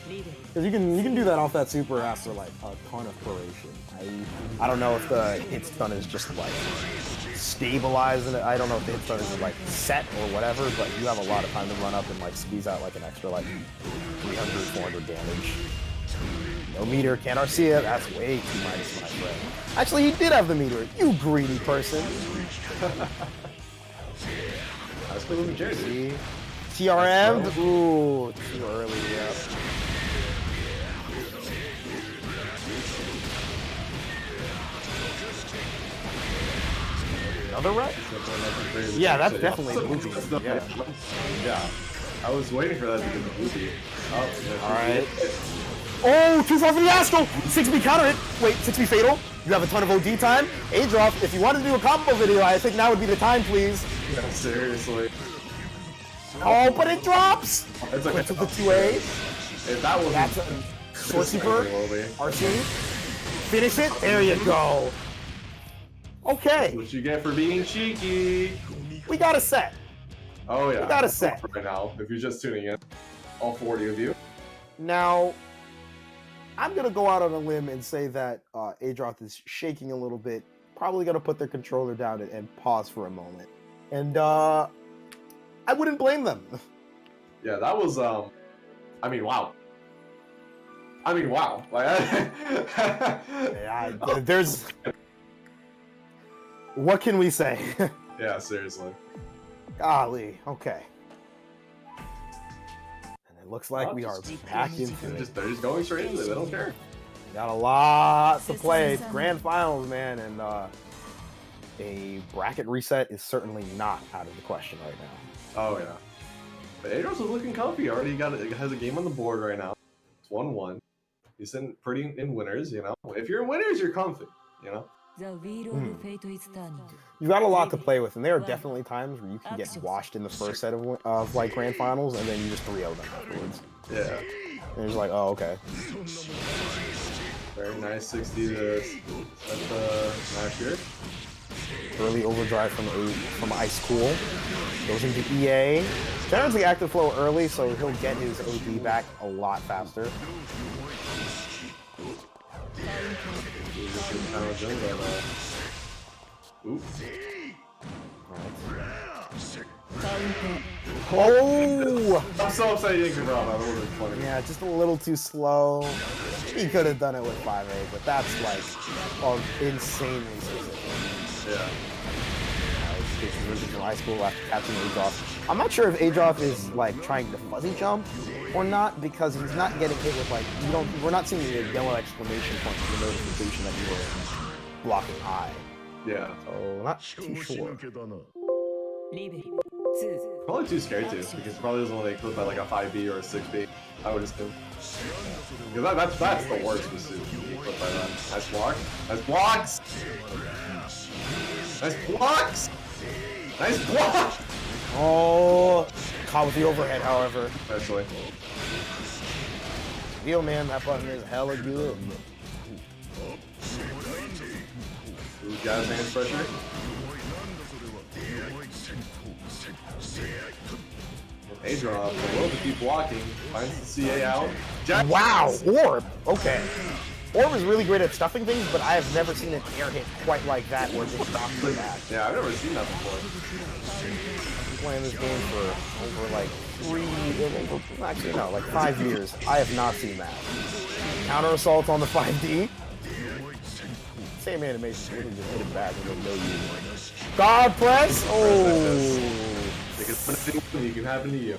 [SPEAKER 1] Because you can do that off that super after like a ton of duration. I don't know if the hit stun is just like stabilizing it. I don't know if the hit stun is like set or whatever, but you have a lot of time to run up and like squeeze out like an extra like 300, 400 damage. No meter, can't RC it. That's way too minus my friend. Actually, he did have the meter. You greedy person.
[SPEAKER 2] Let's play with Jersey.
[SPEAKER 1] TRM? Ooh, too early, yeah. Another red? Yeah, that's definitely blue.
[SPEAKER 2] Yeah. I was waiting for that to get the blue. Oh,
[SPEAKER 1] alright. Oh, too far for the Astral! 6B counter it! Wait, 6B fatal? You have a ton of OD time? Adroth, if you wanted to do a combo video, I think now would be the time, please.
[SPEAKER 2] Yeah, seriously.
[SPEAKER 1] Oh, but it drops!
[SPEAKER 2] It's okay.
[SPEAKER 1] To the 2A.
[SPEAKER 2] If that was
[SPEAKER 1] That's a Sword Keeper. RC. Finish it. There you go. Okay.
[SPEAKER 2] What you get for being cheeky.
[SPEAKER 1] We got a set.
[SPEAKER 2] Oh yeah.
[SPEAKER 1] We got a set.
[SPEAKER 2] Right now, if you're just tuning in. All 40 of you.
[SPEAKER 1] Now, I'm going to go out on a limb and say that Adroth is shaking a little bit. Probably going to put their controller down and pause for a moment. And I wouldn't blame them.
[SPEAKER 2] Yeah, that was, I mean, wow. Like,
[SPEAKER 1] there's... What can we say?
[SPEAKER 2] Yeah, seriously.
[SPEAKER 1] Golly, okay. And it looks like we are back into it.
[SPEAKER 2] They're just going straight into it. They don't care.
[SPEAKER 1] Got a lot to play. It's grand finals, man, and a bracket reset is certainly not out of the question right now.
[SPEAKER 2] Oh yeah. But Adroth is looking comfy. Already has a game on the board right now. It's 1-1. He's sitting pretty in winners, you know. If you're in winners, you're comfy, you know.
[SPEAKER 1] You've got a lot to play with, and there are definitely times where you can get washed in the first set of like grand finals, and then you just 3-0 them afterwards.
[SPEAKER 2] Yeah.
[SPEAKER 1] And it's like, oh, okay.
[SPEAKER 2] Very nice 60 to set the match here.
[SPEAKER 1] Early overdrive from Ice Cool. Goes into EA. Generates the active flow early, so he'll get his OD back a lot faster. Oh!
[SPEAKER 2] I'm so upset you didn't get Rob. That would have been funny.
[SPEAKER 1] Yeah, just a little too slow. He could have done it with 5A, but that's like insanely specific.
[SPEAKER 2] Yeah.
[SPEAKER 1] From high school after catching Adroth. I'm not sure if Adroth is like trying to fuzzy jump or not, because he's not getting hit with like we're not seeing the yellow exclamation point for the notification that you were blocking high.
[SPEAKER 2] Yeah.
[SPEAKER 1] So not too sure.
[SPEAKER 2] Probably too scared to, because he probably doesn't want to get clipped by like a 5B or a 6B. I would assume. Because that's the worst with Sue. Clipped by that. Nice block. Nice blocks. Nice blocks. Nice block.
[SPEAKER 1] Oh, caught with the overhead, however.
[SPEAKER 2] Actually.
[SPEAKER 1] Yo, man, that button is hella good.
[SPEAKER 2] Who's got his hands pressure? Adroth, will to keep blocking, finds the CA out.
[SPEAKER 1] Wow, Orb! Okay. Orb is really great at stuffing things, but I have never seen an air hit quite like that where just knocks you back.
[SPEAKER 2] Yeah, I've never seen that before.
[SPEAKER 1] I've been playing this game for over like actually no, like 5 years. I have not seen that. Counter assault on the 5D. Same animation, we can just hit it back and no use. God press! Oh!
[SPEAKER 2] Anything can happen to you.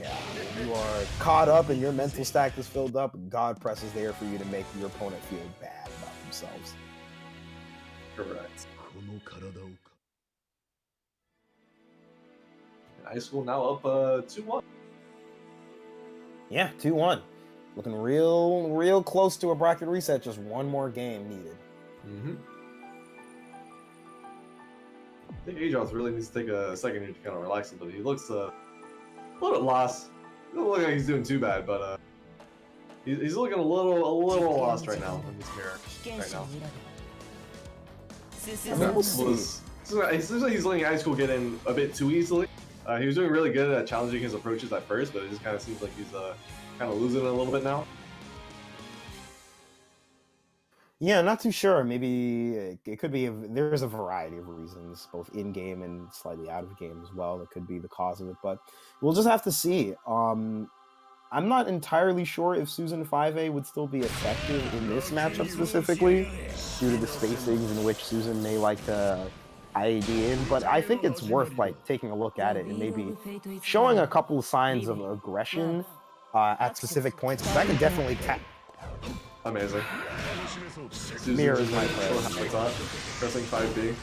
[SPEAKER 1] Yeah, you are caught up and your mental stack is filled up, and God press is there for you to make your opponent feel bad about themselves.
[SPEAKER 2] Correct. High school now up 2-1.
[SPEAKER 1] Yeah, 2-1. Looking real close to a bracket reset. Just one more game needed.
[SPEAKER 2] Mm-hmm. I think Adroth really needs to take a second here to kind of relax a little bit. He looks a little bit lost. Doesn't look like he's doing too bad, but he's looking a little lost right now in this mirror right now.
[SPEAKER 1] I mean, we'll see.
[SPEAKER 2] It seems like he's letting high school get in a bit too easily. He was doing really good at challenging his approaches at first, but it just kind of seems like he's kind of losing it a little bit now.
[SPEAKER 1] Yeah, not too sure. Maybe it could be, there's a variety of reasons, both in-game and slightly out of game as well, that could be the cause of it, but we'll just have to see. I'm not entirely sure if Susan 5A would still be effective in this matchup specifically, due to the spacings in which Susan may like to IAD in, but I think it's worth like taking a look at it and maybe showing a couple of signs of aggression at specific points, because that can definitely
[SPEAKER 2] Amazing.
[SPEAKER 1] Mirror is my
[SPEAKER 2] press. Pressing 5B.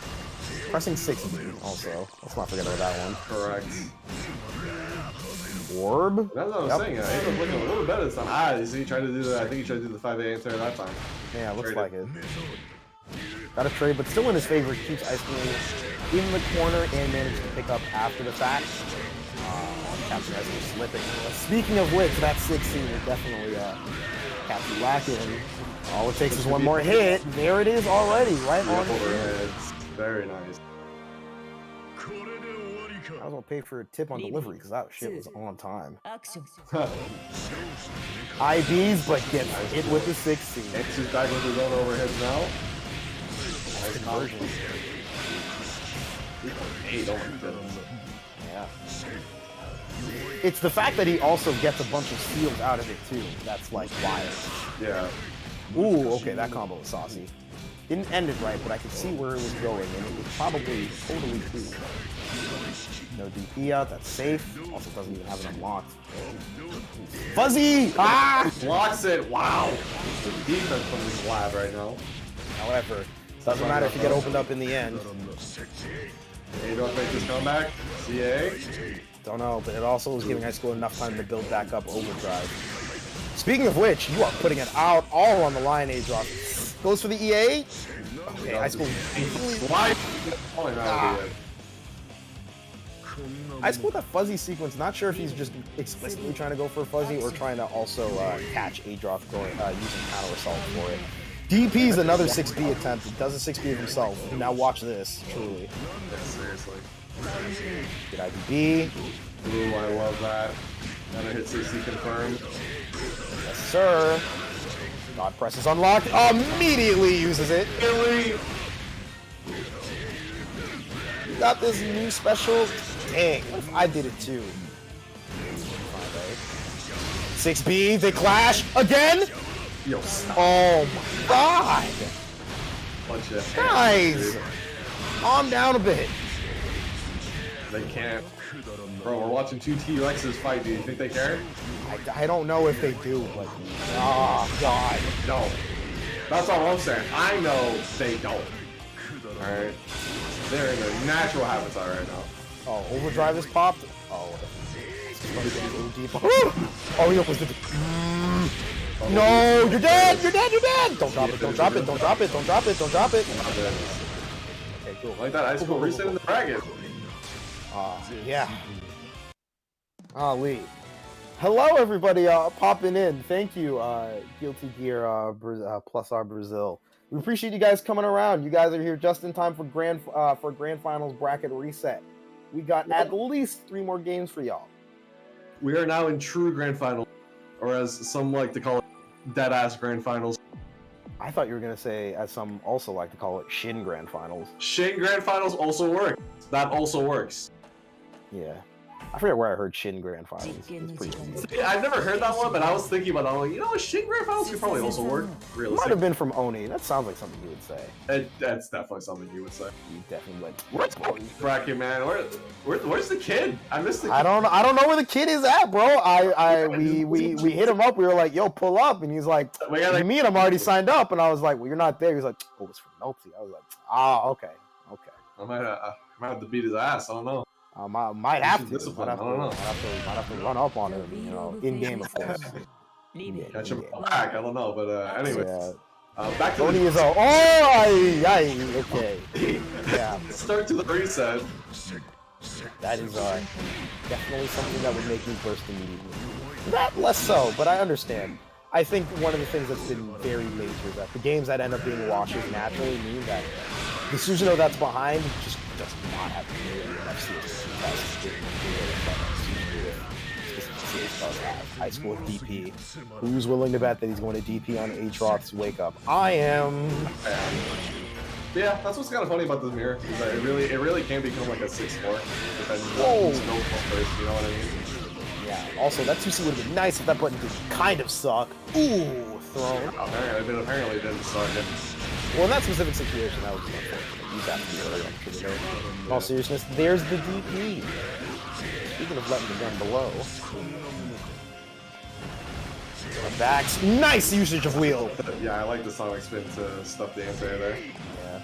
[SPEAKER 1] Pressing 6B also. Let's not forget about that one.
[SPEAKER 2] Correct.
[SPEAKER 1] Orb?
[SPEAKER 2] That's what I was saying. I ended up looking a little better this time. Ah, you see, he tried to do that. I think he tried to do the 5A answer that time.
[SPEAKER 1] Yeah, looks like it. Got a trade, but still in his favor. He keeps ice cream in the corner and managed to pick up after the fact. Captain Ice Cream slipping. Speaking of which, that 16 will definitely Captain lacking. All it takes is one more hit. There it is already, right on the
[SPEAKER 2] overhead. Very nice.
[SPEAKER 1] I was gonna pay for a tip on delivery because that shit was on time. IBs, but gets hit with the 16.
[SPEAKER 2] X is back with his own overheads now.
[SPEAKER 1] Nice conversion.
[SPEAKER 2] Hey, oh my goodness.
[SPEAKER 1] Yeah. It's the fact that he also gets a bunch of steals out of it too. That's like wild.
[SPEAKER 2] Yeah.
[SPEAKER 1] Ooh, okay, that combo was saucy. Didn't end it right, but I could see where it was going, and it was probably totally cool. No DP out, that's safe. Also doesn't even have it unlocked. Fuzzy! Ah!
[SPEAKER 2] Blocks it, wow! The defense from this lab right now.
[SPEAKER 1] However, doesn't matter if you get opened up in the end.
[SPEAKER 2] Adroth makes his comeback. CA.
[SPEAKER 1] Don't know, but it also was giving high school enough time to build back up overdrive. Speaking of which, you are putting it out all on the line, Adroth. Goes for the EA. Okay, high school.
[SPEAKER 2] Why? Oh, no,
[SPEAKER 1] I schooled that fuzzy sequence. Not sure if he's just explicitly trying to go for a fuzzy or trying to also catch Adroth going using counter assault for it. DP's another 6B attempt. He does a 6B of himself. Now watch this, truly.
[SPEAKER 2] Yeah, seriously.
[SPEAKER 1] Good IBB.
[SPEAKER 2] Ooh, I love that. Another hit 60 confirmed.
[SPEAKER 1] Yes, sir. God press is unlocked. Immediately uses it. Got this new special. Dang, what if I did it too? 6B, they clash again.
[SPEAKER 2] Yo, stop.
[SPEAKER 1] Oh my god!
[SPEAKER 2] Bunch of
[SPEAKER 1] Guys, calm down a bit.
[SPEAKER 2] They can't. Bro, we're watching two T-Rexes fight. Do you think they care?
[SPEAKER 1] I don't know if they do, but oh god.
[SPEAKER 2] No. That's all I'm saying. I know they don't. Alright? They're in their natural habitat right now.
[SPEAKER 1] Oh, overdrive is popped? Oh. Oh, he opens the... No, you're dead! You're dead! You're dead! Don't drop it, don't drop it, don't drop it, don't drop it, don't drop it. Okay, cool.
[SPEAKER 2] Like that ice cool reset in the bracket.
[SPEAKER 1] Yeah. Lee. Hello, everybody, popping in. Thank you, Guilty Gear plus our Brazil. We appreciate you guys coming around. You guys are here just in time for grand finals bracket reset. We got at least 3 more games for y'all.
[SPEAKER 2] We are now in true grand finals, or as some like to call it, dead-ass grand finals.
[SPEAKER 1] I thought you were gonna say, as some also like to call it, Shin grand finals.
[SPEAKER 2] Shin grand finals also works. That also works.
[SPEAKER 1] Yeah. I forget where I heard Shin grand finals. It's pretty easy.
[SPEAKER 2] Yeah, I've never heard that one, but I was thinking about that. I'm like, you know what, Shin grand finals could probably also work.
[SPEAKER 1] It might have been from Oni. That sounds like something you would say.
[SPEAKER 2] That's definitely something you would say.
[SPEAKER 1] You definitely like.
[SPEAKER 2] Where's bracket, man? Where's the kid? I missed the kid.
[SPEAKER 1] I don't know where the kid is at, bro. We hit him up. We were like, yo, pull up, and he's like, you mean I'm already signed up? And I was like, well, you're not there. He's like, oh, it's from Nolte. I was like, okay.
[SPEAKER 2] I might have to beat his ass. I don't know.
[SPEAKER 1] Might have to.
[SPEAKER 2] Discipline. I don't know.
[SPEAKER 1] Might have to run up on him, you know, in game, of course.
[SPEAKER 2] Catch him back. I don't know, but anyway. Back to
[SPEAKER 1] Tony is all. Oh, okay. Yeah.
[SPEAKER 2] Start to the reset.
[SPEAKER 1] That is definitely something that would make me burst immediately. That less so, but I understand. I think one of the things that's been very major is that the games that end up being washes naturally mean that the Susanoo that's behind just does not have the enough high school DP. Who's willing to bet that he's going to DP on Adroth's wake up? I am.
[SPEAKER 2] Yeah, that's what's kind of funny about this mirror. Is that it really can become like a 6-4 depending on who's going first. You know what I mean?
[SPEAKER 1] Yeah. Also, that 2C would have been nice if that button did kind of suck. Ooh, thrown.
[SPEAKER 2] Apparently it didn't suck.
[SPEAKER 1] Well, in that specific situation, that was unfortunate. You have to be early up to the day. In all seriousness, there's the DP. Speaking of letting the gun below. Backs. Nice usage of wheel.
[SPEAKER 2] Yeah, I like the Sonic Spin to stuff the anti there.
[SPEAKER 1] Yeah.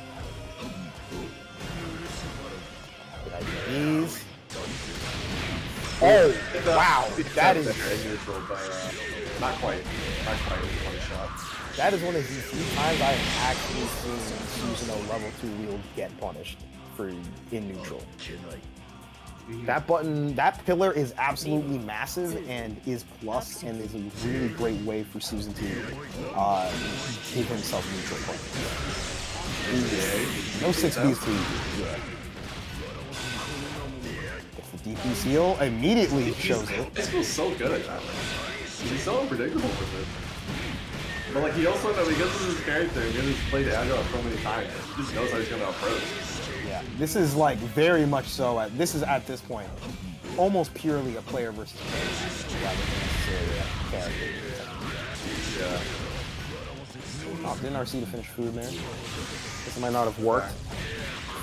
[SPEAKER 1] Good IDs. Oh, wow. That is
[SPEAKER 2] neutral, but not quite. Not quite one shot.
[SPEAKER 1] That is one of the few times I've actually seen Susanoo level 2 wheel get punished for in neutral. That button, that pillar is absolutely massive and is plus and is a really great way for Susan to give himself neutral points. No 6Bs for you. Yeah. Gets the DP seal, immediately shows it.
[SPEAKER 2] This feels so good at that. He's so unpredictable with it. But like he also knows, because of his character, and he's played Adroth so many times, he just knows how he's gonna approach.
[SPEAKER 1] Yeah, this is like very much so. This is at this point almost purely a player versus player rather than necessarily a character.
[SPEAKER 2] Yeah.
[SPEAKER 1] Opted in RC to finish food there. This might not have worked.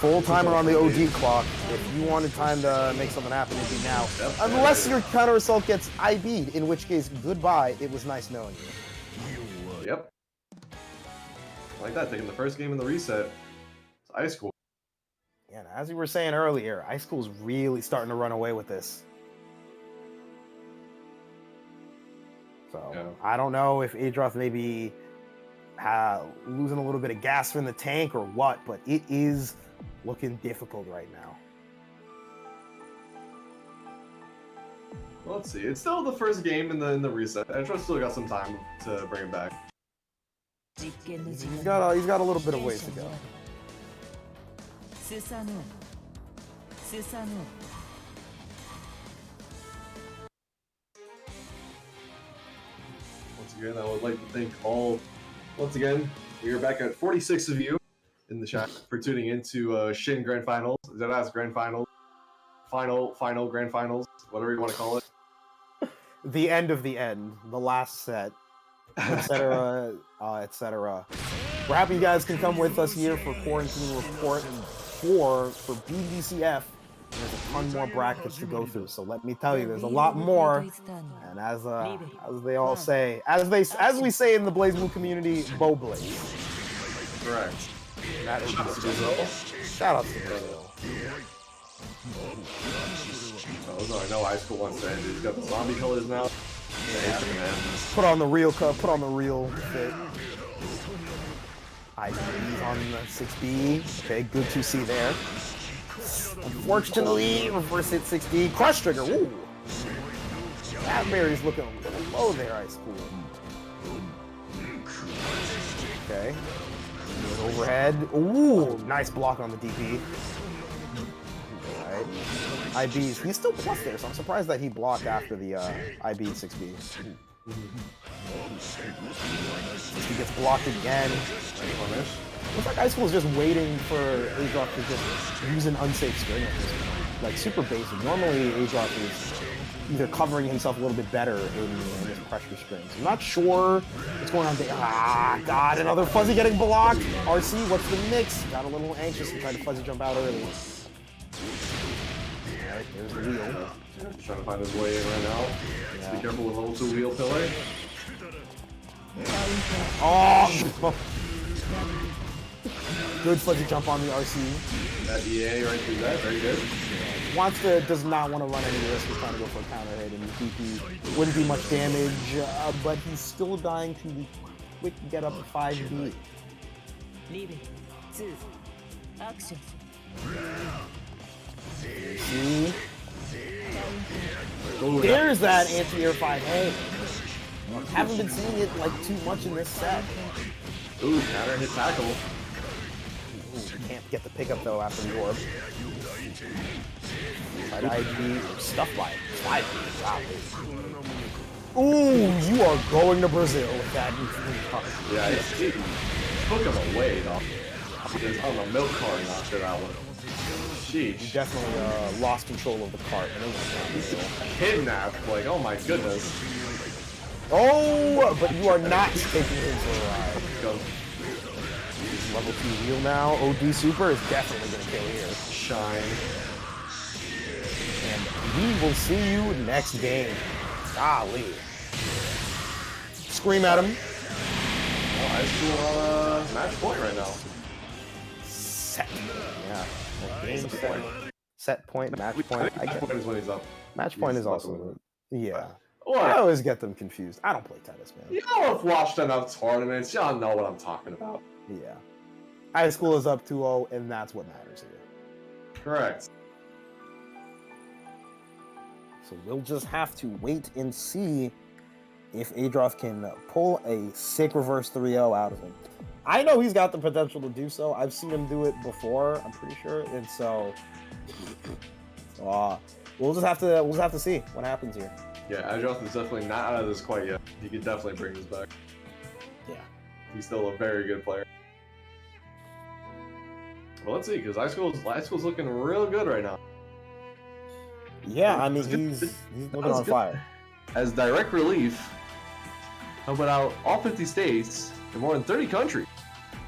[SPEAKER 1] Full timer on the OD clock. If you wanted time to make something happen, it'd be now. Unless your counter assault gets IB'd, in which case, goodbye. It was nice knowing you.
[SPEAKER 2] Yep. Like that, taking the first game in the reset. It's Ice School.
[SPEAKER 1] Yeah, and as we were saying earlier, Ice School's really starting to run away with this. So,
[SPEAKER 2] Yeah.
[SPEAKER 1] I don't know if Adroth may be losing a little bit of gas from the tank or what, but it is looking difficult right now.
[SPEAKER 2] Well, let's see. It's still the first game in the reset. Adroth still got some time to bring him back.
[SPEAKER 1] He's got a little bit of ways to go.
[SPEAKER 3] Susanoo. Susanoo.
[SPEAKER 2] Once again, I would like to thank all. Once again, we are back at 46 of you in the chat for tuning into Shin Grand Finals, Zedaz Grand Finals, Final Grand Finals, whatever you want to call it.
[SPEAKER 1] The end of the end, the last set, etc., etc. We're happy you guys can come with us here for Quarantined Rapport 4 for BBCF. There's a ton more brackets to go through, so let me tell you, there's a lot more. And as they all say, as we say in the Blaze Blue community, Bow Blaze.
[SPEAKER 2] Correct.
[SPEAKER 1] That is
[SPEAKER 2] Shout out to Brazil.
[SPEAKER 1] Shout out to Brazil.
[SPEAKER 2] Oh, I know High School wants to end. He's got the zombie colors now. Yeah,
[SPEAKER 1] Put on the real fit. IBs on the 6B. Okay, good to see there. Unfortunately, reverse hit 6B. Crush trigger. Ooh. That berry's looking a little low there, Ice School. Okay. Good overhead. Ooh, nice block on the DP. Alright. IBs. He's still plus there, so I'm surprised that he blocked after the IB 6B. He gets blocked again. Looks like Ice School is just waiting for Adroth to just use an unsafe string at this point. Like, super basic. Normally, Adroth is either covering himself a little bit better in this pressure strings. I'm not sure what's going on there. Ah, God, another fuzzy getting blocked. RC, what's the mix? Got a little anxious and tried to fuzzy jump out early. Alright, there's the wheel.
[SPEAKER 2] Trying to find his way in right now. Yeah. Be careful with level 2 wheel pillar.
[SPEAKER 1] Oh! Good fuzzy jump on the RC.
[SPEAKER 2] That EA right through that, very good.
[SPEAKER 1] Does not want to run any risk of trying to go for a counter hit, and the DP wouldn't do much damage, but he's still dying to the quick get up 5B.
[SPEAKER 3] Action.
[SPEAKER 1] See? There's that anti-air 5A. Haven't been seeing it like too much in this set.
[SPEAKER 2] Ooh, counter hit tackle.
[SPEAKER 1] Ooh, can't get the pickup though after the orb. Side ID, stuffed by it. Side wow. Ooh, you are going to Brazil with that.
[SPEAKER 2] Yeah, it took him away, though. Because on the milk cart after that one. Sheesh.
[SPEAKER 1] You definitely lost control of the cart.
[SPEAKER 2] Kidnapped, like, oh my goodness.
[SPEAKER 1] Oh, but you are not taking him for a ride. Level 2 wheel now. OD Super is definitely going to kill here.
[SPEAKER 2] Shine.
[SPEAKER 1] And we will see you next game. Golly. scream at him.
[SPEAKER 2] Well, high school on match point right now.
[SPEAKER 1] Set. Yeah. Game set point, match point.
[SPEAKER 2] Match point is when he's up.
[SPEAKER 1] Match point is
[SPEAKER 2] He's about to
[SPEAKER 1] also.
[SPEAKER 2] win.
[SPEAKER 1] Yeah.
[SPEAKER 2] What?
[SPEAKER 1] I always get them confused. I don't play tennis, man.
[SPEAKER 2] Y'all have watched enough tournaments. Y'all know what I'm talking about.
[SPEAKER 1] Yeah. High school is up 2-0, and that's what matters here.
[SPEAKER 2] Correct.
[SPEAKER 1] So we'll just have to wait and see if Adroth can pull a sick reverse 3-0 out of him. I know he's got the potential to do so. I've seen him do it before, I'm pretty sure. And so we'll just have to see what happens here.
[SPEAKER 2] Yeah, Adroth is definitely not out of this quite yet. He could definitely bring this back.
[SPEAKER 1] Yeah.
[SPEAKER 2] He's still a very good player. Well, let's see, because high school's looking real good right now.
[SPEAKER 1] Yeah, I mean, he's looking on fire.
[SPEAKER 2] As direct relief, helping out all 50 states in more than 30 countries,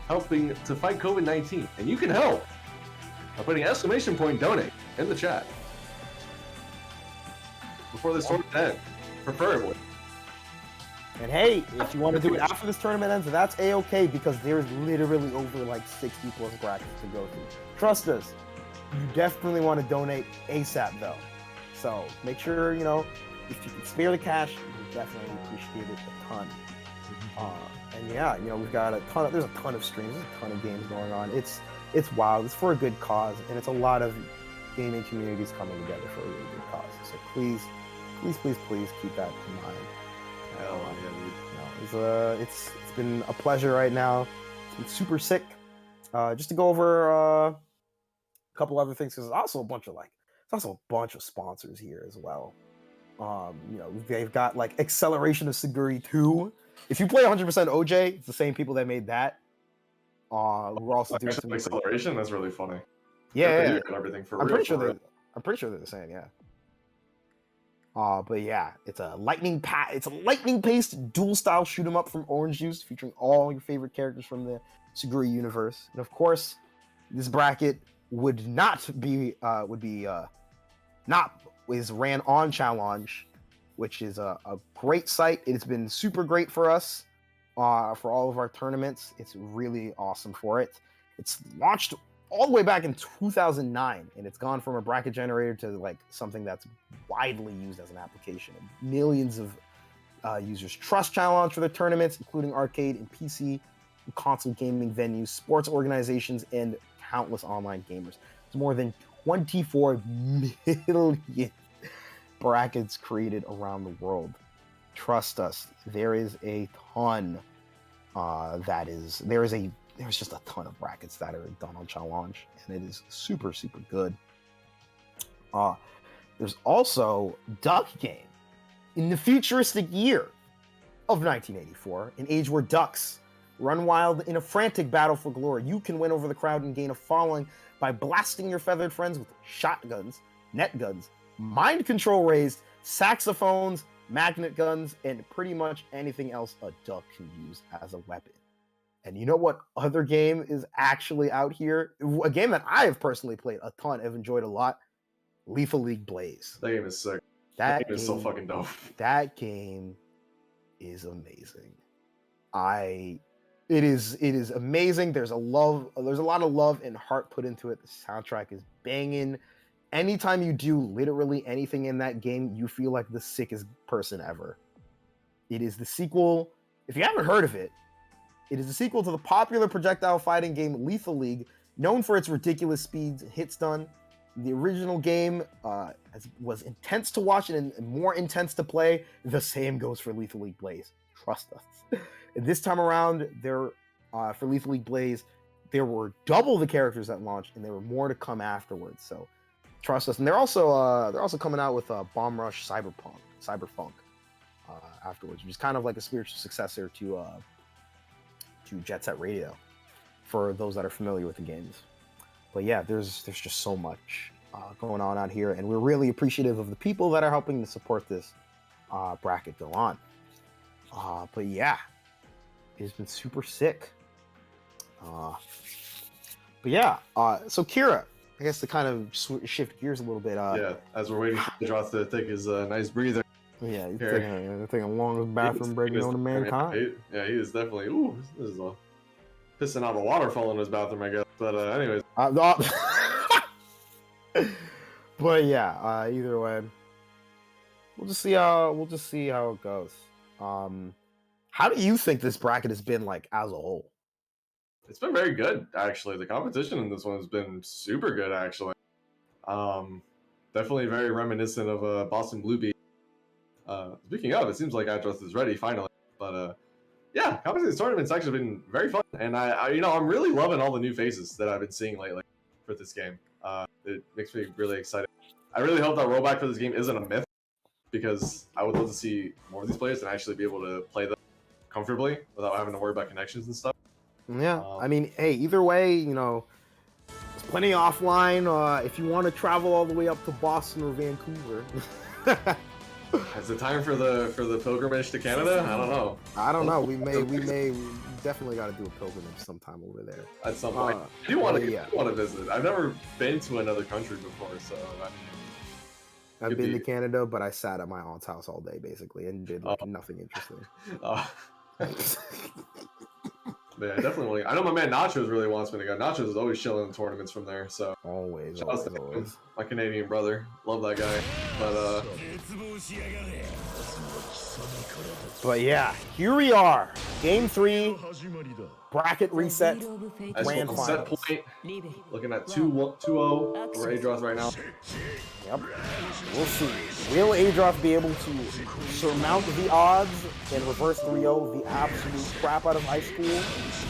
[SPEAKER 2] helping to fight COVID-19. And you can help by putting !donate in the chat before this tournament ends, preferably.
[SPEAKER 1] And hey, if you want to do it after this tournament ends, that's A-okay, because there's literally over like 60 plus brackets to go through. Trust us, you definitely want to donate ASAP though. So make sure, you know, if you can spare the cash, we definitely appreciate it a ton. And yeah, you know, we've got there's a ton of streams, there's a ton of games going on. It's wild, it's for a good cause, and it's a lot of gaming communities coming together for a really good cause. So please keep that in mind.
[SPEAKER 2] Hell
[SPEAKER 1] You know, it's been a pleasure right now. It's been super sick. Just to go over a couple other things, because there's also a bunch of sponsors here as well. You know, they've got like Acceleration of Siguri 2. If you play 100% OJ, it's the same people that made that. We're also doing some
[SPEAKER 2] Acceleration. That's really funny.
[SPEAKER 1] Yeah.
[SPEAKER 2] Everything for
[SPEAKER 1] I'm
[SPEAKER 2] real.
[SPEAKER 1] pretty sure they're the same. Yeah. But yeah, it's a lightning-paced dual-style shoot-'em-up from Orange Juice, featuring all your favorite characters from the Siguri universe. And of course, this bracket is ran on Challenge, which is a great site. It's been super great for us for all of our tournaments. It's really awesome for it. It's launched all the way back in 2009, and it's gone from a bracket generator to like something that's widely used as an application. Millions of users trust Challenge for their tournaments, including arcade and PC and console gaming venues, sports organizations, and countless online gamers. There's more than 24 million brackets created around the world. Trust us, there is a ton. There's just a ton of brackets that are done on Challenge, and it is super, super good. There's also Duck Game. In the futuristic year of 1984, an age where ducks run wild in a frantic battle for glory, you can win over the crowd and gain a following by blasting your feathered friends with shotguns, net guns, mind control raised, saxophones, magnet guns, and pretty much anything else a duck can use as a weapon. And you know what other game is actually out here? A game that I have personally played a ton, have enjoyed a lot. Lethal League Blaze.
[SPEAKER 2] That game is sick.
[SPEAKER 1] That
[SPEAKER 2] game is so fucking dope.
[SPEAKER 1] That game is amazing. It is amazing. There's a lot of love and heart put into it. The soundtrack is banging. Anytime you do literally anything in that game, you feel like the sickest person ever. It is the sequel. If you haven't heard of it, it is a sequel to the popular projectile fighting game Lethal League, known for its ridiculous speeds and hit stun. The original game was intense to watch and more intense to play. The same goes for Lethal League Blaze. Trust us. And this time around, for Lethal League Blaze, there were double the characters that launched, and there were more to come afterwards. So trust us. And they're also coming out with Bomb Rush Cyberpunk afterwards, which is kind of like a spiritual successor to Jet Set Radio, for those that are familiar with the games. But yeah, there's just so much going on out here, and we're really appreciative of the people that are helping to support this bracket go on. But yeah, it's been super sick. But yeah, so Kira, I guess to kind of shift gears a little bit.
[SPEAKER 2] Yeah, as we're waiting for Adroth to take his nice breather.
[SPEAKER 1] Yeah, he's
[SPEAKER 2] Here.
[SPEAKER 1] taking a longest bathroom break known to mankind.
[SPEAKER 2] Yeah, he is definitely. Ooh, this is pissing out a waterfall in his bathroom, I guess. But anyways.
[SPEAKER 1] But yeah, either way, we'll just see how it goes. How do you think this bracket has been like as a whole?
[SPEAKER 2] It's been very good, actually. The competition in this one has been super good, actually. Definitely very reminiscent of Boston Blue. Speaking of, it seems like Adroth is ready finally. But yeah, competition tournament's actually been very fun, and I'm really loving all the new faces that I've been seeing lately for this game. It makes me really excited. I really hope that rollback for this game isn't a myth, because I would love to see more of these players and actually be able to play them comfortably without having to worry about connections and stuff.
[SPEAKER 1] Yeah, I mean, hey, either way, there's plenty offline. If you want to travel all the way up to Boston or Vancouver.
[SPEAKER 2] Is it time for the pilgrimage to Canada? I don't know.
[SPEAKER 1] We definitely got to do a pilgrimage sometime over there.
[SPEAKER 2] At some point. I do want to visit. I've never been to another country before, so
[SPEAKER 1] I've been to Canada, but I sat at my aunt's house all day basically and did nothing interesting.
[SPEAKER 2] Man, I definitely want to. I know my man Nachos really wants me to go. Nachos is always chilling in tournaments from there, so
[SPEAKER 1] always.
[SPEAKER 2] My Canadian brother, love that guy.
[SPEAKER 1] But yeah, here we are, Game 3, bracket reset, grand finals.
[SPEAKER 2] Set point, looking at 2-0 for Adroth right now.
[SPEAKER 1] Yep, we'll see. Will Adroth be able to surmount the odds and reverse 3-0 the absolute crap out of High School?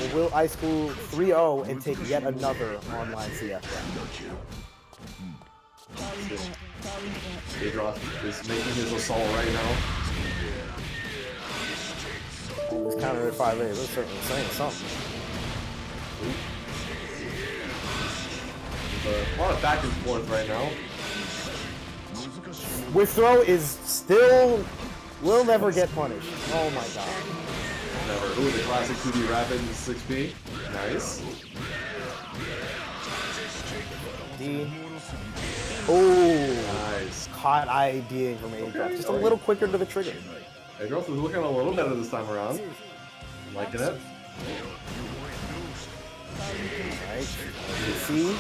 [SPEAKER 1] Or will High School 3-0 and take yet another online CF round?
[SPEAKER 2] Adroth is making his assault right now.
[SPEAKER 1] He's countered at 5A. That's certainly saying something.
[SPEAKER 2] A lot of back and forth right now.
[SPEAKER 1] With throw is still will never get punished. Oh my god.
[SPEAKER 2] Never. Ooh, the classic 2D rapid 6B. Nice.
[SPEAKER 1] D. Oh,
[SPEAKER 2] nice.
[SPEAKER 1] Hot ID from Adroth. Just a little quicker to the trigger.
[SPEAKER 2] Adroth is looking a little better this time around. Liking it.
[SPEAKER 1] Alright. C.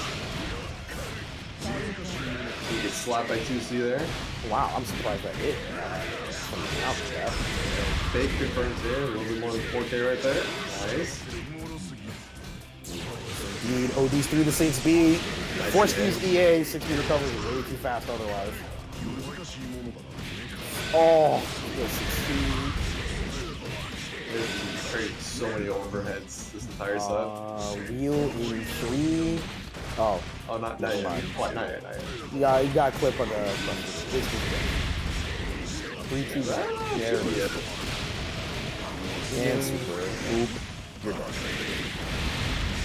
[SPEAKER 2] He gets slapped by 2C there.
[SPEAKER 1] Wow, I'm surprised that hit.
[SPEAKER 2] Fake confirms here. A little bit more than 4K right there. Nice.
[SPEAKER 1] Indeed, OD's through the 6B. Force use EA, 6B recovers way too fast otherwise. Oh,
[SPEAKER 2] He's created so many overheads this entire set.
[SPEAKER 1] Wheel in 3. Oh,
[SPEAKER 2] not yet. Not yet.
[SPEAKER 1] Yeah, you got a clip on the. 3-2. There it is. And super. Oop. You're done.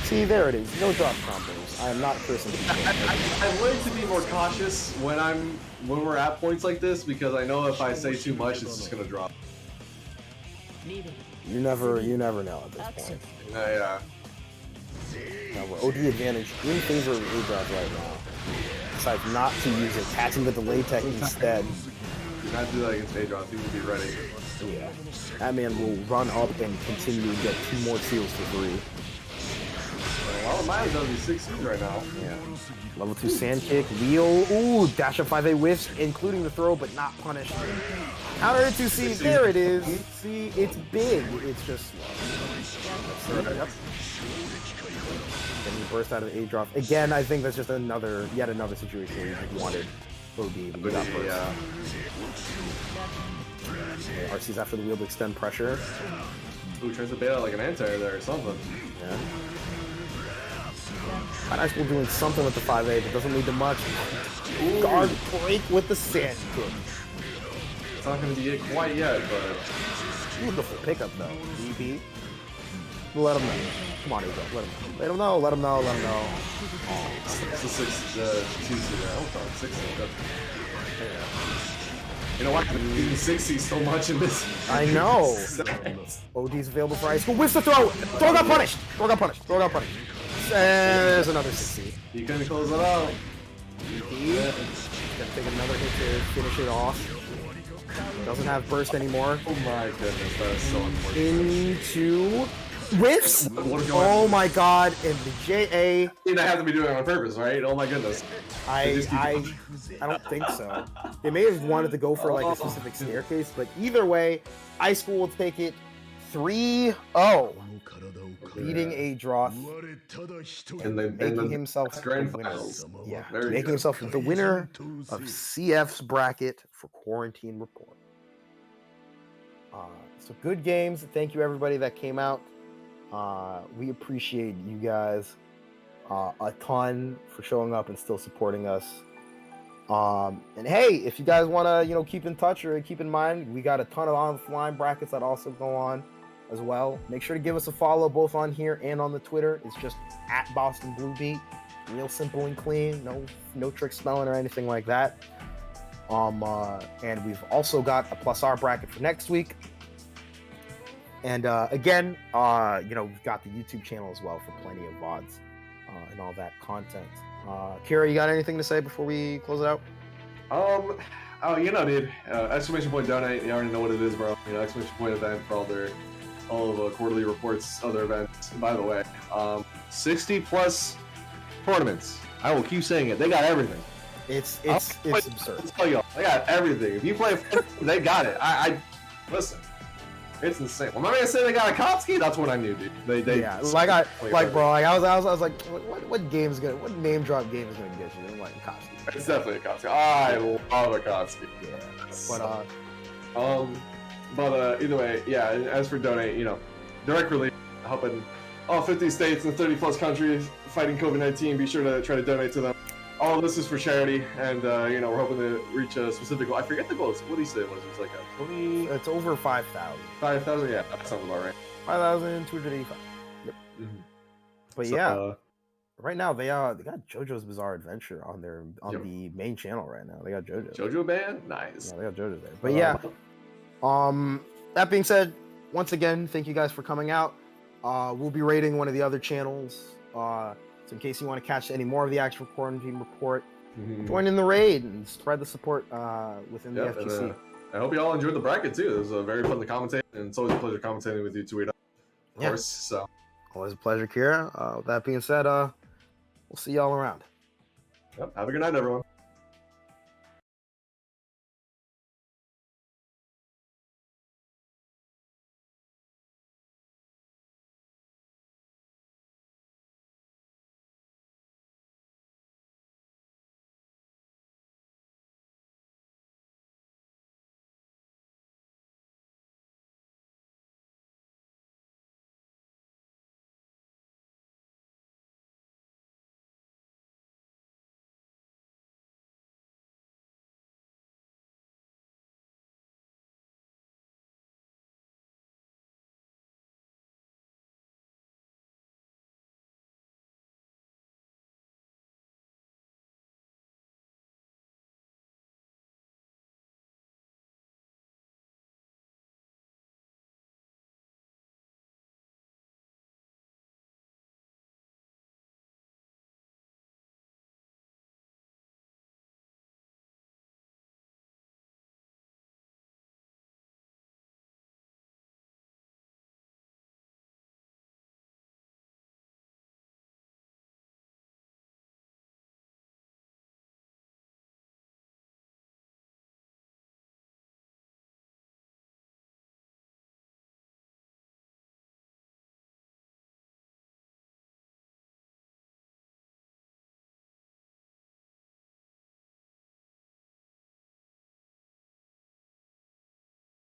[SPEAKER 1] See, there it is. No drop combos. I am not cursing.
[SPEAKER 2] I like to be more cautious when we're at points like this, because I know if I say too much, it's just gonna drop.
[SPEAKER 1] You never know at this point.
[SPEAKER 2] Yeah.
[SPEAKER 1] Now we're OD advantage in favor of Adroth right now. Decides not to use it, catching the delay tech instead.
[SPEAKER 2] Do not do that against Adroth. He will be ready.
[SPEAKER 1] Yeah. That man will run up and continue to get 2 more seals for 3.
[SPEAKER 2] A lot of mine is only 6 right now.
[SPEAKER 1] Yeah. Level 2 sand kick, wheel, ooh, dash up 5A whiffs, including the throw, but not punished. Counter to 2C, there it is. See, it's big, it's just slow. Yep. Then he burst out of Adroth. Again, I think that's just yet another situation where he just wanted OD. We got first.
[SPEAKER 2] Yeah.
[SPEAKER 1] Okay, RC's after the wheel to extend pressure.
[SPEAKER 2] Ooh, turns the beta like an anti-air there or something.
[SPEAKER 1] Yeah. High School doing something with the 5A, but doesn't lead to much. Ooh. Guard break with the sand kick.
[SPEAKER 2] It's not going to be it quite yet, but...
[SPEAKER 1] Beautiful pickup, though. DP. Let him know. Come on, Adroth. Let him know. Let him know.
[SPEAKER 2] Oh, it's the 2C there. Oh, 6. You know what? Even 60 so much in this.
[SPEAKER 1] I know. OD's available for High School. Whiffs the throw. Throw got punished. There's another 60.
[SPEAKER 2] You couldn't close it out.
[SPEAKER 1] Gonna take another hit to finish it off. Doesn't have burst anymore.
[SPEAKER 2] Oh my goodness, that is so unfortunate.
[SPEAKER 1] Into whiffs.
[SPEAKER 2] What is going on?
[SPEAKER 1] Oh my god! And the JA.
[SPEAKER 2] They have to be doing it on purpose, right? Oh my goodness.
[SPEAKER 1] I don't think so. They may have wanted to go for like a specific staircase, but either way, Ice School will take it 3-0, beating Adroth,
[SPEAKER 2] And then
[SPEAKER 1] making himself
[SPEAKER 2] grand
[SPEAKER 1] the winner.
[SPEAKER 2] finals.
[SPEAKER 1] Yeah,
[SPEAKER 2] Very
[SPEAKER 1] making
[SPEAKER 2] good.
[SPEAKER 1] himself the winner of CF's bracket for Quarantine Rapport. So good games. Thank you everybody that came out. We appreciate you guys a ton for showing up and still supporting us. And hey, if you guys want to, keep in touch or keep in mind, we got a ton of offline brackets that also go on as well. Make sure to give us a follow both on here and on the Twitter. It's just at Boston Blue Beat. Real simple and clean. No trick spelling or anything like that. And we've also got a plus R bracket for next week. And again, we've got the YouTube channel as well for plenty of VODs and all that content. Kira, you got anything to say before we close it out?
[SPEAKER 2] Dude, exclamation point donate. You already know what it is, bro. Exclamation point event for all of Quarterly Report's other events. By the way, 60 plus tournaments. I will keep saying it. They got everything.
[SPEAKER 1] It's absurd.
[SPEAKER 2] Let's tell y'all, they got everything. If you play, they got it. I listen. It's insane. When my man said they got a Kotsky, that's what I knew, dude. They
[SPEAKER 1] bro. I was like, what game's gonna, what name drop game is gonna get you? I'm like Kotsky.
[SPEAKER 2] It's definitely a Kotsky. I love a Kotsky.
[SPEAKER 1] Yeah,
[SPEAKER 2] but either way, yeah. And as for donate, direct relief, helping all 50 states and 30 plus countries fighting COVID-19. Be sure to try to donate to them. All of this is for charity, and we're hoping to reach a specific goal. I forget the goal. What did he say it was? It was like a 20.
[SPEAKER 1] It's over 5,000.
[SPEAKER 2] 5,000, yeah, that sounds about right.
[SPEAKER 1] 5,285. Yep.
[SPEAKER 2] Mm-hmm.
[SPEAKER 1] But so, right now they got JoJo's Bizarre Adventure on the main channel right now. They got JoJo.
[SPEAKER 2] JoJo band, nice.
[SPEAKER 1] Yeah, they got JoJo there. But that being said, once again, thank you guys for coming out. We'll be rating one of the other channels. So in case you want to catch any more of the actual Quarantine Report, join in the raid and spread the support within the FGC.
[SPEAKER 2] And, I hope you all enjoyed the bracket too. It was very fun to commentate, and it's always a pleasure commentating with you too, of course. So
[SPEAKER 1] always a pleasure, Kira. With that being said, we'll see y'all around.
[SPEAKER 2] Yep. Have a good night, everyone.